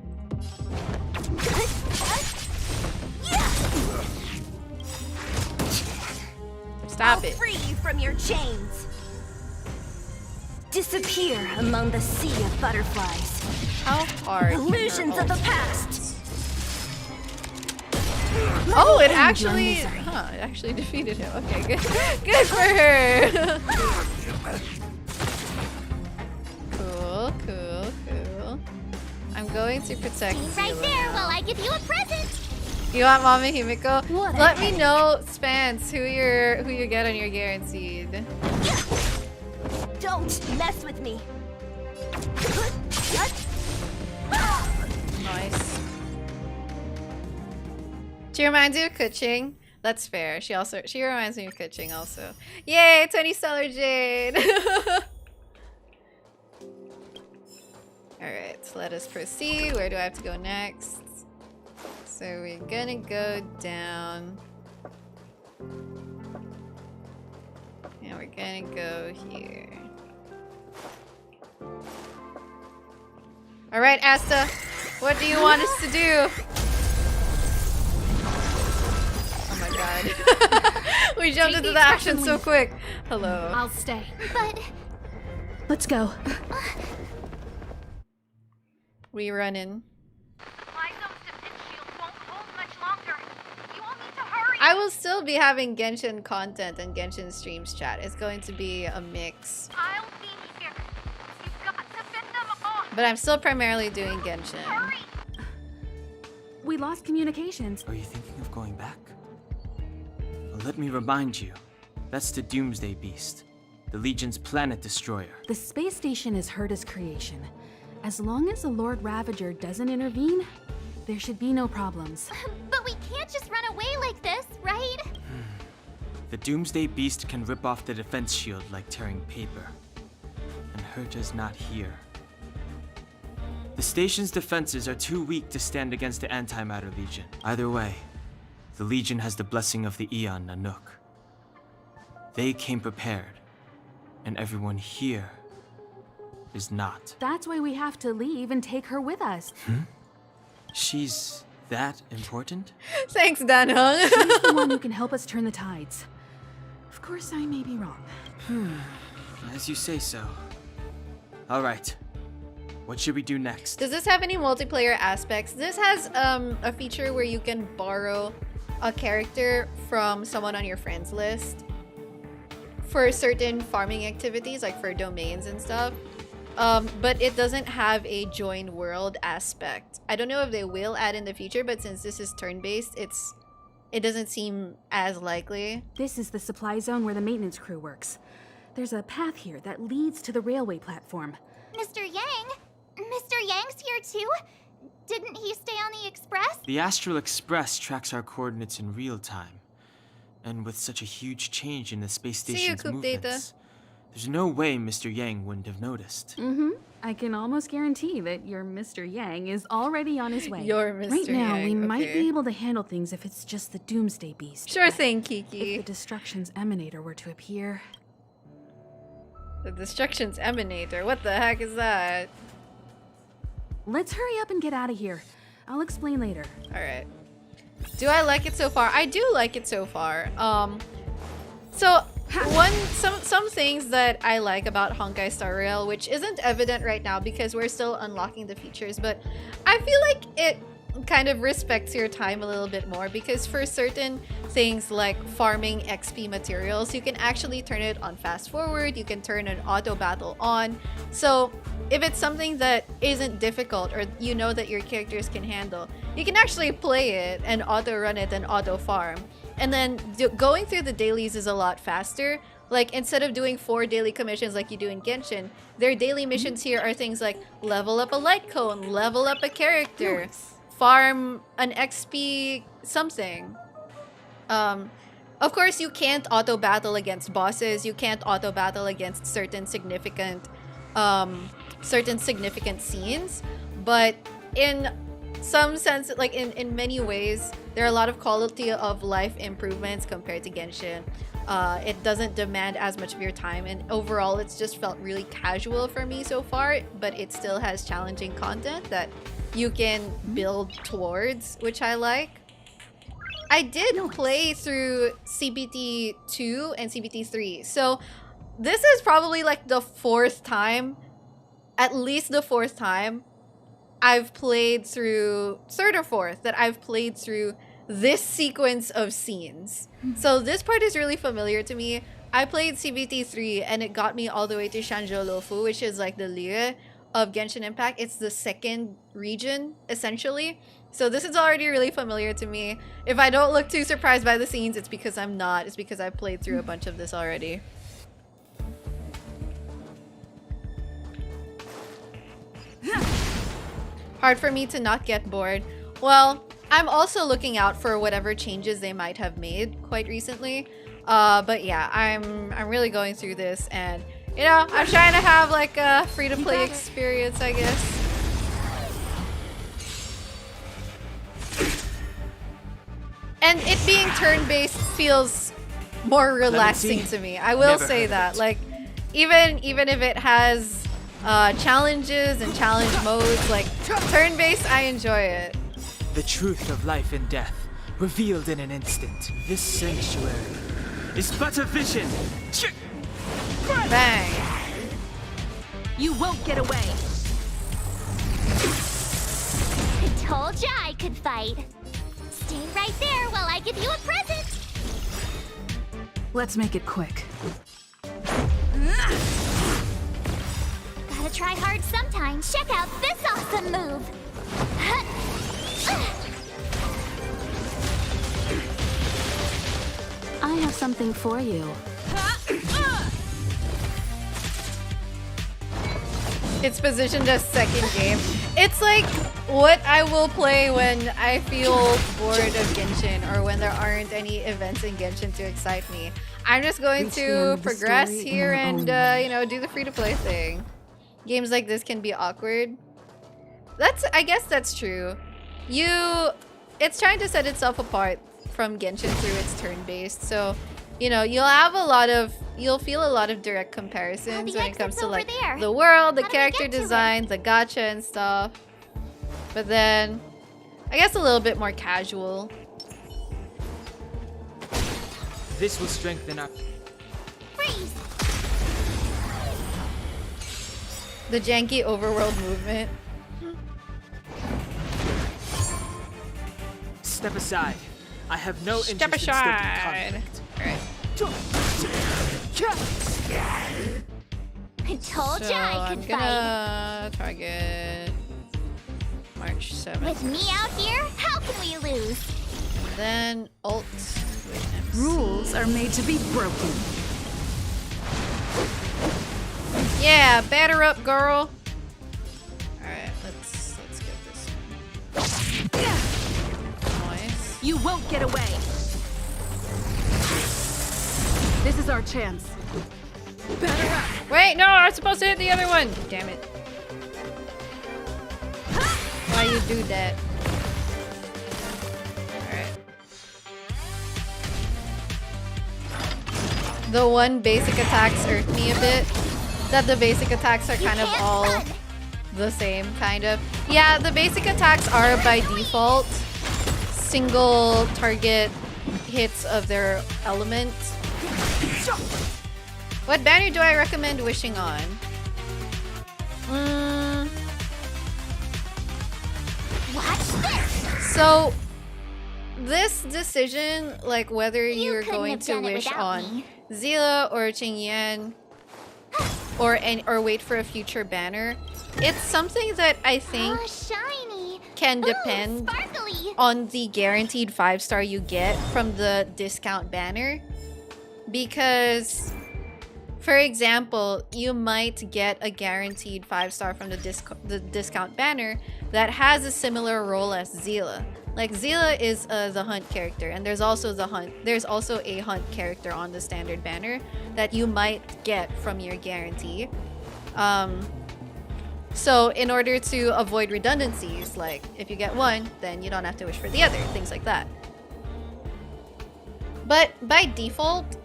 Stop it. I'll free you from your chains. Disappear among the sea of butterflies. How hard? Illusions of the past. Oh, it actually... Huh, it actually defeated him. Okay, good. Good for her! Cool. I'm going to protect Stay right Zila there now. while I give you a present. You want Mama Himiko? What Let me know, Spence, who you get on your guaranteed. Don't mess with me. Nice. She reminds you of Kuching. That's fair. She reminds me of Kuching also. Yay, 20 Stellar Jade! Alright, so let us proceed. Where do I have to go next? So we're gonna go down. And we're gonna go here. Alright, Asta. What do you want us to do? Oh my god. We jumped into the action so quick. Hello. I'll stay. But... Let's go. We run in. My zone defense shield won't hold much longer. You all need to hurry. I I will still be having Genshin content and Genshin streams chat. It's going to be a mix. I'll be here. You've got to fit them off. But I'm still primarily doing Genshin. Hurry. We lost communications. Are you thinking of going back? Well, let me remind you. That's the Doomsday Beast. The Legion's planet destroyer. The space station is Herta's creation. As long as the Lord Ravager doesn't intervene, there should be no problems. But we can't just run away like this, right? The Doomsday Beast can rip off the defense shield like tearing paper. And Herta's not here. The station's defenses are too weak to stand against the Antimatter Legion. Either way, the Legion has the blessing of the Aeon Nanook. They came prepared, and everyone here is not. That's why we have to leave and take her with us. She's that important? Thanks, Danhung. She's the one who can help us turn the tides. Of course, I may be wrong. As you say so. All right. What should we do next? Does this have any multiplayer aspects? This has a feature where you can borrow a character from someone on your friends list for certain farming activities, like for domains and stuff. But it doesn't have a join world aspect. I don't know if they will add in the future, but since this is turn-based, it doesn't seem as likely. This is the supply zone where the maintenance crew works. There's a path here that leads to the railway platform. Mr. Yang? Mr. Yang's here too? Didn't he stay on the Express? The Astral Express tracks our coordinates in real time. And with such a huge change in the space station's movements, there's no way Mr. Yang wouldn't have noticed. I can almost guarantee that your Mr. Yang is already on his way. Your Mr. Right now, Yang, we might okay. be able to handle things if it's just the Doomsday Beast. Sure thing, Kiki. If the Destruction's Emanator were to appear... The Destruction's Emanator? What the heck is that? Let's hurry up and get out of here. I'll explain later. Alright. Do I like it so far? I do like it so far. Some things that I like about Honkai Star Rail, which isn't evident right now because we're still unlocking the features, but I feel like it kind of respects your time a little bit more, because for certain things like farming XP materials, you can actually turn it on fast forward, you can turn an auto battle on. So if it's something that isn't difficult or you know that your characters can handle, you can actually play it and auto run it and auto farm. And then going through the dailies is a lot faster. Like, instead of doing 4 daily commissions like you do in Genshin, their daily missions here are things like level up a light cone, level up a character, farm an XP something. Of course, you can't auto battle against bosses. You can't auto battle against certain significant scenes. But in some sense, like in many ways, there are a lot of quality of life improvements compared to Genshin. It doesn't demand as much of your time, and overall it's just felt really casual for me so far, but it still has challenging content that you can build towards, which I like. I did play through CBT 2 and CBT 3, so this is probably like the 4th time, at least the 4th time I've played through, 3rd or 4th, that I've played through this sequence of scenes. So this part is really familiar to me. I played CBT 3 and it got me all the way to Shanzhou-Luofu, which is like the Liu of Genshin Impact. It's the 2nd region, essentially. So this is already really familiar to me. If I don't look too surprised by the scenes, it's because I'm not. It's because I've played through a bunch of this already. Hard for me to not get bored. Well, I'm also looking out for whatever changes they might have made quite recently. But yeah, I'm really going through this, and you know, I'm trying to have like a free-to-play experience, I guess. And it being turn-based feels more relaxing to me. I will say that. Like, even if it has challenges and challenge modes, like turn-based, I enjoy it. The truth of life and death, revealed in an instant. This sanctuary is but a vision. Bang. You won't get away. I told ya I could fight. Stay right there while I give you a present. Let's make it quick. Gotta try hard sometimes. Check out this awesome move. I have something for you. It's positioned as second game. It's like what I will play when I feel bored of Genshin or when there aren't any events in Genshin to excite me. I'm just going to progress here and, you know, do the free-to-play thing. Games like this can be awkward. I guess that's true. It's trying to set itself apart from Genshin through its turn-based, so you know, you'll feel a lot of direct comparisons when it comes to like the world, the character design, the gacha and stuff. But then, I guess a little bit more casual. This will strengthen our... Freeze! The janky overworld movement. Step aside. I have no Step interest in stoking conflict. Alright. I told ya I could I'm gonna target March 7th. With me out here, how can we lose? And then ult with MC. Rules are made to be broken. Yeah, batter up, girl. Alright, let's get this one. Nice. You won't get away. This is our chance. Batter up. Wait, no, I was supposed to hit the other one. Damn it. Why you do that? Alright. The one basic attacks irked me a bit. That the basic attacks are kind of all the same, kind of. Yeah, the basic attacks are by default single target hits of their element. What banner do I recommend wishing on? Watch this! So, this decision, like whether you're going to wish on Zila or Qingyan or wait for a future banner, it's something that I think can depend on the guaranteed 5-star you get from the discount banner. Because, for example, you might get a guaranteed 5-star from the discount banner that has a similar role as Zila. Like Zila is the hunt character, and there's also a hunt character on the standard banner that you might get from your guarantee. So in order to avoid redundancies, like if you get one, then you don't have to wish for the other, things like that. But by default,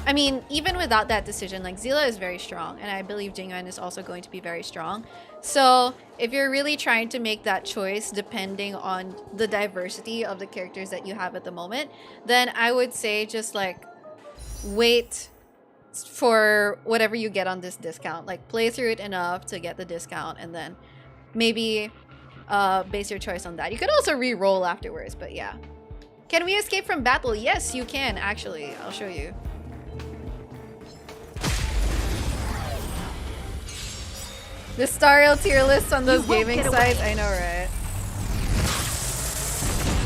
I mean, even without that decision, like Zila is very strong, and I believe Jingyuan is also going to be very strong. So if you're really trying to make that choice depending on the diversity of the characters that you have at the moment, then I would say just like wait for whatever you get on this discount. Like play through it enough to get the discount, and then maybe base your choice on that. You could also re-roll afterwards, but yeah. Can we escape from battle? Yes, you can, actually. I'll show you. The star rail tier list on those gaming sites, I know, right?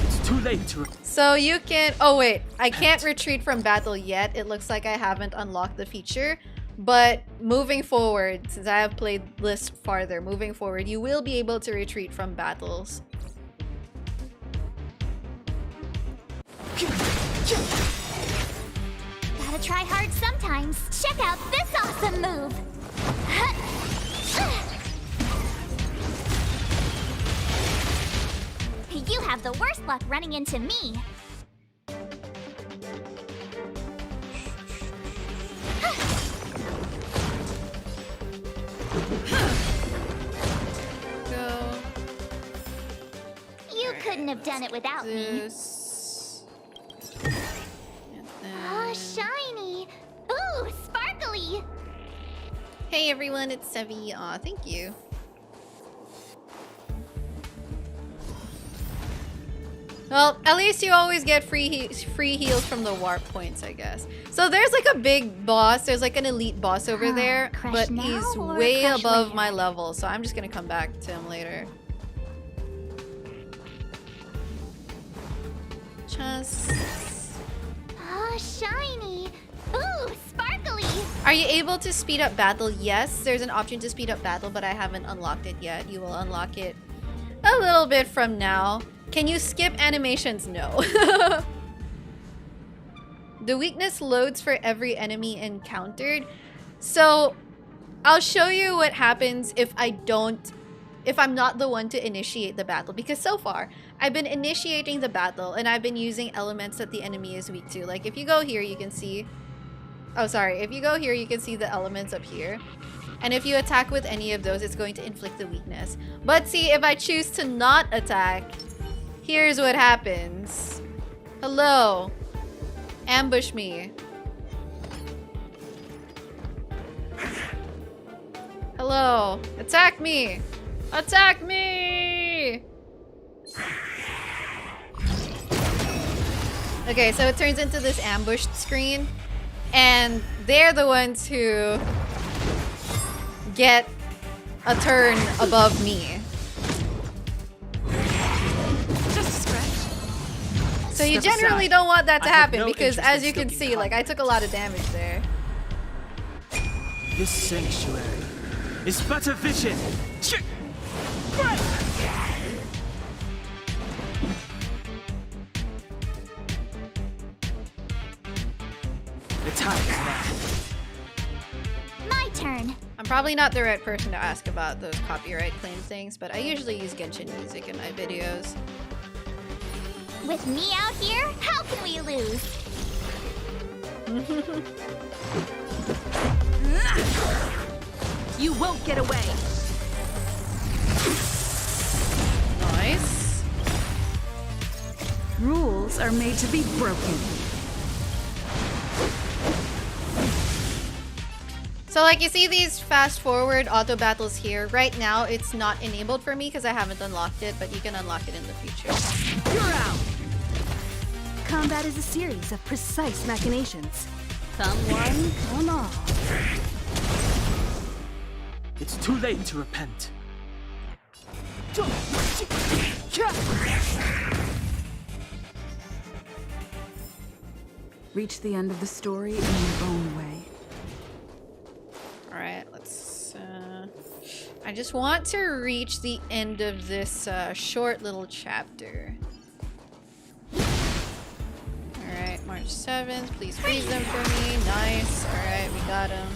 It's too late to... So you can... Oh, wait. I can't retreat from battle yet. It looks like I haven't unlocked the feature. But moving forward, since I have played this farther, moving forward, you will be able to retreat from battles. Gotta try hard sometimes. Check out this awesome move. You have the worst luck running into me. Go. You couldn't have done it without me. Oh, shiny. Ooh, sparkly. Hey everyone, it's Sevi. Aw, thank you. Well, at least you always get free heals from the warp points, I guess. So there's like a big boss. There's like an elite boss over there, but he's way above my level, so I'm just gonna come back to him later. Just... Oh, shiny! Ooh, sparkly! Are you able to speed up battle? Yes, there's an option to speed up battle, but I haven't unlocked it yet. You will unlock it a little bit from now. Can you skip animations? No. The weakness loads for every enemy encountered. So I'll show you what happens if I'm not the one to initiate the battle, because so far I've been initiating the battle and I've been using elements that the enemy is weak to. Like if you go here, you can see, oh sorry, if you go here, you can see the elements up here. And if you attack with any of those, it's going to inflict the weakness. But see, if I choose to not attack, here's what happens. Hello. Ambush me. Hello. Attack me. Attack me! Okay, so it turns into this ambushed screen. And they're the ones who get a turn above me. Just a scratch. So you Step generally aside. don't want that to I have happen no because interest as in you can stoking see, like I took a lot of damage there. This sanctuary is but a vision. The time is now. My turn. I'm probably not the right person to ask about those copyright claim things, but I usually use Genshin music in my videos. With me out here, how can we lose? You won't get away. Nice. Rules are made to be broken. So like you see these fast forward auto battles here. Right now it's not enabled for me because I haven't unlocked it, but you can unlock it in the future. You're out. Combat is a series of precise machinations. Come one, come all. It's too late to repent. Reach the end of the story in your own way. Alright, let's... I just want to reach the end of this short little chapter. Alright, March 7th. Please freeze them for me. Nice. Alright, we got them.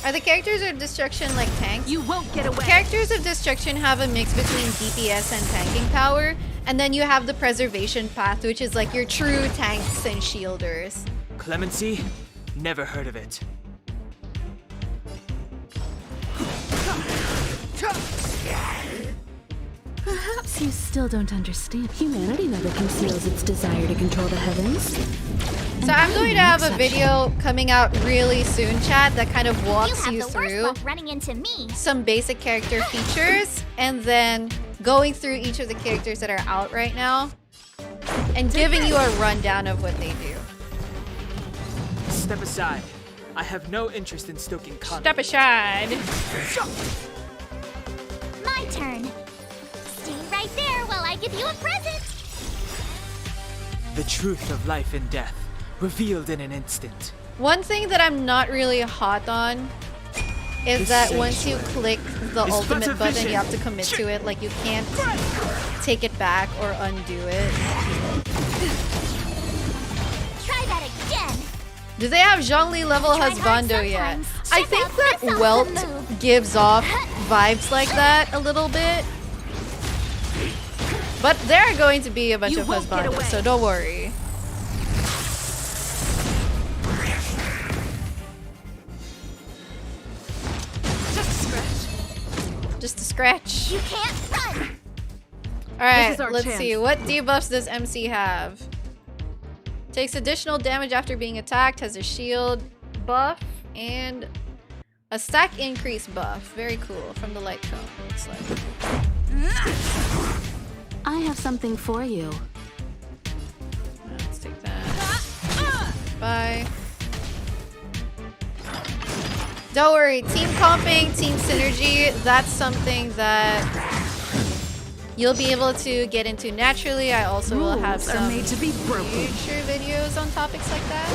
Are the characters of destruction like tanks? You won't get away. Characters of destruction have a mix between DPS and tanking power. And then you have the preservation path, which is like your true tanks and shielders. Clemency? Never heard of it. Perhaps you still don't understand. Humanity never conceals its desire to control the heavens. So I'm going to have a video coming out really soon, chat, that kind of You walks have you the worst through luck running into me. some basic character features and then going through each of the characters that are out right now and giving you a rundown of what they do. Step aside. I have no interest in stoking conflict. Step aside. My turn. Stay right there while I give you a present. The truth of life and death, revealed in an instant. One thing that I'm not really hot on is This that once you sanctuary click the is but a ultimate button, vision. you have to commit to it. Like, you can't take it back or undo it. Try that again. Do they have Zhongli level Try hard husbando yet? sometimes. I Check think out that this awesome Welt move. gives off vibes like that a little bit. But there are going to be a bunch You of won't get husbandos, away. so don't worry. Just a scratch. Just a scratch. You can't run. Alright, is our let's chance. see. What debuffs does MC have? Takes additional damage after being attacked, has a shield buff, and a stack increase buff. Very cool. From the light cone, looks like. I have something for you. Bye. Don't worry, team comping, team synergy, that's something that you'll be able to get into naturally. I also will have Rules are some made to be broken. future videos on topics like that.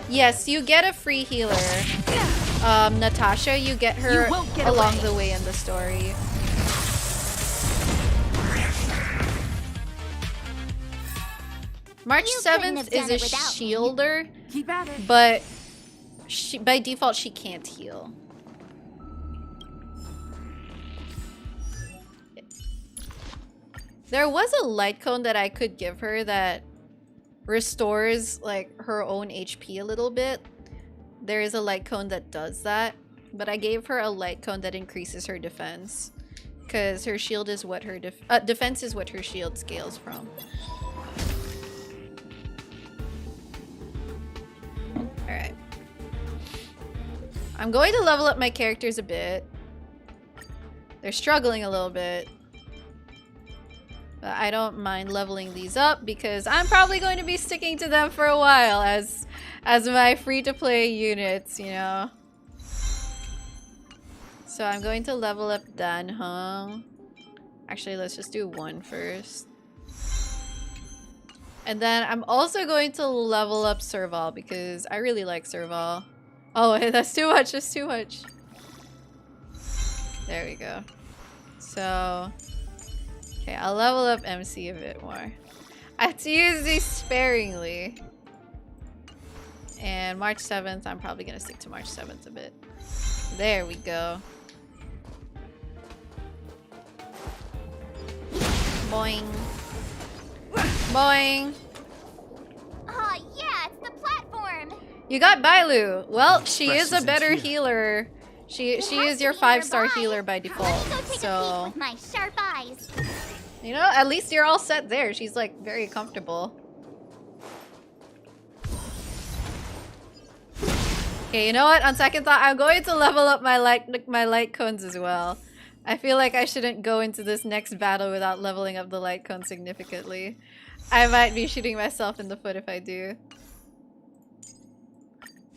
Yes, you get a free healer. Natasha, you get her along the way in the story. March 7th is a shielder, but by default she can't heal. There was a light cone that I could give her that restores like her own HP a little bit. There is a light cone that does that, but I gave her a light cone that increases her defense because her shield is what her defense is what her shield scales from. Alright. I'm going to level up my characters a bit. They're struggling a little bit. But I don't mind leveling these up because I'm probably going to be sticking to them for a while as my free-to-play units, you know. So I'm going to level up Dan Hong. Actually, let's just do one first. And then I'm also going to level up Serval because I really like Serval. Oh, that's too much. That's too much. There we go. So, okay, I'll level up MC a bit more. I have to use these sparingly. And March 7th, I'm probably going to stick to March 7th a bit. There we go. Boing. Boing. Oh yeah, it's the platform. You got Bailu. Well, she is a better healer. She is your 5-star healer by default. So With my sharp eyes. you know, at least you're all set there. She's like very comfortable. Okay, you know what? On second thought, I'm going to level up my light cones as well. I feel like I shouldn't go into this next battle without leveling up the light cone significantly. I might be shooting myself in the foot if I do.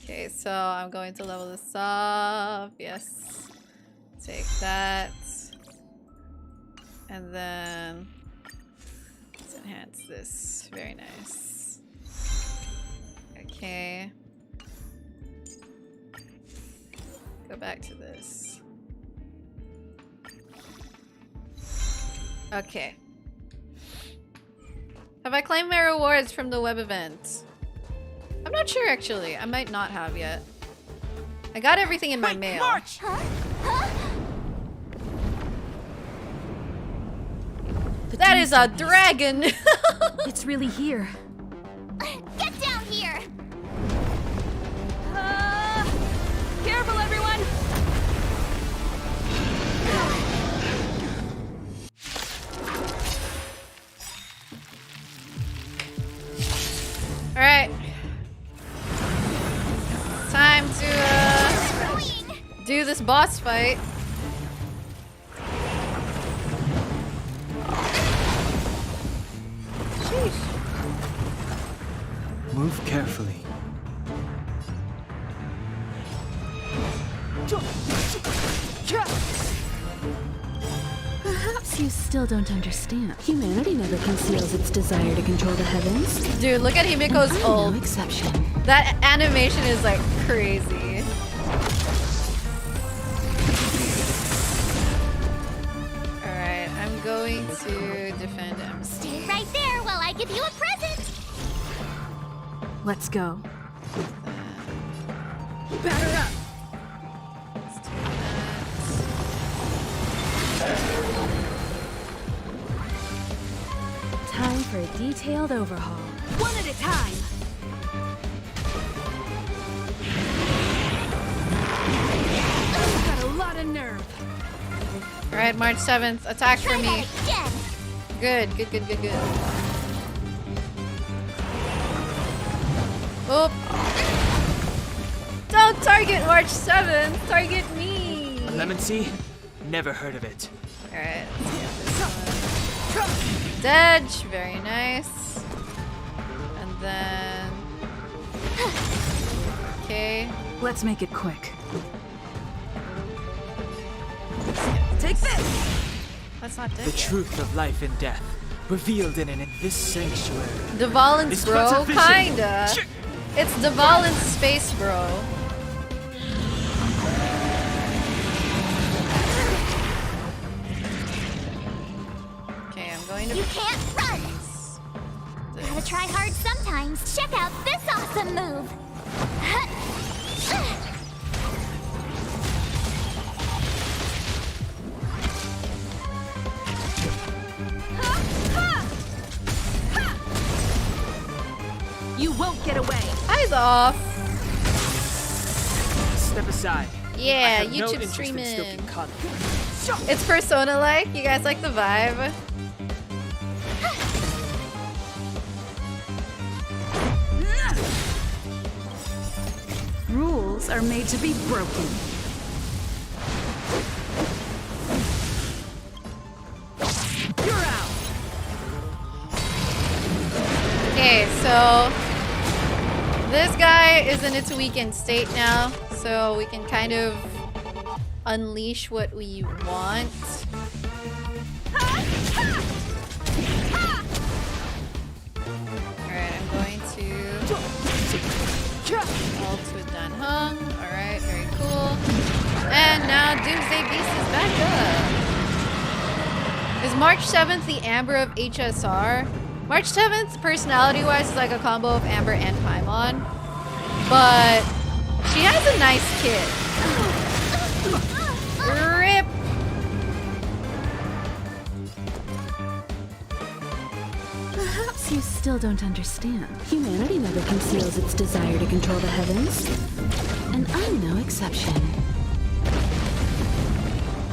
Okay, so I'm going to level this up. Yes. Take that. And then let's enhance this. Very nice. Okay. Go back to this. Okay. Have I claimed my rewards from the web event? I'm not sure actually. I might not have yet. I got everything in my mail. March! That is a dragon! It's really here. Get down here! Careful, everyone! Alright. Time to do this boss fight. Sheesh. Move carefully. Perhaps you still don't understand. Humanity never conceals its desire to control the heavens. Dude, look at Himiko's ult. No exception. That animation is like crazy. Alright, I'm going to defend him. Stay right there while I give you a present. Let's go. Batter up. Time for a detailed overhaul. One at a time. Got a lot of nerve. Alright, March 7th. Attack for me. Good, good, good, good, good. Oh. Don't target March 7th. Target me. Lemon Sea? Never heard of it. Alright, let's get this one. Dodge. Very nice. then... Okay. Let's make it quick. Take this! That's not dead The yet. truth of life and death, revealed in this sanctuary. Devalens, It's bro, but a vision. kinda. It's Devalens space, bro. Okay, I'm going to. You can't run! Gotta try hard sometimes. Check out this awesome move! You won't get away. Eyes off. Step aside. I Yeah, have no YouTube interest in streaming. stoking conflict. It's Persona-like. You guys like the vibe? Rules are made to be broken. You're out. Okay, so this guy is in its weakened state now, so we can kind of unleash what we want. Alright, I'm going to ult with Dan Hung. Alright, very cool. And now Doomsday Beast is back up. Is March 7th the Amber of HSR? March 7th, personality-wise, is like a combo of Amber and Paimon. But she has a nice kid. RIP! Perhaps you still don't understand. Humanity never conceals its desire to control the heavens. And I'm no exception.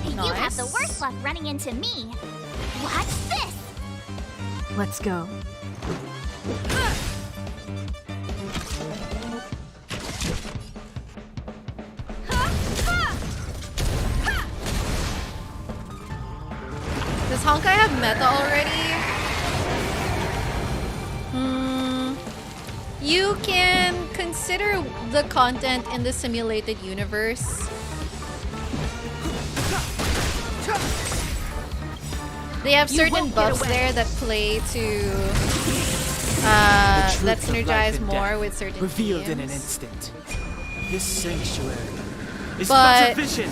You have the worst luck running into me. Watch this! Let's go. Does Honkai have meta already? You can consider the content in the simulated universe. They have certain buffs there that play to that synergize more with certain revealed in an themes. instant. This sanctuary is But but a vision.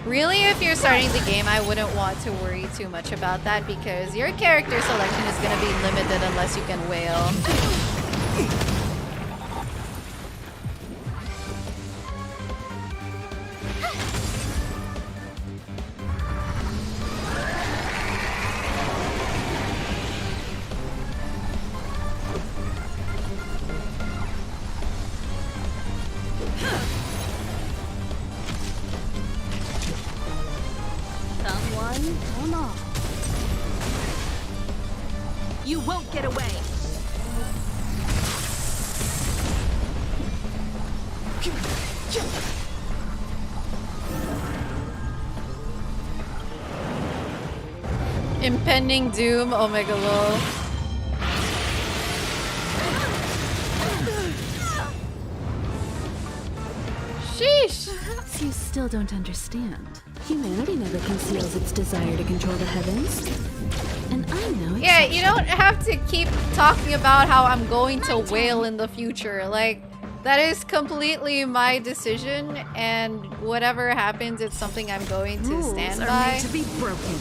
really, if you're starting the game, I wouldn't want to worry too much about that because your character selection is going to be limited unless you can wail. Someone, come on. You won't get away. Impending doom, omega lol. Sheesh! Perhaps you still don't understand. Humanity never conceals its desire to control the heavens. And I'm no Yeah, exception. you don't have to keep talking about how I'm going to wail in the future. Like, that is completely my decision, and whatever happens, it's something I'm going to Rules stand are by. made to be broken.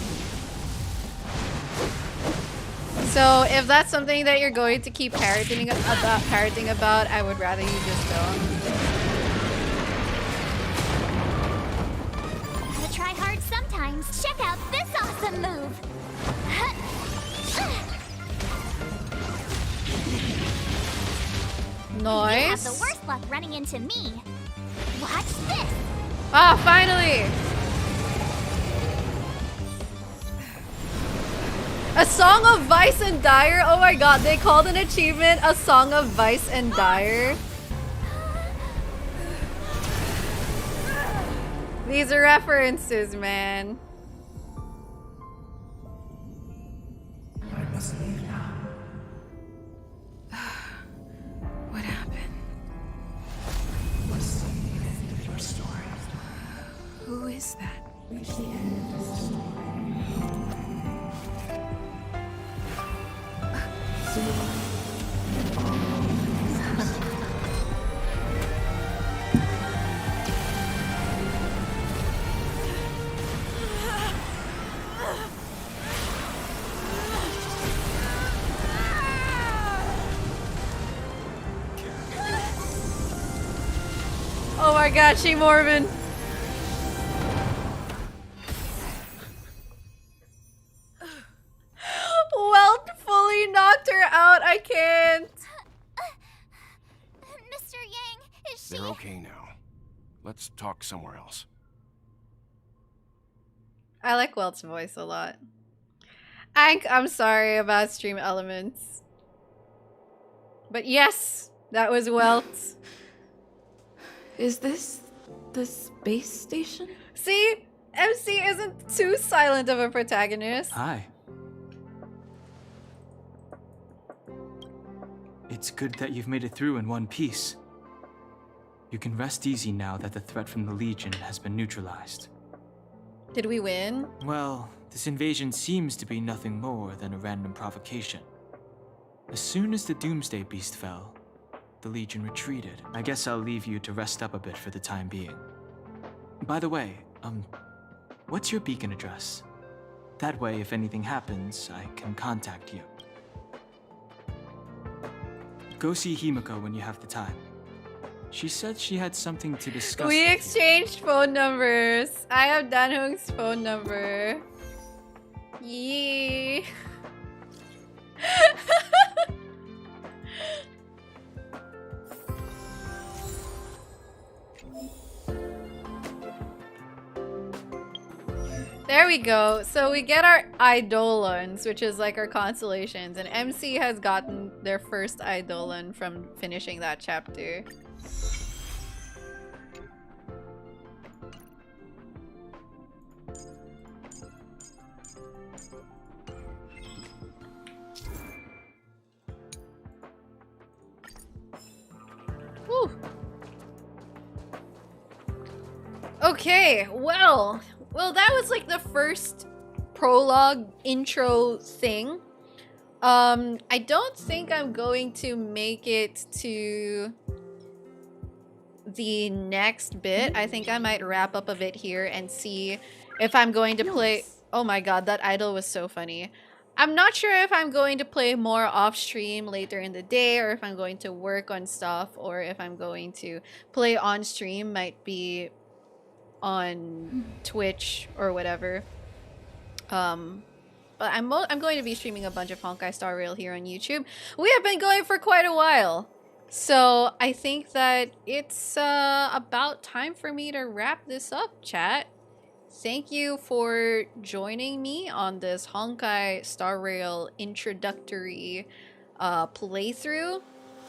So if that's something that you're going to keep parroting about, I would rather you just don't. Gotta try hard sometimes. Check out this awesome move! You have the Nice. worst luck running into me. Watch this! Ah, finally! A Song of Vice and Dire? Oh my god, they called an achievement A Song of Vice and Dire. These are references, man. I must leave now. Who is that? Reach the end of the story. Oh my god, she Mormon. Welt fully knocked her out. I can't. Mr. Yang, is she? They're okay now. Let's talk somewhere else. I like Welt's voice a lot. I'm sorry about stream elements. But yes, that was Welt. Is this the space station? See? MC isn't too silent of a protagonist. Hi. It's good that you've made it through in one piece. You can rest easy now that the threat from the Legion has been neutralized. Did we win? Well, this invasion seems to be nothing more than a random provocation. As soon as the Doomsday Beast fell, the Legion retreated. I guess I'll leave you to rest up a bit for the time being. By the way, what's your beacon address? That way, if anything happens, I can contact you. Go see Himiko when you have the time. She said she had something to discuss. We exchanged phone numbers. I have Danhong's phone number. Yee. There we go. So we get our Eidolons, which is like our constellations, and MC has gotten their first Eidolon from finishing that chapter. Whew. Okay, well, that was like the first prologue intro thing. I don't think I'm going to make it to the next bit. I think I might wrap up a bit here and see if I'm going to play. Oh my god, that idol was so funny. I'm not sure if I'm going to play more off stream later in the day, or if I'm going to work on stuff, or if I'm going to play on stream, might be on Twitch or whatever. But I'm going to be streaming a bunch of Honkai Star Rail here on YouTube. We have been going for quite a while, so I think that it's about time for me to wrap this up, chat. Thank you for joining me on this Honkai Star Rail introductory playthrough.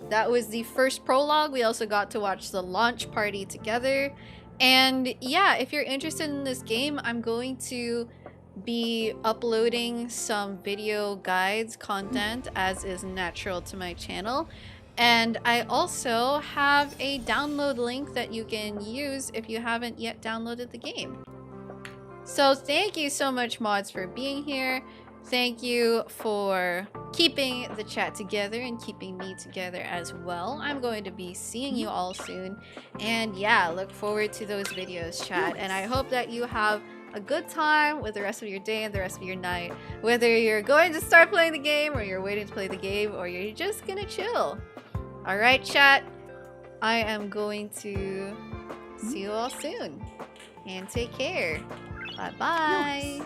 That was the first prologue. We also got to watch the launch party together. And yeah, if you're interested in this game, I'm going to be uploading some video guides content as is natural to my channel. And I also have a download link that you can use if you haven't yet downloaded the game. So thank you so much, mods, for being here. Thank you for keeping the chat together and keeping me together as well. I'm going to be seeing you all soon. And yeah, look forward to those videos, chat. And I hope that you have a good time with the rest of your day and the rest of your night. Whether you're going to start playing the game, or you're waiting to play the game, or you're just gonna chill. Alright, chat. I am going to see you all soon. And take care. Bye-bye.